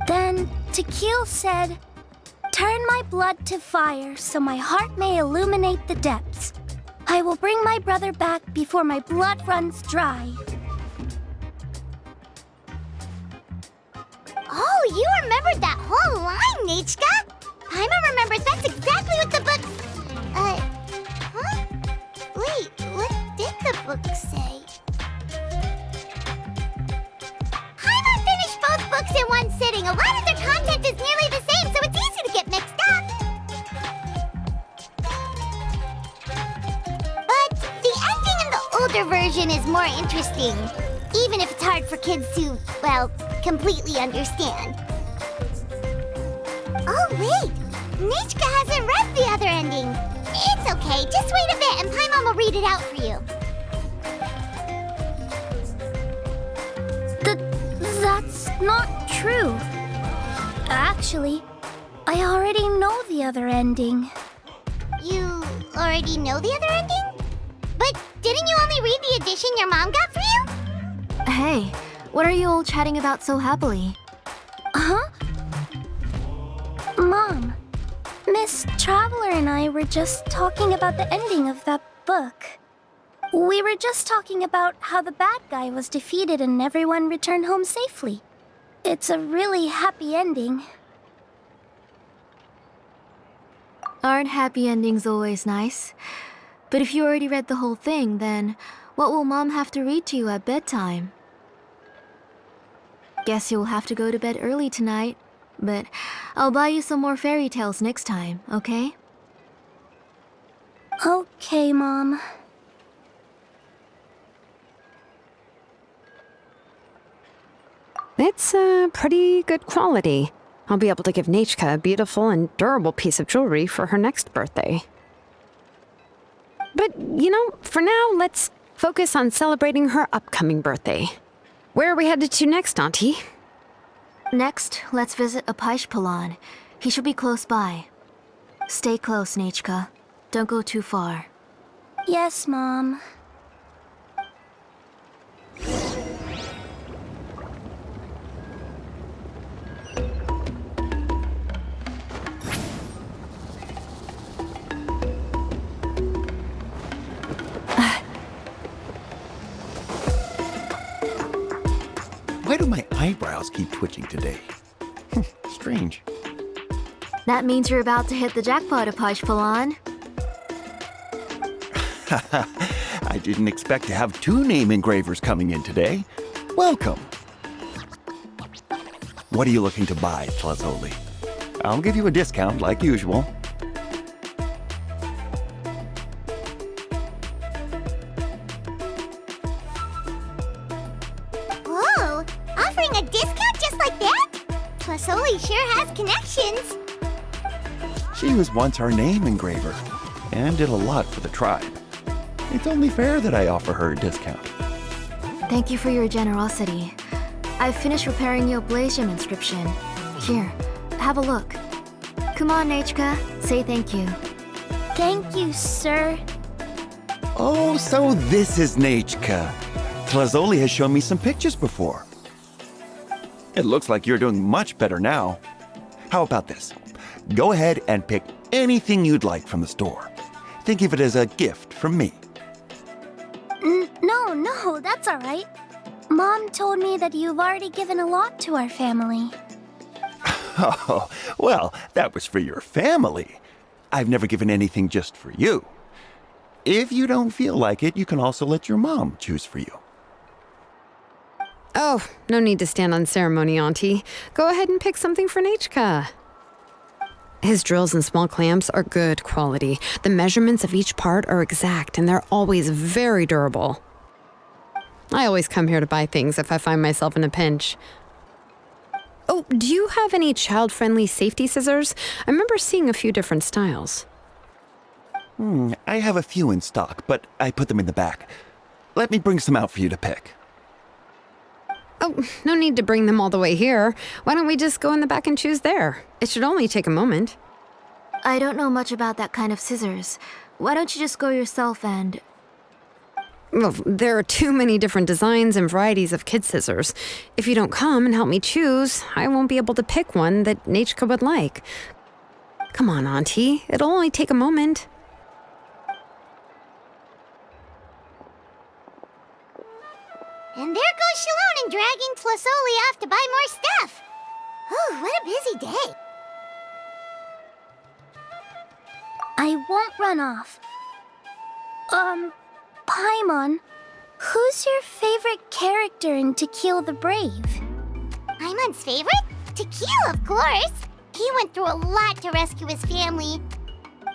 Speaker 1: Then Tequil said, turn my blood to fire so my heart may illuminate the depths. I will bring my brother back before my blood runs dry.
Speaker 2: Oh, you remembered that whole line, Nechka? Paimon remembers that's exactly what the book... huh? Wait, what did the book say? Paimon finished both books in one sitting. A lot of their content is nearly the same, so it's easy to get mixed up. But the ending in the older version is more interesting, even if it's hard for kids to, well, completely understand. Oh, wait! Nechka hasn't read the other ending. It's okay, just wait a bit and Paimon will read it out for you.
Speaker 1: That's not true. Actually, I already know the other ending.
Speaker 2: You already know the other ending? But didn't you only read the edition your mom got for you?
Speaker 9: Hey, what are you all chatting about so happily?
Speaker 1: Huh? Mom, Miss Traveler and I were just talking about the ending of that book. We were just talking about how the bad guy was defeated and everyone returned home safely. It's a really happy ending.
Speaker 9: Aren't happy endings always nice? But if you already read the whole thing, then what will Mom have to read to you at bedtime? Guess you'll have to go to bed early tonight, but I'll buy you some more fairy tales next time, okay?
Speaker 1: Okay, Mom.
Speaker 7: It's pretty good quality. I'll be able to give Nechka a beautiful and durable piece of jewelry for her next birthday. But, for now, let's focus on celebrating her upcoming birthday. Where are we headed to next, Auntie?
Speaker 9: Next, let's visit Apishpalan. He should be close by. Stay close, Nechka. Don't go too far.
Speaker 1: Yes, Mom.
Speaker 10: Why do my eyebrows keep twitching today? Strange.
Speaker 9: That means you're about to hit the jackpot, Apishpalan.
Speaker 10: I didn't expect to have 2 name engravers coming in today. Welcome. What are you looking to buy, Tlazoli? I'll give you a discount like usual.
Speaker 2: Whoa! Offering a discount just like that? Tlazoli sure has connections.
Speaker 10: She was once our name engraver and did a lot for the tribe. It's only fair that I offer her a discount.
Speaker 9: Thank you for your generosity. I've finished repairing your Blasium inscription. Here, have a look. Come on, Nechka, say thank you.
Speaker 1: Thank you, sir.
Speaker 10: Oh, so this is Nechka. Tlazoli has shown me some pictures before. It looks like you're doing much better now. How about this? Go ahead and pick anything you'd like from the store. Think of it as a gift from me.
Speaker 1: No, that's all right. Mom told me that you've already given a lot to our family.
Speaker 10: Oh, well, that was for your family. I've never given anything just for you. If you don't feel like it, you can also let your mom choose for you.
Speaker 7: Oh, no need to stand on ceremony, Auntie. Go ahead and pick something for Nechka. His drills and small clamps are good quality. The measurements of each part are exact, and they're always very durable. I always come here to buy things if I find myself in a pinch. Oh, do you have any child-friendly safety scissors? I remember seeing a few different styles.
Speaker 10: I have a few in stock, but I put them in the back. Let me bring some out for you to pick.
Speaker 7: Oh, no need to bring them all the way here. Why don't we just go in the back and choose there? It should only take a moment.
Speaker 9: I don't know much about that kind of scissors. Why don't you just go yourself and...
Speaker 7: Well, there are too many different designs and varieties of kid scissors. If you don't come and help me choose, I won't be able to pick one that Nechka would like. Come on, Auntie. It'll only take a moment.
Speaker 2: And there goes Shalone dragging Tlasoli off to buy more stuff. Ooh, what a busy day.
Speaker 1: I won't run off. Paimon, who's your favorite character in To Kill the Brave?
Speaker 2: Paimon's favorite? To Kill, of course. He went through a lot to rescue his family. In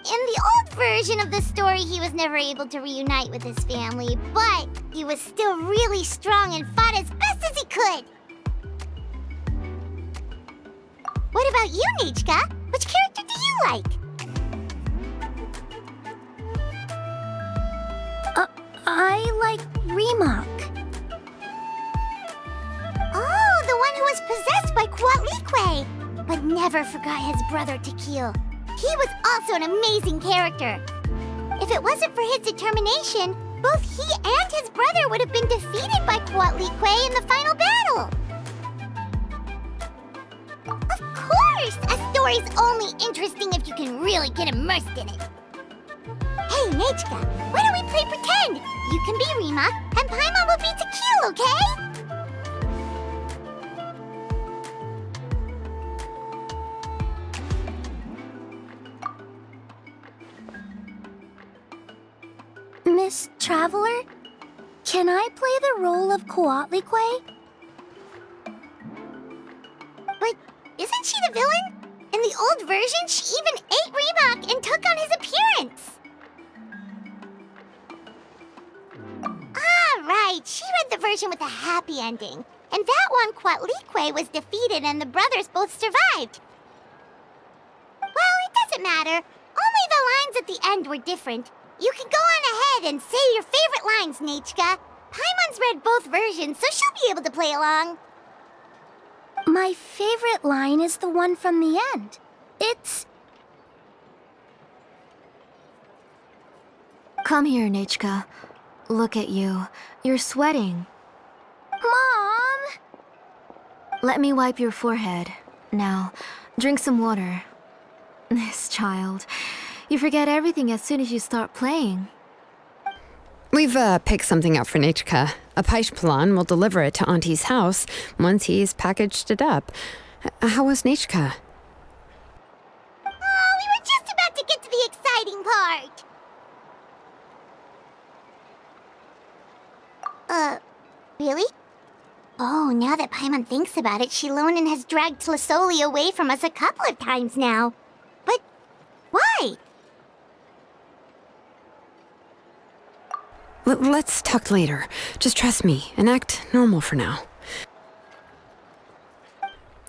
Speaker 2: the old version of the story, he was never able to reunite with his family, but he was still really strong and fought as best as he could. What about you, Nechka? Which character do you like?
Speaker 1: I like Remak.
Speaker 2: Oh, the one who was possessed by Quatlique, but never forgot his brother Tequil. He was also an amazing character. If it wasn't for his determination, both he and his brother would have been defeated by Quatlique in the final battle. Of course! A story's only interesting if you can really get immersed in it. Hey, Nechka, why don't we play pretend? You can be Remak, and Paimon will be Tequil, okay?
Speaker 1: Miss Traveler, can I play the role of Quatlique?
Speaker 2: But isn't she the villain? In the old version, she even ate Remak and took on his appearance. Ah, right. She read the version with a happy ending. And that one, Quatlique was defeated and the brothers both survived. Well, it doesn't matter. Only the lines at the end were different. You can go on ahead and say your favorite lines, Nechka. Paimon's read both versions, so she'll be able to play along.
Speaker 1: My favorite line is the one from the end. It's...
Speaker 9: Come here, Nechka. Look at you. You're sweating.
Speaker 1: Mom!
Speaker 9: Let me wipe your forehead. Now, drink some water. This child. You forget everything as soon as you start playing.
Speaker 7: We've picked something out for Nechka. A Paishpalan will deliver it to Auntie's house once he's packaged it up. How was Nechka?
Speaker 2: Oh, we were just about to get to the exciting part. Really? Oh, now that Paimon thinks about it, Shilonen has dragged Tlasoli away from us a couple of times now. But why?
Speaker 7: Let's talk later. Just trust me and act normal for now.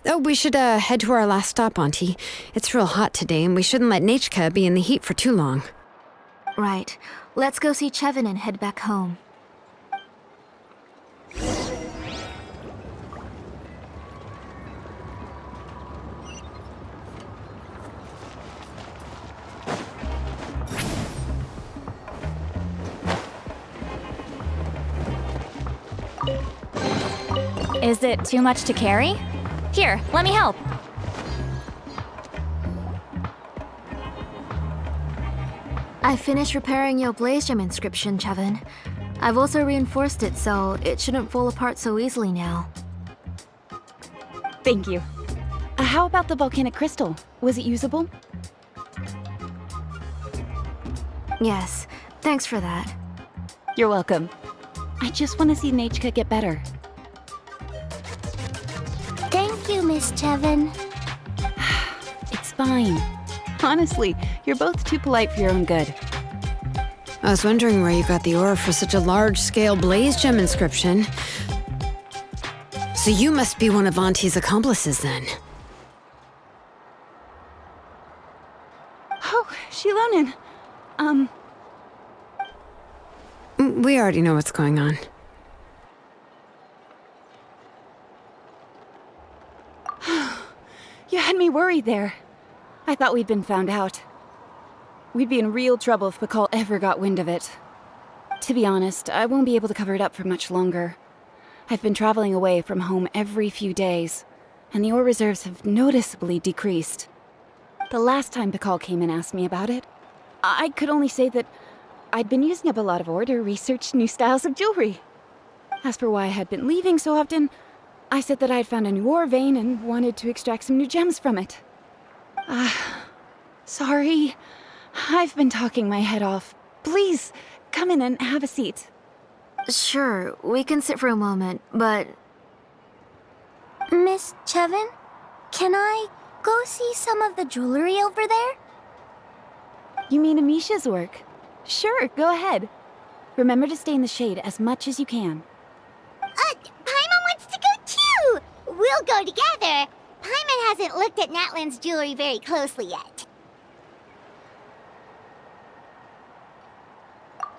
Speaker 7: Oh, we should head to our last stop, Auntie. It's real hot today, and we shouldn't let Nechka be in the heat for too long.
Speaker 9: Right. Let's go see Chevin and head back home.
Speaker 11: Is it too much to carry? Here, let me help.
Speaker 9: I finished repairing your Blaze Gem inscription, Chevin. I've also reinforced it so it shouldn't fall apart so easily now.
Speaker 4: Thank you. How about the volcanic crystal? Was it usable?
Speaker 9: Yes, thanks for that.
Speaker 4: You're welcome. I just want to see Nechka get better.
Speaker 1: Thank you, Miss Chevin.
Speaker 4: It's fine. Honestly, you're both too polite for your own good.
Speaker 7: I was wondering where you got the ore for such a large-scale Blaze Gem inscription. So you must be one of Auntie's accomplices, then.
Speaker 4: Oh, Shilonen.
Speaker 7: We already know what's going on.
Speaker 4: You had me worried there. I thought we'd been found out. We'd be in real trouble if Bacall ever got wind of it. To be honest, I won't be able to cover it up for much longer. I've been traveling away from home every few days, and the ore reserves have noticeably decreased. The last time Bacall came and asked me about it, I could only say that I'd been using up a lot of ore to research new styles of jewelry. As for why I had been leaving so often, I said that I had found a new ore vein and wanted to extract some new gems from it. Sorry. I've been talking my head off. Please, come in and have a seat.
Speaker 9: Sure, we can sit for a moment, but...
Speaker 1: Miss Chevin, can I go see some of the jewelry over there?
Speaker 4: You mean Amisha's work? Sure, go ahead. Remember to stay in the shade as much as you can.
Speaker 2: Paimon wants to go too! We'll go together. Paimon hasn't looked at Natlan's jewelry very closely yet.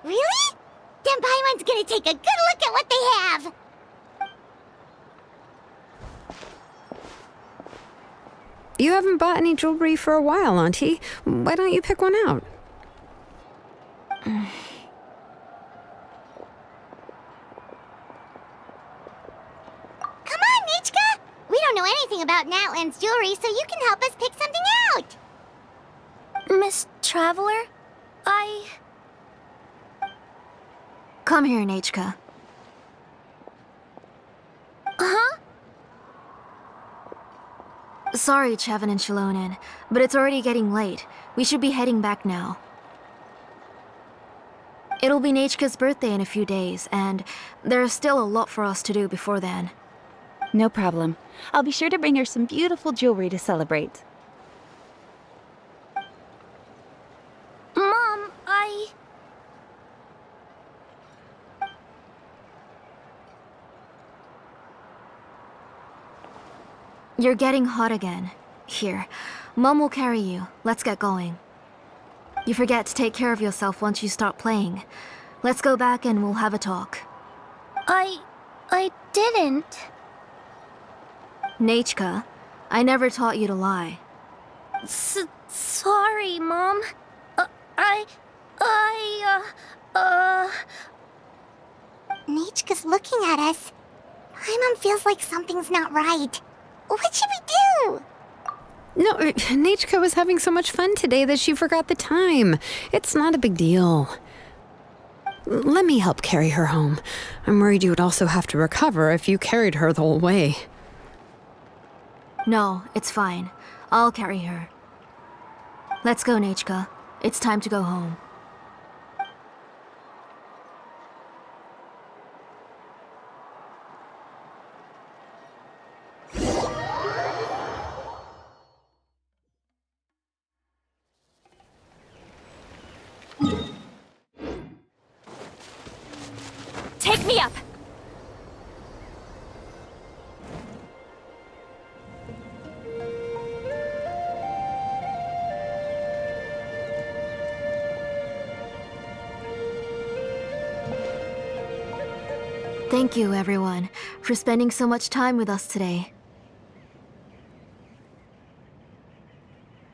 Speaker 2: Really? Then Paimon's gonna take a good look at what they have!
Speaker 7: You haven't bought any jewelry for a while, Auntie. Why don't you pick one out?
Speaker 2: Come on, Nichka! We don't know anything about Natlan's jewelry, so you can help us pick something out!
Speaker 1: Miss Traveler,
Speaker 9: Come here, Nachka.
Speaker 1: Huh?
Speaker 9: Sorry, Chevin and Shilonen, but it's already getting late. We should be heading back now. It'll be Nachka's birthday in a few days, and there's still a lot for us to do before then.
Speaker 4: No problem. I'll be sure to bring her some beautiful jewelry to celebrate.
Speaker 1: Mom,
Speaker 9: You're getting hot again. Here, Mom will carry you. Let's get going. You forget to take care of yourself once you start playing. Let's go back and we'll have a talk.
Speaker 1: I didn't.
Speaker 9: Nachka, I never taught you to lie.
Speaker 1: Sorry, Mom.
Speaker 2: Nichka's looking at us. Paimon feels like something's not right. What should we do?
Speaker 7: No, Nachka was having so much fun today that she forgot the time. It's not a big deal. Let me help carry her home. I'm worried you would also have to recover if you carried her the whole way.
Speaker 9: No, it's fine. I'll carry her. Let's go, Nachka. It's time to go home.
Speaker 11: Take me up!
Speaker 9: Thank you, everyone, for spending so much time with us today.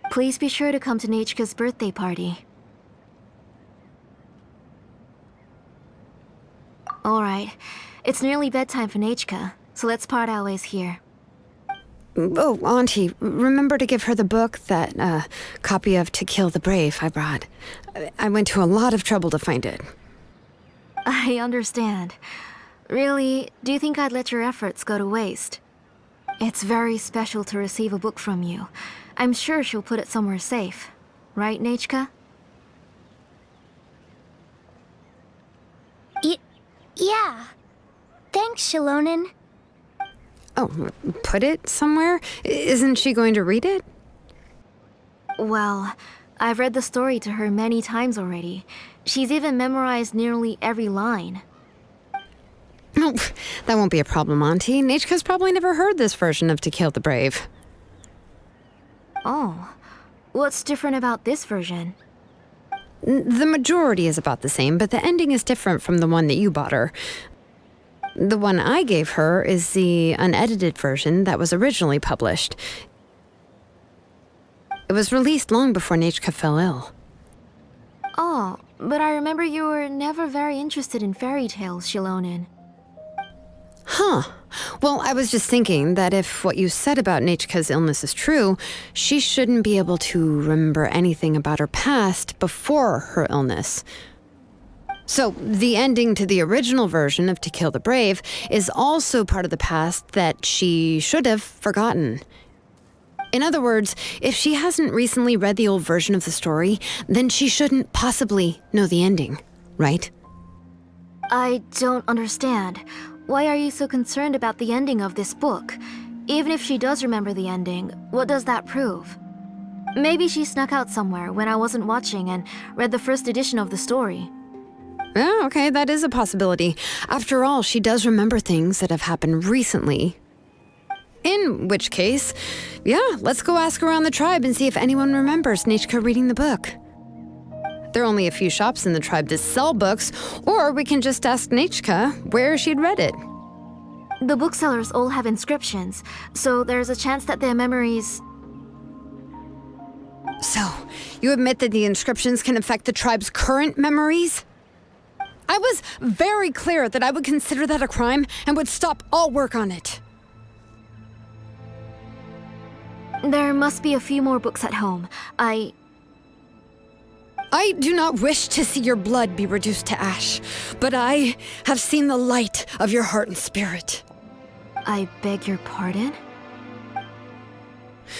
Speaker 9: Please be sure to come to Nachka's birthday party. Alright, it's nearly bedtime for Nachka, so let's part our ways here.
Speaker 7: Oh, Auntie, remember to give her the book, that copy of To Kill the Brave I brought. I went to a lot of trouble to find it.
Speaker 9: I understand. Really, do you think I'd let your efforts go to waste? It's very special to receive a book from you. I'm sure she'll put it somewhere safe. Right, Nachka?
Speaker 1: Yeah. Thanks, Shilonen.
Speaker 7: Oh, put it somewhere? Isn't she going to read it?
Speaker 9: Well, I've read the story to her many times already. She's even memorized nearly every line.
Speaker 7: Oh, that won't be a problem, Auntie. Nachka's probably never heard this version of To Kill the Brave.
Speaker 9: Oh, what's different about this version?
Speaker 7: The majority is about the same, but the ending is different from the one that you bought her. The one I gave her is the unedited version that was originally published. It was released long before Nechka fell ill.
Speaker 9: Oh, but I remember you were never very interested in fairy tales, Shilonin.
Speaker 7: Huh. Well, I was just thinking that if what you said about Nechka's illness is true, she shouldn't be able to remember anything about her past before her illness. So, the ending to the original version of To Kill the Brave is also part of the past that she should have forgotten. In other words, if she hasn't recently read the old version of the story, then she shouldn't possibly know the ending, right?
Speaker 9: I don't understand. Why are you so concerned about the ending of this book? Even if she does remember the ending, what does that prove? Maybe she snuck out somewhere when I wasn't watching and read the first edition of the story.
Speaker 7: Yeah, okay, that is a possibility. After all, she does remember things that have happened recently. In which case, yeah, let's go ask around the tribe and see if anyone remembers Nechka reading the book. There are only a few shops in the tribe that sell books, or we can just ask Nechka where she'd read it.
Speaker 9: The booksellers all have inscriptions, so there's a chance that their memories...
Speaker 7: So, you admit that the inscriptions can affect the tribe's current memories? I was very clear that I would consider that a crime and would stop all work on it.
Speaker 9: There must be a few more books at home. I
Speaker 7: do not wish to see your blood be reduced to ash, but I have seen the light of your heart and spirit.
Speaker 9: I beg your pardon?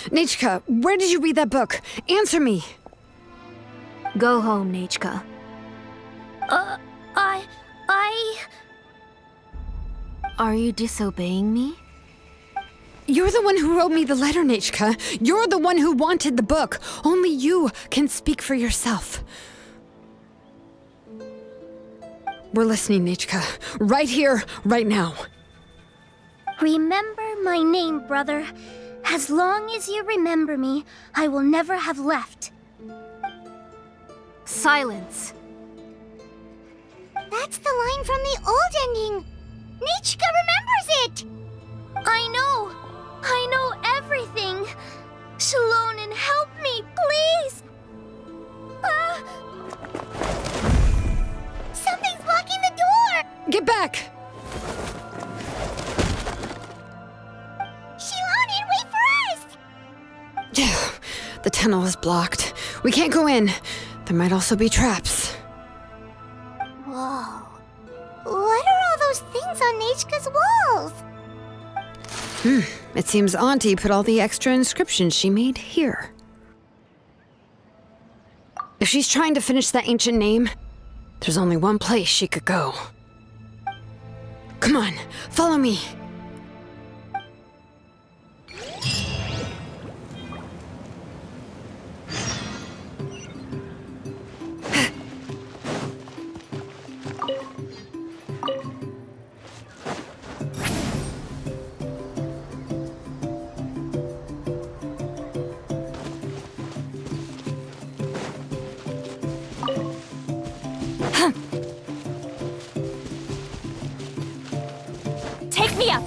Speaker 7: Nechka, where did you read that book? Answer me.
Speaker 9: Go home, Nechka. Are you disobeying me?
Speaker 7: You're the one who wrote me the letter, Nechka. You're the one who wanted the book. Only you can speak for yourself. We're listening, Nechka. Right here, right now.
Speaker 1: Remember my name, brother. As long as you remember me, I will never have left.
Speaker 9: Silence.
Speaker 2: That's the line from the old ending. Nechka remembers it.
Speaker 1: I know everything. Shilonin, help me, please.
Speaker 2: Something's blocking the door.
Speaker 7: Get back!
Speaker 2: Shilonin, wait for us.
Speaker 7: The tunnel is blocked. We can't go in. There might also be traps.
Speaker 2: Whoa. What are all those things on Nechka's walls?
Speaker 7: It seems Auntie put all the extra inscriptions she made here. If she's trying to finish that ancient name, there's only one place she could go. Come on, follow me.
Speaker 11: Take me up!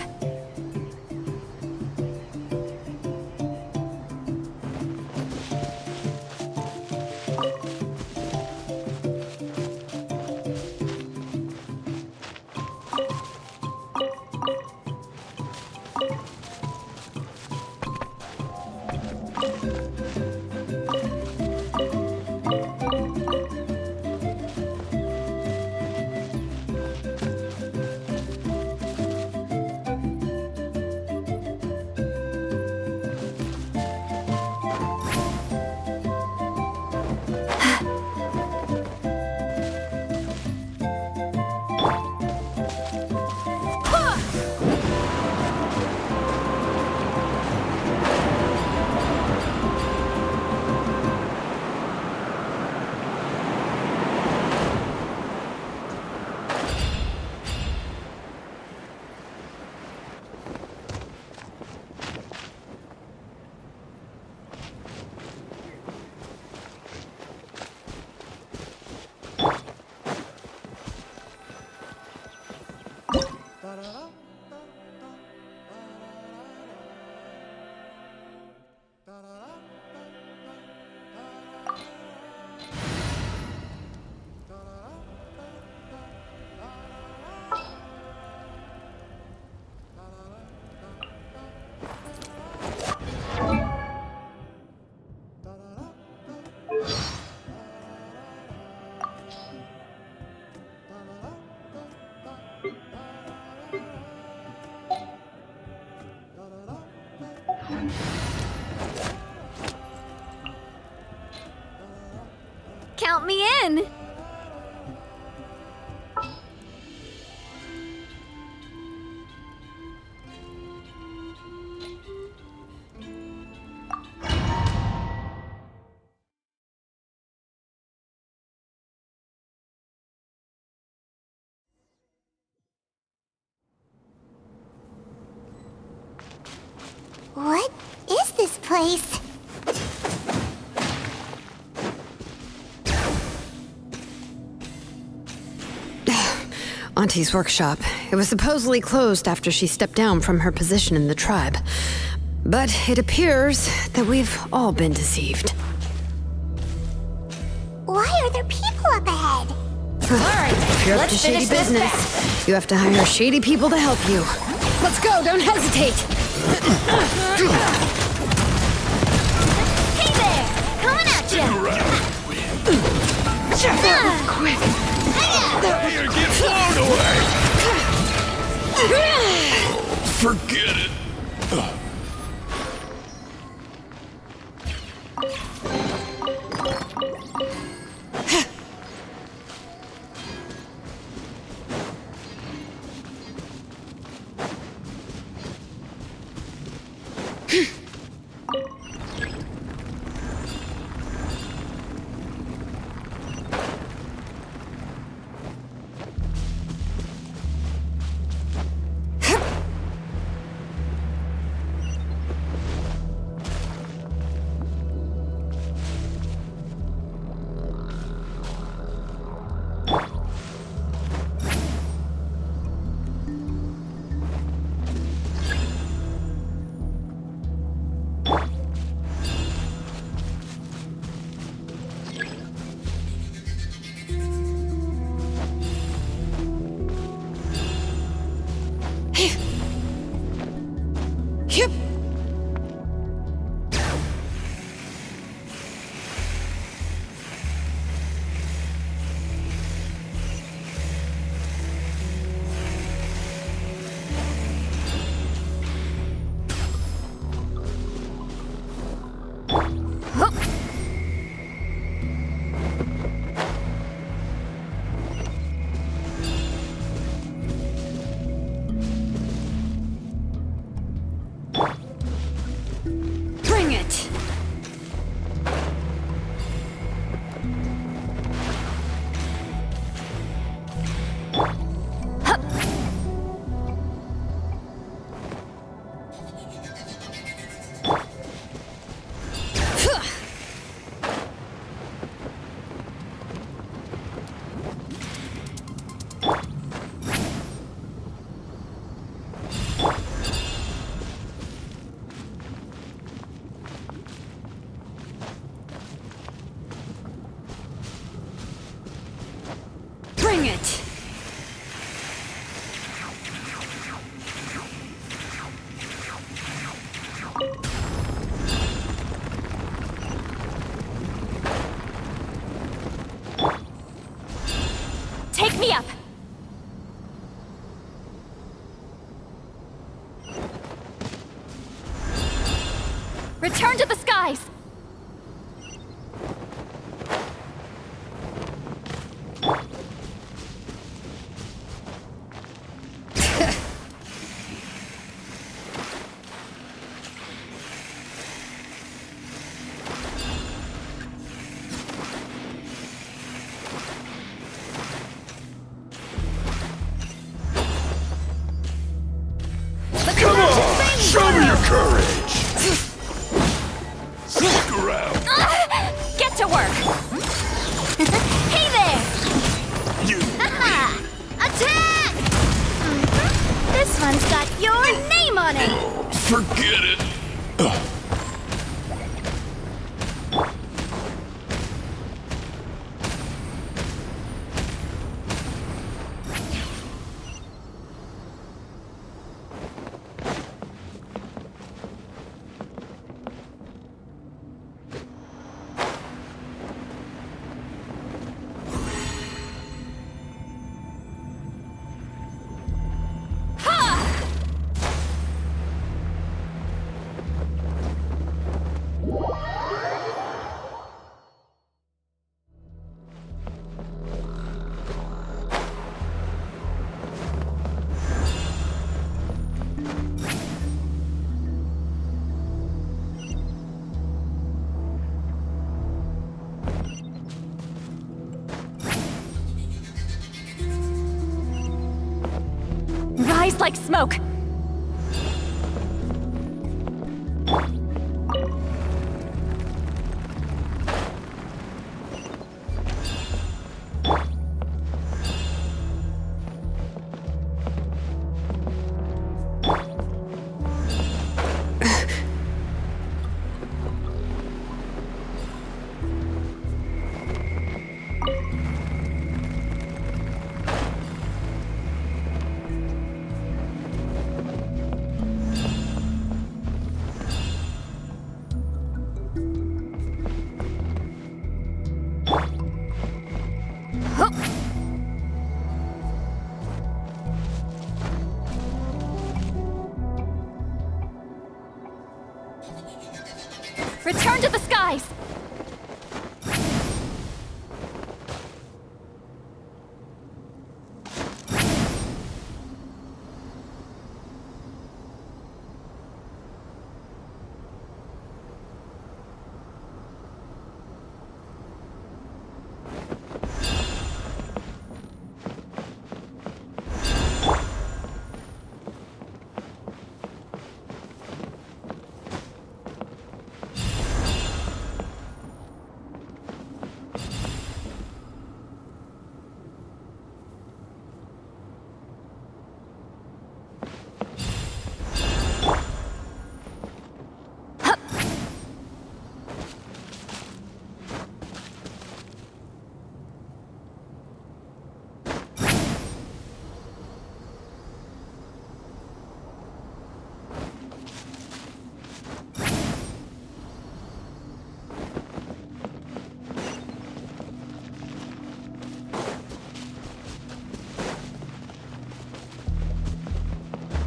Speaker 6: in!
Speaker 2: What is this place?
Speaker 7: Auntie's workshop. It was supposedly closed after she stepped down from her position in the tribe. But it appears that we've all been deceived.
Speaker 2: Why are there people up ahead?
Speaker 7: If you're up to shady business, you have to hire shady people to help you. Let's go, don't hesitate!
Speaker 2: Hey there! Coming at you!
Speaker 7: Quick!
Speaker 3: Here, get blown away! Forget it.
Speaker 7: Yep. Bring it. Bring it.
Speaker 11: Take me up! Return to the skies!
Speaker 3: Come on! Show me your courage! Stick around!
Speaker 11: Get to work!
Speaker 2: Hey there!
Speaker 3: You
Speaker 2: Haha! Attack! This one's got your name on it!
Speaker 3: forget it!
Speaker 11: rise like smoke. Return to the skies!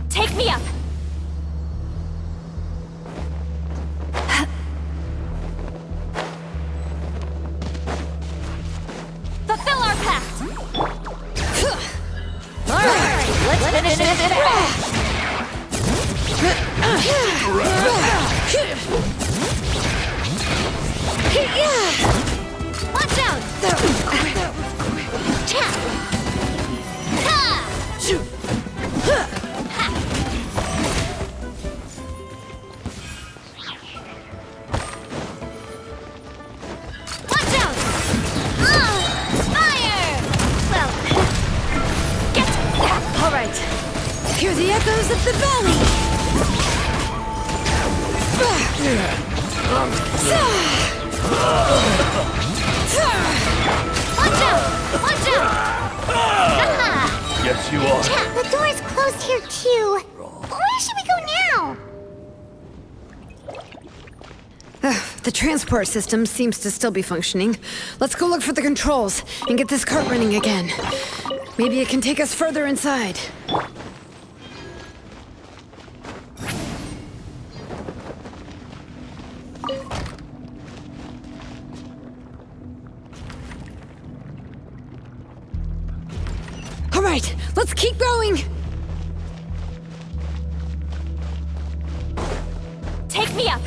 Speaker 11: Take me up! Fulfill our pact! Alright, let's finish this off!
Speaker 2: Watch out! That was quick.
Speaker 7: Hear the echoes of the valley!
Speaker 2: Watch out! Watch out!
Speaker 3: Yes, you are.
Speaker 2: The door's closed here too. Where should we go now?
Speaker 7: The transport system seems to still be functioning. Let's go look for the controls and get this cart running again. Maybe it can take us further inside. All right, let's keep going!
Speaker 11: Take me up!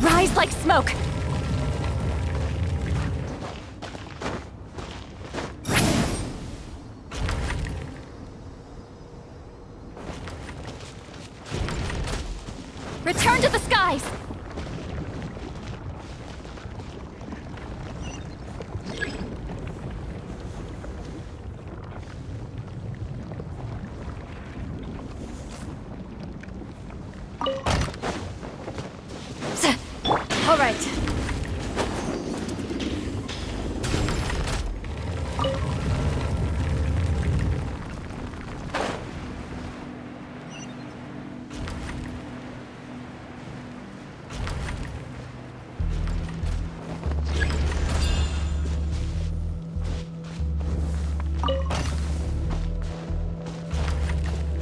Speaker 11: rise like smoke. Return to the skies! All right.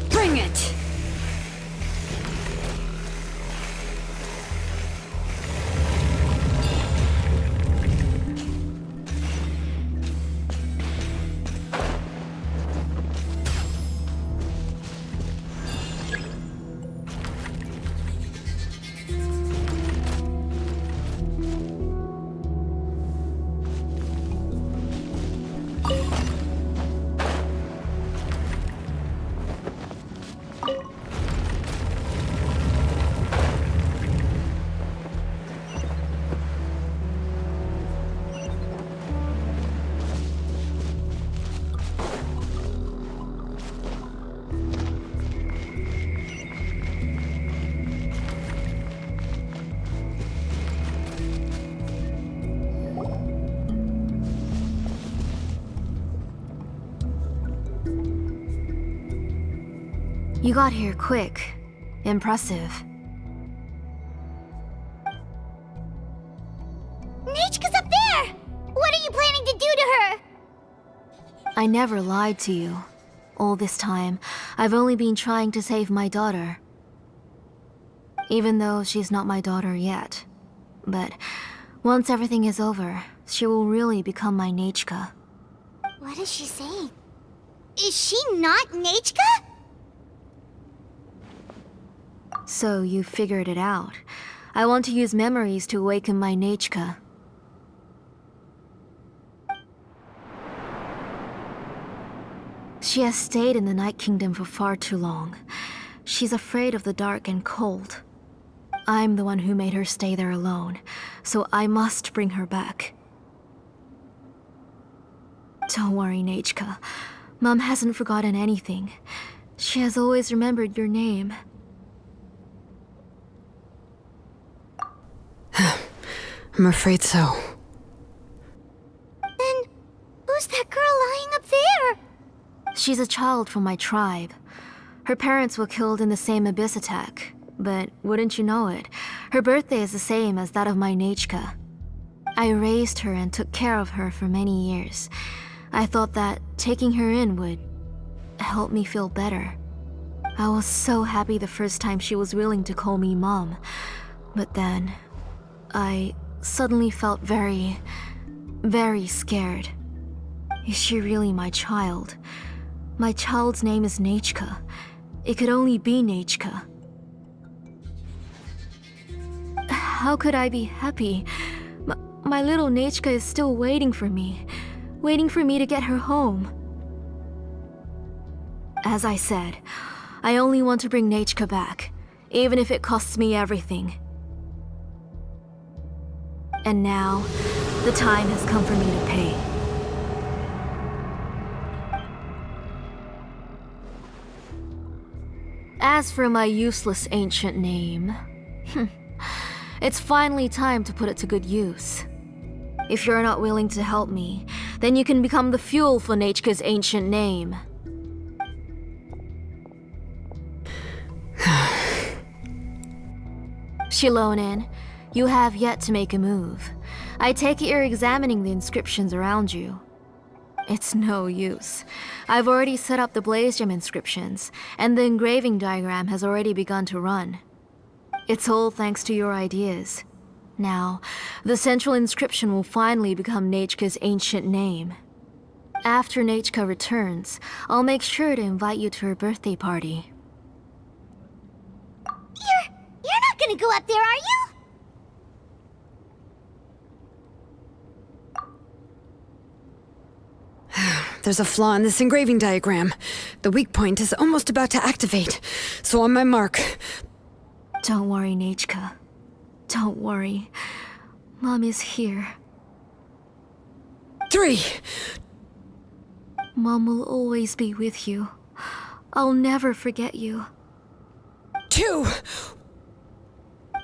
Speaker 7: Bring it!
Speaker 9: You got here quick. Impressive.
Speaker 2: Nechka's up there! What are you planning to do to her?
Speaker 9: I never lied to you. All this time, I've only been trying to save my daughter. Even though she's not my daughter yet. But once everything is over, she will really become my Nechka.
Speaker 2: What is she saying? Is she not Nechka?
Speaker 9: So you figured it out. I want to use memories to awaken my Nechka. She has stayed in the Night Kingdom for far too long. She's afraid of the dark and cold. I'm the one who made her stay there alone, so I must bring her back. Don't worry, Nechka. Mom hasn't forgotten anything. She has always remembered your name.
Speaker 7: I'm afraid so.
Speaker 2: Then, who's that girl lying up there?
Speaker 9: She's a child from my tribe. Her parents were killed in the same abyss attack. But wouldn't you know it, her birthday is the same as that of my Nechka. I raised her and took care of her for many years. I thought that taking her in would help me feel better. I was so happy the first time she was willing to call me Mom. But then, I suddenly felt very, very scared. Is she really my child? My child's name is Nechka. It could only be Nechka. How could I be happy? My little Nechka is still waiting for me to get her home. As I said, I only want to bring Nechka back, even if it costs me everything. And now, the time has come for me to pay. As for my useless ancient name, it's finally time to put it to good use. If you're not willing to help me, then you can become the fuel for Nechka's ancient name. Shilonin, you have yet to make a move. I take it you're examining the inscriptions around you. It's no use. I've already set up the Blaze Gem inscriptions, and the engraving diagram has already begun to run. It's all thanks to your ideas. Now, the central inscription will finally become Nechka's ancient name. After Nechka returns, I'll make sure to invite you to her birthday party.
Speaker 2: You're not gonna go up there, are you?
Speaker 7: There's a flaw in this engraving diagram. The weak point is almost about to activate. So on my mark.
Speaker 9: Don't worry, Nechka. Don't worry. Mom is here.
Speaker 7: 3.
Speaker 9: Mom will always be with you. I'll never forget you.
Speaker 7: 2.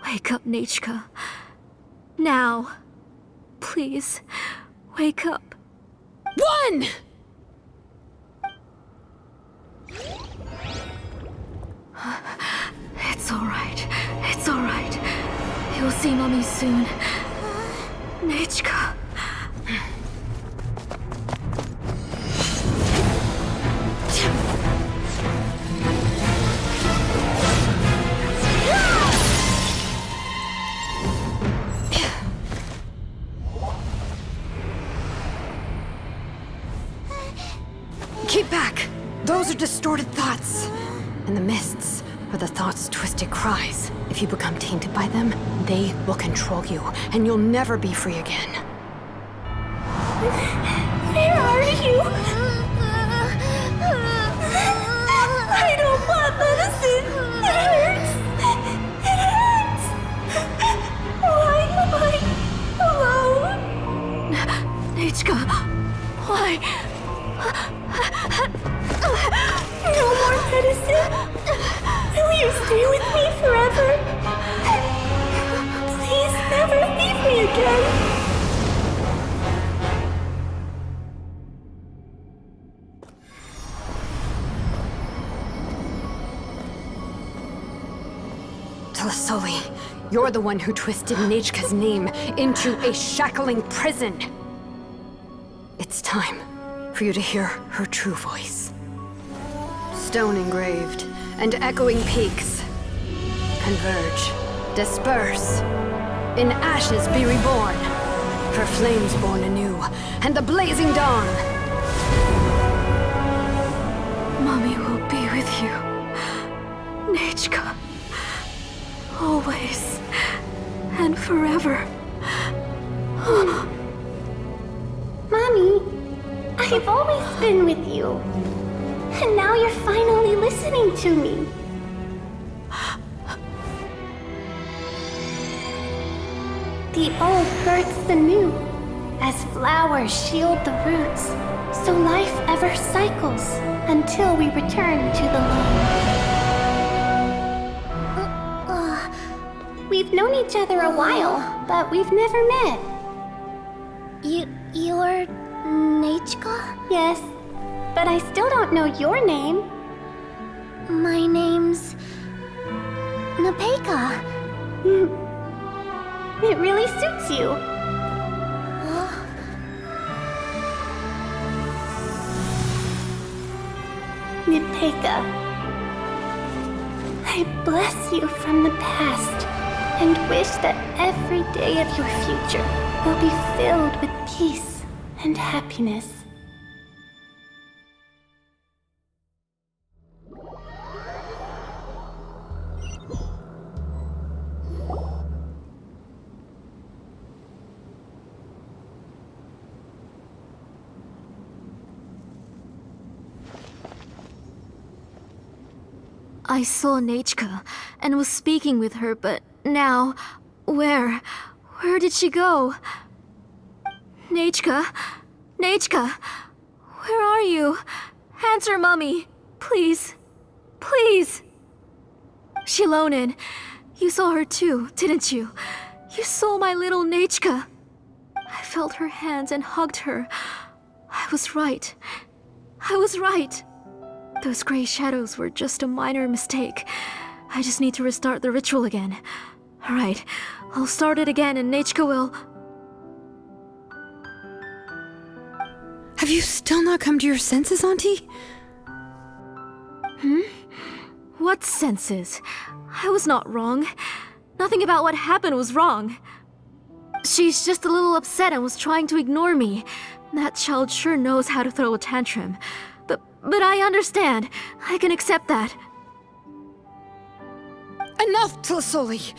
Speaker 9: Wake up, Nechka. Now. Please, wake up.
Speaker 7: 1!
Speaker 9: It's alright. It's alright. You'll see Mommy soon. Nechka.
Speaker 7: Keep back! Those are distorted thoughts. And the mists are the thoughts' twisted cries. If you become tainted by them, they will control you, and you'll never be free again.
Speaker 2: Where are you? I don't want medicine. It hurts. It hurts. Why am I alone?
Speaker 9: Nechka, why?
Speaker 2: No more medicine. Will you stay with me forever? Please never leave me again.
Speaker 7: Tlasoli, you're the one who twisted Nechka's name into a shackling prison. It's time for you to hear her true voice. Stone engraved and echoing peaks converge, disperse, in ashes be reborn, for flames born anew, and the blazing dawn.
Speaker 9: Mommy will be with you. Nechka. Always. And forever.
Speaker 2: Mommy, I've always been with you. And now you're finally listening to me. The old hurts the new, as flowers shield the roots. So life ever cycles until we return to the loam. We've known each other a while, but we've never met.
Speaker 1: You're Nechka?
Speaker 2: Yes, but I still don't know your name.
Speaker 1: My name's Nepeka.
Speaker 2: It really suits you. Nepeka, I bless you from the past and wish that every day of your future will be filled with peace and happiness.
Speaker 9: I saw Nechka and was speaking with her, but now, where did she go? Nechka? Nechka? Where are you? Answer, Mommy. Please. Please. Shilonen, you saw her too, didn't you? You saw my little Nechka. I felt her hands and hugged her. I was right. I was right. Those gray shadows were just a minor mistake. I just need to restart the ritual again. Alright, I'll start it again and Nechka will...
Speaker 7: Have you still not come to your senses, Auntie?
Speaker 9: What senses? I was not wrong. Nothing about what happened was wrong. She's just a little upset and was trying to ignore me. That child sure knows how to throw a tantrum. But I understand. I can accept that.
Speaker 7: Enough, Tlasoli!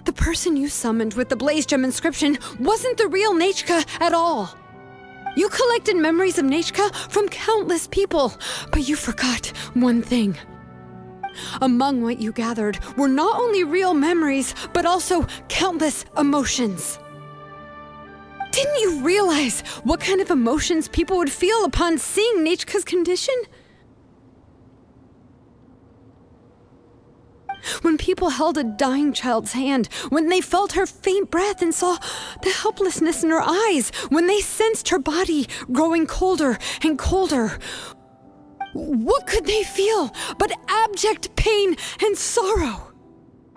Speaker 7: The person you summoned with the Blaze Gem inscription wasn't the real Nechka at all. You collected memories of Nechka from countless people, but you forgot one thing. Among what you gathered were not only real memories, but also countless emotions. Didn't you realize what kind of emotions people would feel upon seeing Nechka's condition? When people held a dying child's hand, when they felt her faint breath and saw the helplessness in her eyes, when they sensed her body growing colder and colder, what could they feel but abject pain and sorrow?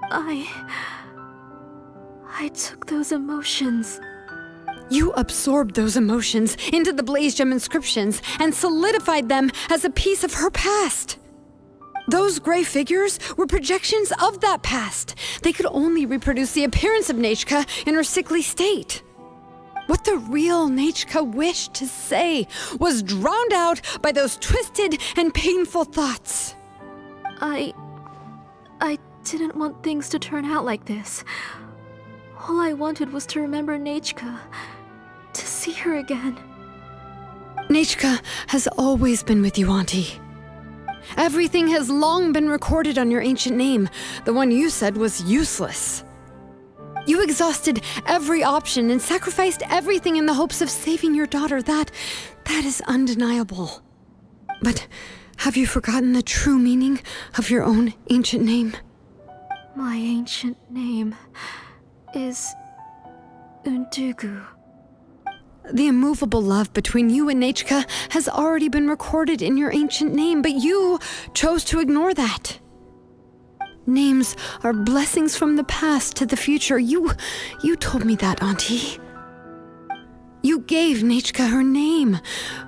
Speaker 9: I took those emotions.
Speaker 7: You absorbed those emotions into the Blaze Gem inscriptions and solidified them as a piece of her past. Those gray figures were projections of that past. They could only reproduce the appearance of Nechka in her sickly state. What the real Nechka wished to say was drowned out by those twisted and painful thoughts.
Speaker 9: I didn't want things to turn out like this. All I wanted was to remember Nechka, to see her again.
Speaker 7: Nechka has always been with you, Auntie. Everything has long been recorded on your ancient name, the one you said was useless. You exhausted every option and sacrificed everything in the hopes of saving your daughter. That is undeniable. But have you forgotten the true meaning of your own ancient name?
Speaker 9: My ancient name is Undugu.
Speaker 7: The immovable love between you and Nechka has already been recorded in your ancient name, but you chose to ignore that. Names are blessings from the past to the future. You told me that, Auntie. You gave Nechka her name,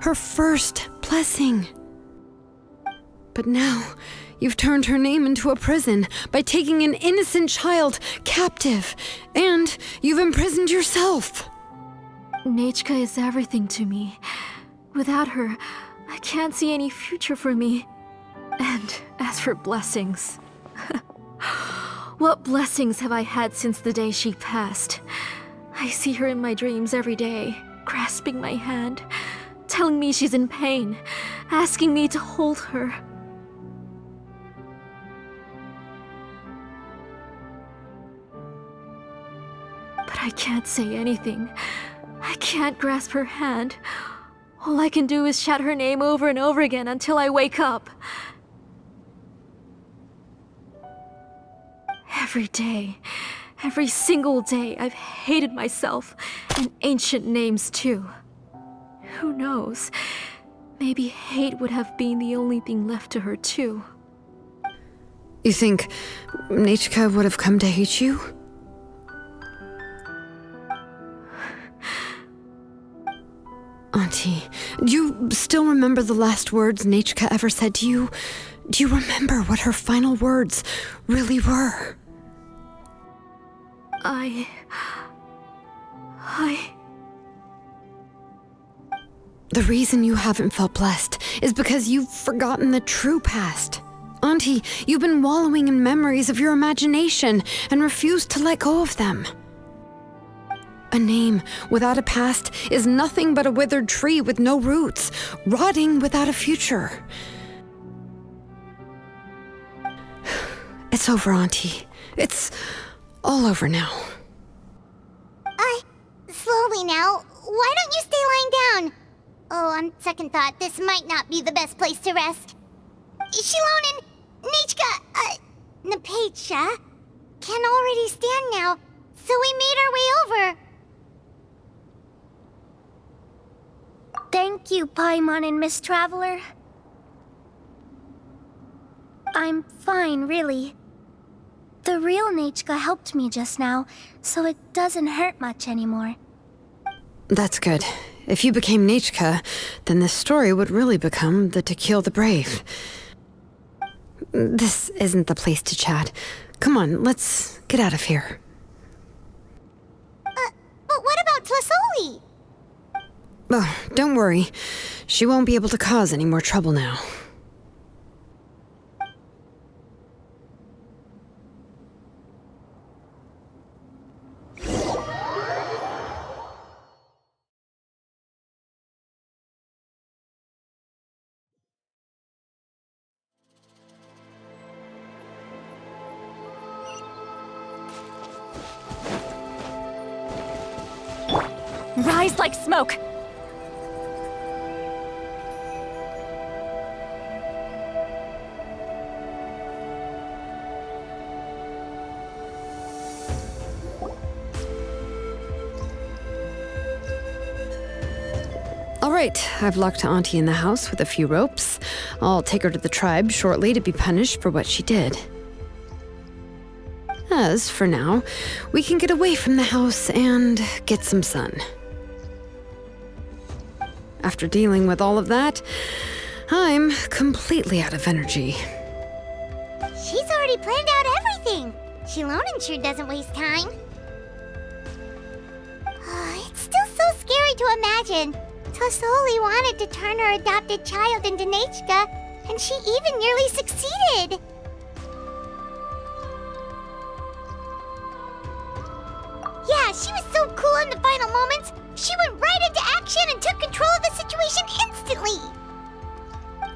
Speaker 7: her first blessing. But now, you've turned her name into a prison by taking an innocent child captive, and you've imprisoned yourself.
Speaker 9: Nechka is everything to me. Without her, I can't see any future for me. And as for blessings... What blessings have I had since the day she passed? I see her in my dreams every day, grasping my hand, telling me she's in pain, asking me to hold her. But I can't say anything. I can't grasp her hand. All I can do is shout her name over and over again until I wake up. Every day, every single day, I've hated myself, and ancient names too. Who knows? Maybe hate would have been the only thing left to her too.
Speaker 7: You think Nechka would have come to hate you? Auntie, do you still remember the last words Nechka ever said to you? Do you remember what her final words really were? The reason you haven't felt blessed is because you've forgotten the true past. Auntie, you've been wallowing in memories of your imagination and refused to let go of them. A name without a past is nothing but a withered tree with no roots, rotting without a future. It's over, Auntie. It's all over now.
Speaker 2: Slowly now. Why don't you stay lying down? Oh, on second thought, this might not be the best place to rest. Shilonen, Nechka, Napacha can already stand now, so we made our way over.
Speaker 1: Thank you, Paimon and Miss Traveler. I'm fine, really. The real Nechka helped me just now, so it doesn't hurt much anymore.
Speaker 7: That's good. If you became Nechka, then this story would really become the To Kill the Brave. This isn't the place to chat. Come on, let's get out of here.
Speaker 2: But what about Tlasoli?
Speaker 7: Oh, don't worry. She won't be able to cause any more trouble now.
Speaker 11: rise like smoke.
Speaker 7: All right, I've locked Auntie in the house with a few ropes. I'll take her to the tribe shortly to be punished for what she did. As for now, we can get away from the house and get some sun. After dealing with all of that, I'm completely out of energy.
Speaker 2: She's already planned out everything. Shilonen sure doesn't waste time. It's still so scary to imagine. Tasoli wanted to turn her adopted child into Nechka, and she even nearly succeeded. Yeah, she was so cool in the final moments. She went right into action and took control of the situation instantly.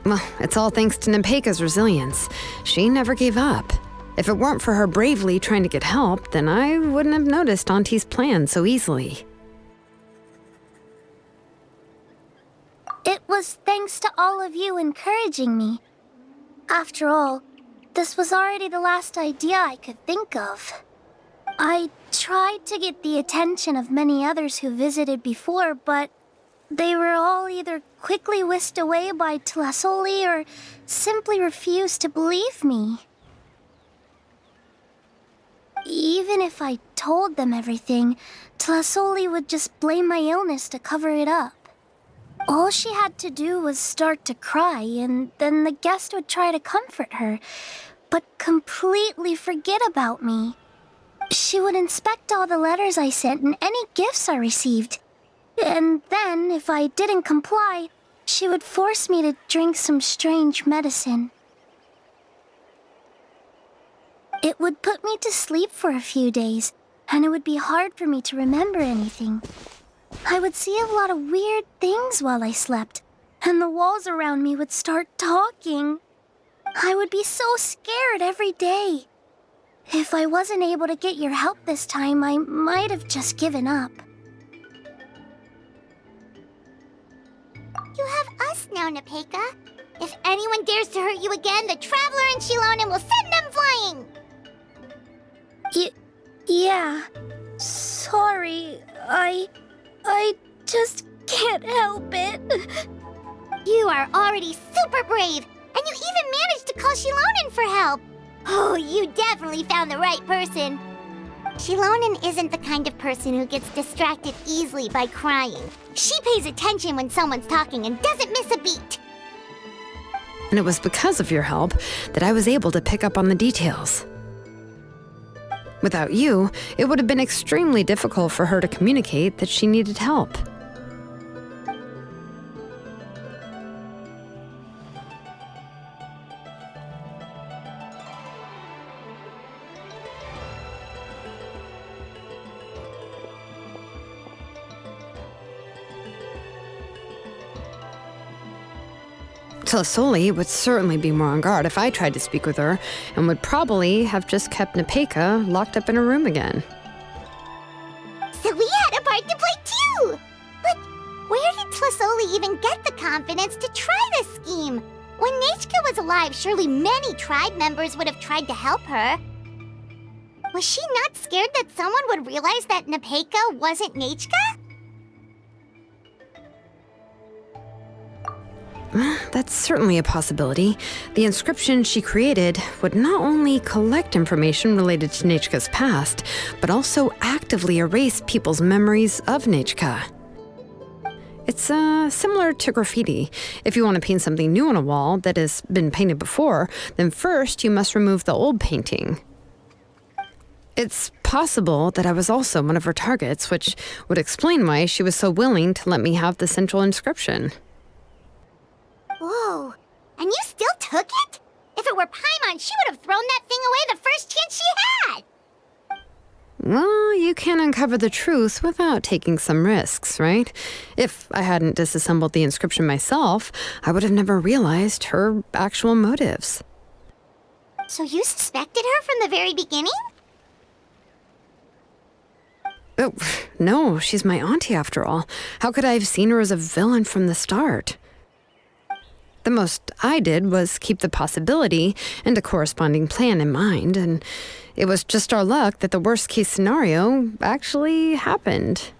Speaker 7: Well, it's all thanks to Nepeka's resilience. She never gave up. If it weren't for her bravely trying to get help, then I wouldn't have noticed Auntie's plan so easily.
Speaker 1: It was thanks to all of you encouraging me. After all, this was already the last idea I could think of. I tried to get the attention of many others who visited before, but they were all either quickly whisked away by Tlasoli or simply refused to believe me. Even if I told them everything, Tlasoli would just blame my illness to cover it up. All she had to do was start to cry, and then the guest would try to comfort her, but completely forget about me. She would inspect all the letters I sent and any gifts I received. And then, if I didn't comply, she would force me to drink some strange medicine. It would put me to sleep for a few days, and it would be hard for me to remember anything. I would see a lot of weird things while I slept, and the walls around me would start talking. I would be so scared every day. If I wasn't able to get your help this time, I might have just given up.
Speaker 2: You have us now, Nepeka. If anyone dares to hurt you again, the Traveler and Shilonen will send them flying!
Speaker 1: Yeah. Sorry, I just can't help it.
Speaker 2: You are already super brave, and you even managed to call Shilonen for help. Oh, you definitely found the right person. Shilonen isn't the kind of person who gets distracted easily by crying. She pays attention when someone's talking and doesn't miss a beat.
Speaker 7: And it was because of your help that I was able to pick up on the details. Without you, it would have been extremely difficult for her to communicate that she needed help. Tlasoli would certainly be more on guard if I tried to speak with her, and would probably have just kept Nepeka locked up in her room again.
Speaker 2: So we had a part to play too! But where did Tlasoli even get the confidence to try this scheme? When Nechka was alive, surely many tribe members would have tried to help her. Was she not scared that someone would realize that Nepeka wasn't Nechka?
Speaker 7: That's certainly a possibility. The inscription she created would not only collect information related to Nechka's past, but also actively erase people's memories of Nechka. It's similar to graffiti. If you want to paint something new on a wall that has been painted before, then first you must remove the old painting. It's possible that I was also one of her targets, which would explain why she was so willing to let me have the central inscription.
Speaker 2: Whoa, and you still took it? If it were Paimon, she would have thrown that thing away the first chance she had!
Speaker 7: Well, you can uncover the truth without taking some risks, right? If I hadn't disassembled the inscription myself, I would have never realized her actual motives.
Speaker 2: So you suspected her from the very beginning?
Speaker 7: Oh, no, she's my auntie after all. How could I have seen her as a villain from the start? The most I did was keep the possibility and a corresponding plan in mind, and it was just our luck that the worst-case scenario actually happened.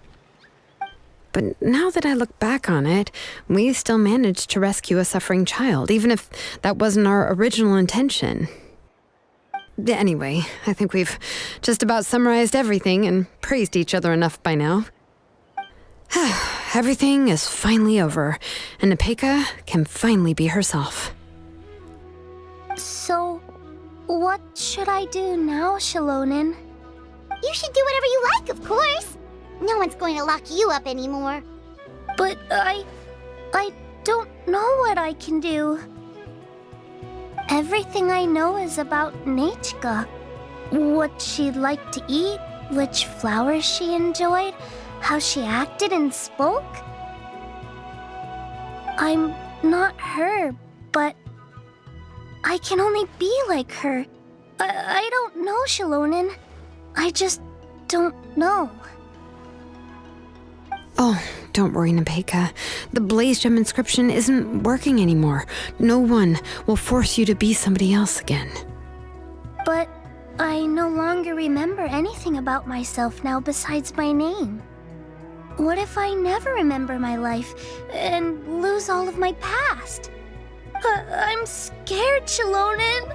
Speaker 7: But now that I look back on it, we still managed to rescue a suffering child, even if that wasn't our original intention. Anyway, I think we've just about summarized everything and praised each other enough by now. Everything is finally over, and Nepeka can finally be herself.
Speaker 1: So, what should I do now, Shalonen?
Speaker 2: You should do whatever you like, of course. No one's going to lock you up anymore.
Speaker 1: But I don't know what I can do. Everything I know is about Nechka. What she'd like to eat, which flowers she enjoyed, how she acted and spoke. I'm not her, but I can only be like her. I don't know, Shalonen. I just don't know.
Speaker 7: Oh, don't worry, Nepeka. The Blaze Gem inscription isn't working anymore. No one will force you to be somebody else again.
Speaker 1: But I no longer remember anything about myself now besides my name. What if I never remember my life and lose all of my past? I'm scared, Shalonen.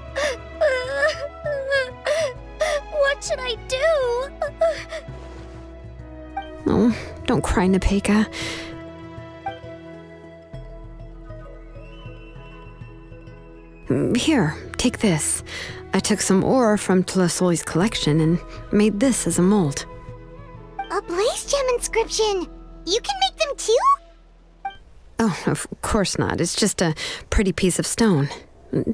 Speaker 1: What should I do?
Speaker 7: Oh, don't cry, Nepeka. Here, take this. I took some ore from Tlasoli's collection and made this as a mold.
Speaker 2: A Blaze Gem inscription! You can make them too?
Speaker 7: Oh, of course not. It's just a pretty piece of stone.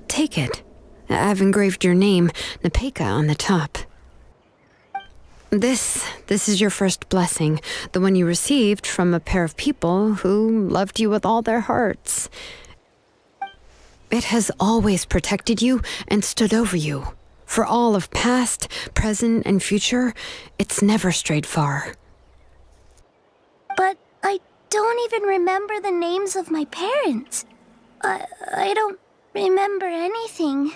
Speaker 7: Take it. I've engraved your name, Nepeka, on the top. This is your first blessing, the one you received from a pair of people who loved you with all their hearts. It has always protected you and stood over you. For all of past, present, and future, it's never strayed far.
Speaker 1: But I don't even remember the names of my parents. I don't remember anything.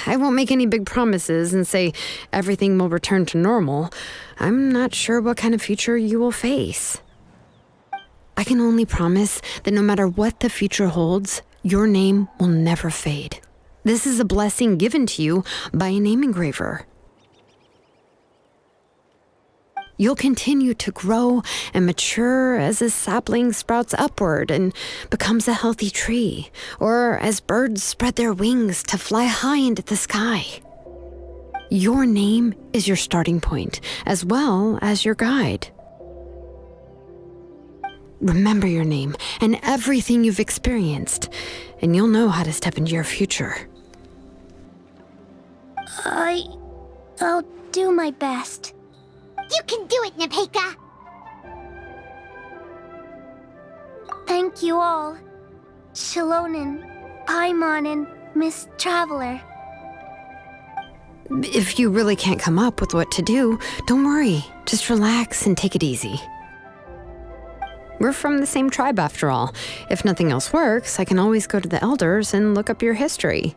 Speaker 7: I won't make any big promises and say everything will return to normal. I'm not sure what kind of future you will face. I can only promise that no matter what the future holds, your name will never fade. This is a blessing given to you by a name engraver. You'll continue to grow and mature as a sapling sprouts upward and becomes a healthy tree, or as birds spread their wings to fly high into the sky. Your name is your starting point, as well as your guide. Remember your name and everything you've experienced, and you'll know how to step into your future.
Speaker 1: I'll do my best.
Speaker 2: You can do it, Nepeka!
Speaker 1: Thank you all. Shalonen, Paimon, and Miss Traveler.
Speaker 7: If you really can't come up with what to do, don't worry. Just relax and take it easy. We're from the same tribe after all. If nothing else works, I can always go to the elders and look up your history.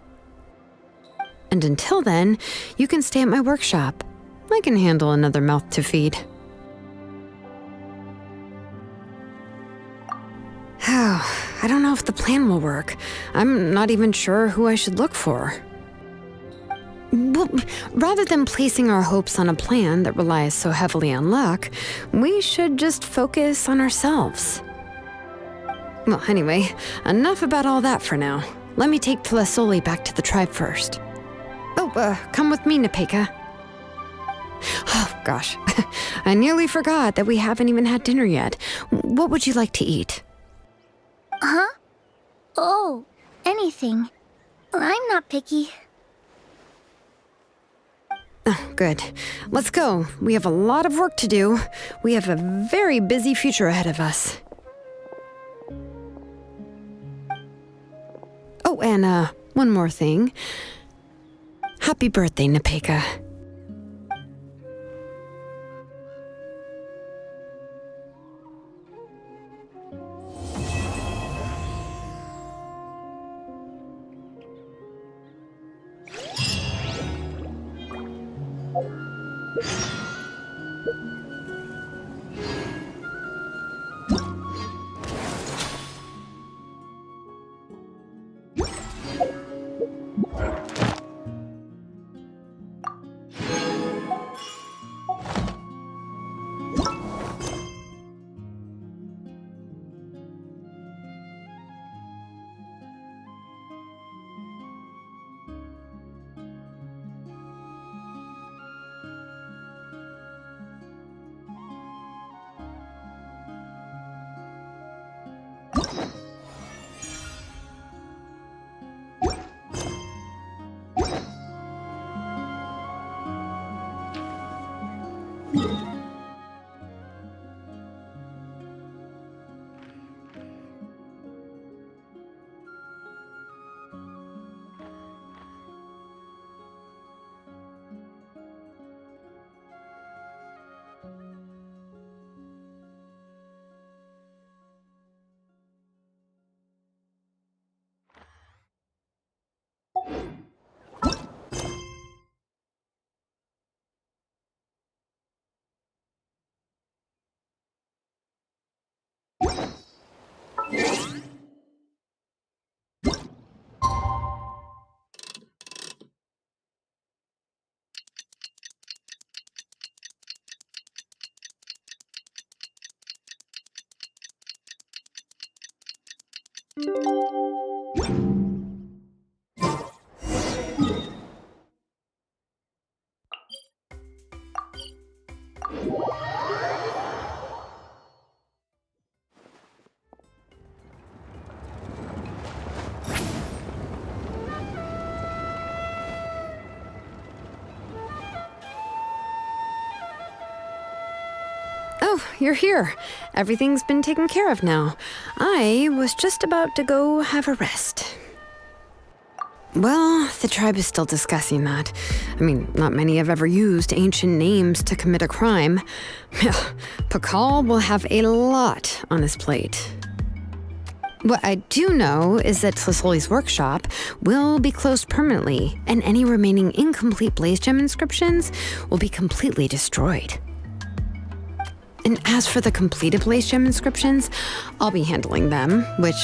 Speaker 7: And until then, you can stay at my workshop. I can handle another mouth to feed. I don't know if the plan will work. I'm not even sure who I should look for. Well, rather than placing our hopes on a plan that relies so heavily on luck, we should just focus on ourselves. Well, anyway, enough about all that for now. Let me take Tlasoli back to the tribe first. Oh, come with me, Nepeka. Oh, gosh. I nearly forgot that we haven't even had dinner yet. What would you like to eat?
Speaker 1: Huh? Oh, anything. I'm not picky.
Speaker 7: Oh, good. Let's go. We have a lot of work to do. We have a very busy future ahead of us. and one more thing. Happy birthday, Nepeka. Oh, you're here. Everything's been taken care of now. I was just about to go have a rest. Well, the tribe is still discussing that. I mean, not many have ever used ancient names to commit a crime. Pakal will have a lot on his plate. What I do know is that Tlisoli's workshop will be closed permanently, and any remaining incomplete blaze gem inscriptions will be completely destroyed. And as for the completed blaze gem inscriptions, I'll be handling them, which,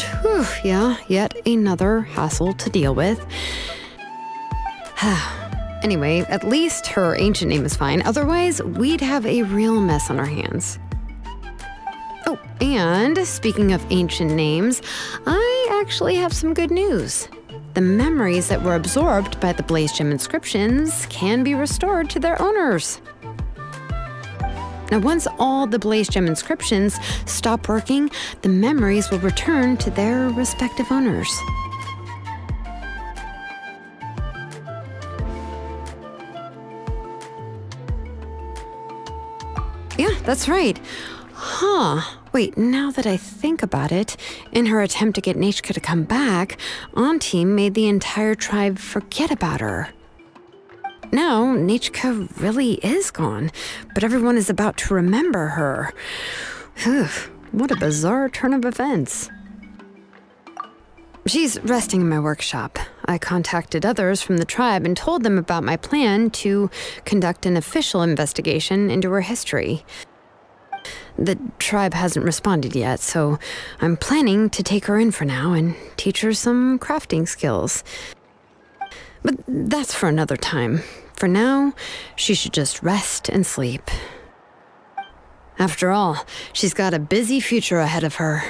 Speaker 7: yet another hassle to deal with. Anyway, at least her ancient name is fine. Otherwise, we'd have a real mess on our hands. Oh, and speaking of ancient names, I actually have some good news. The memories that were absorbed by the blaze gem inscriptions can be restored to their owners. Now, once all the blaze gem inscriptions stop working, the memories will return to their respective owners. Yeah, that's right. Wait, now that I think about it, in her attempt to get Nechka to come back, Auntie made the entire tribe forget about her. Now, Nechka really is gone, but everyone is about to remember her. What a bizarre turn of events. She's resting in my workshop. I contacted others from the tribe and told them about my plan to conduct an official investigation into her history. The tribe hasn't responded yet, so I'm planning to take her in for now and teach her some crafting skills. But that's for another time. For now, she should just rest and sleep. After all, she's got a busy future ahead of her.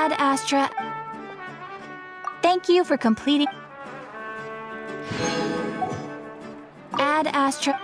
Speaker 11: Ad Astra. Thank you for completing. Ad Astra.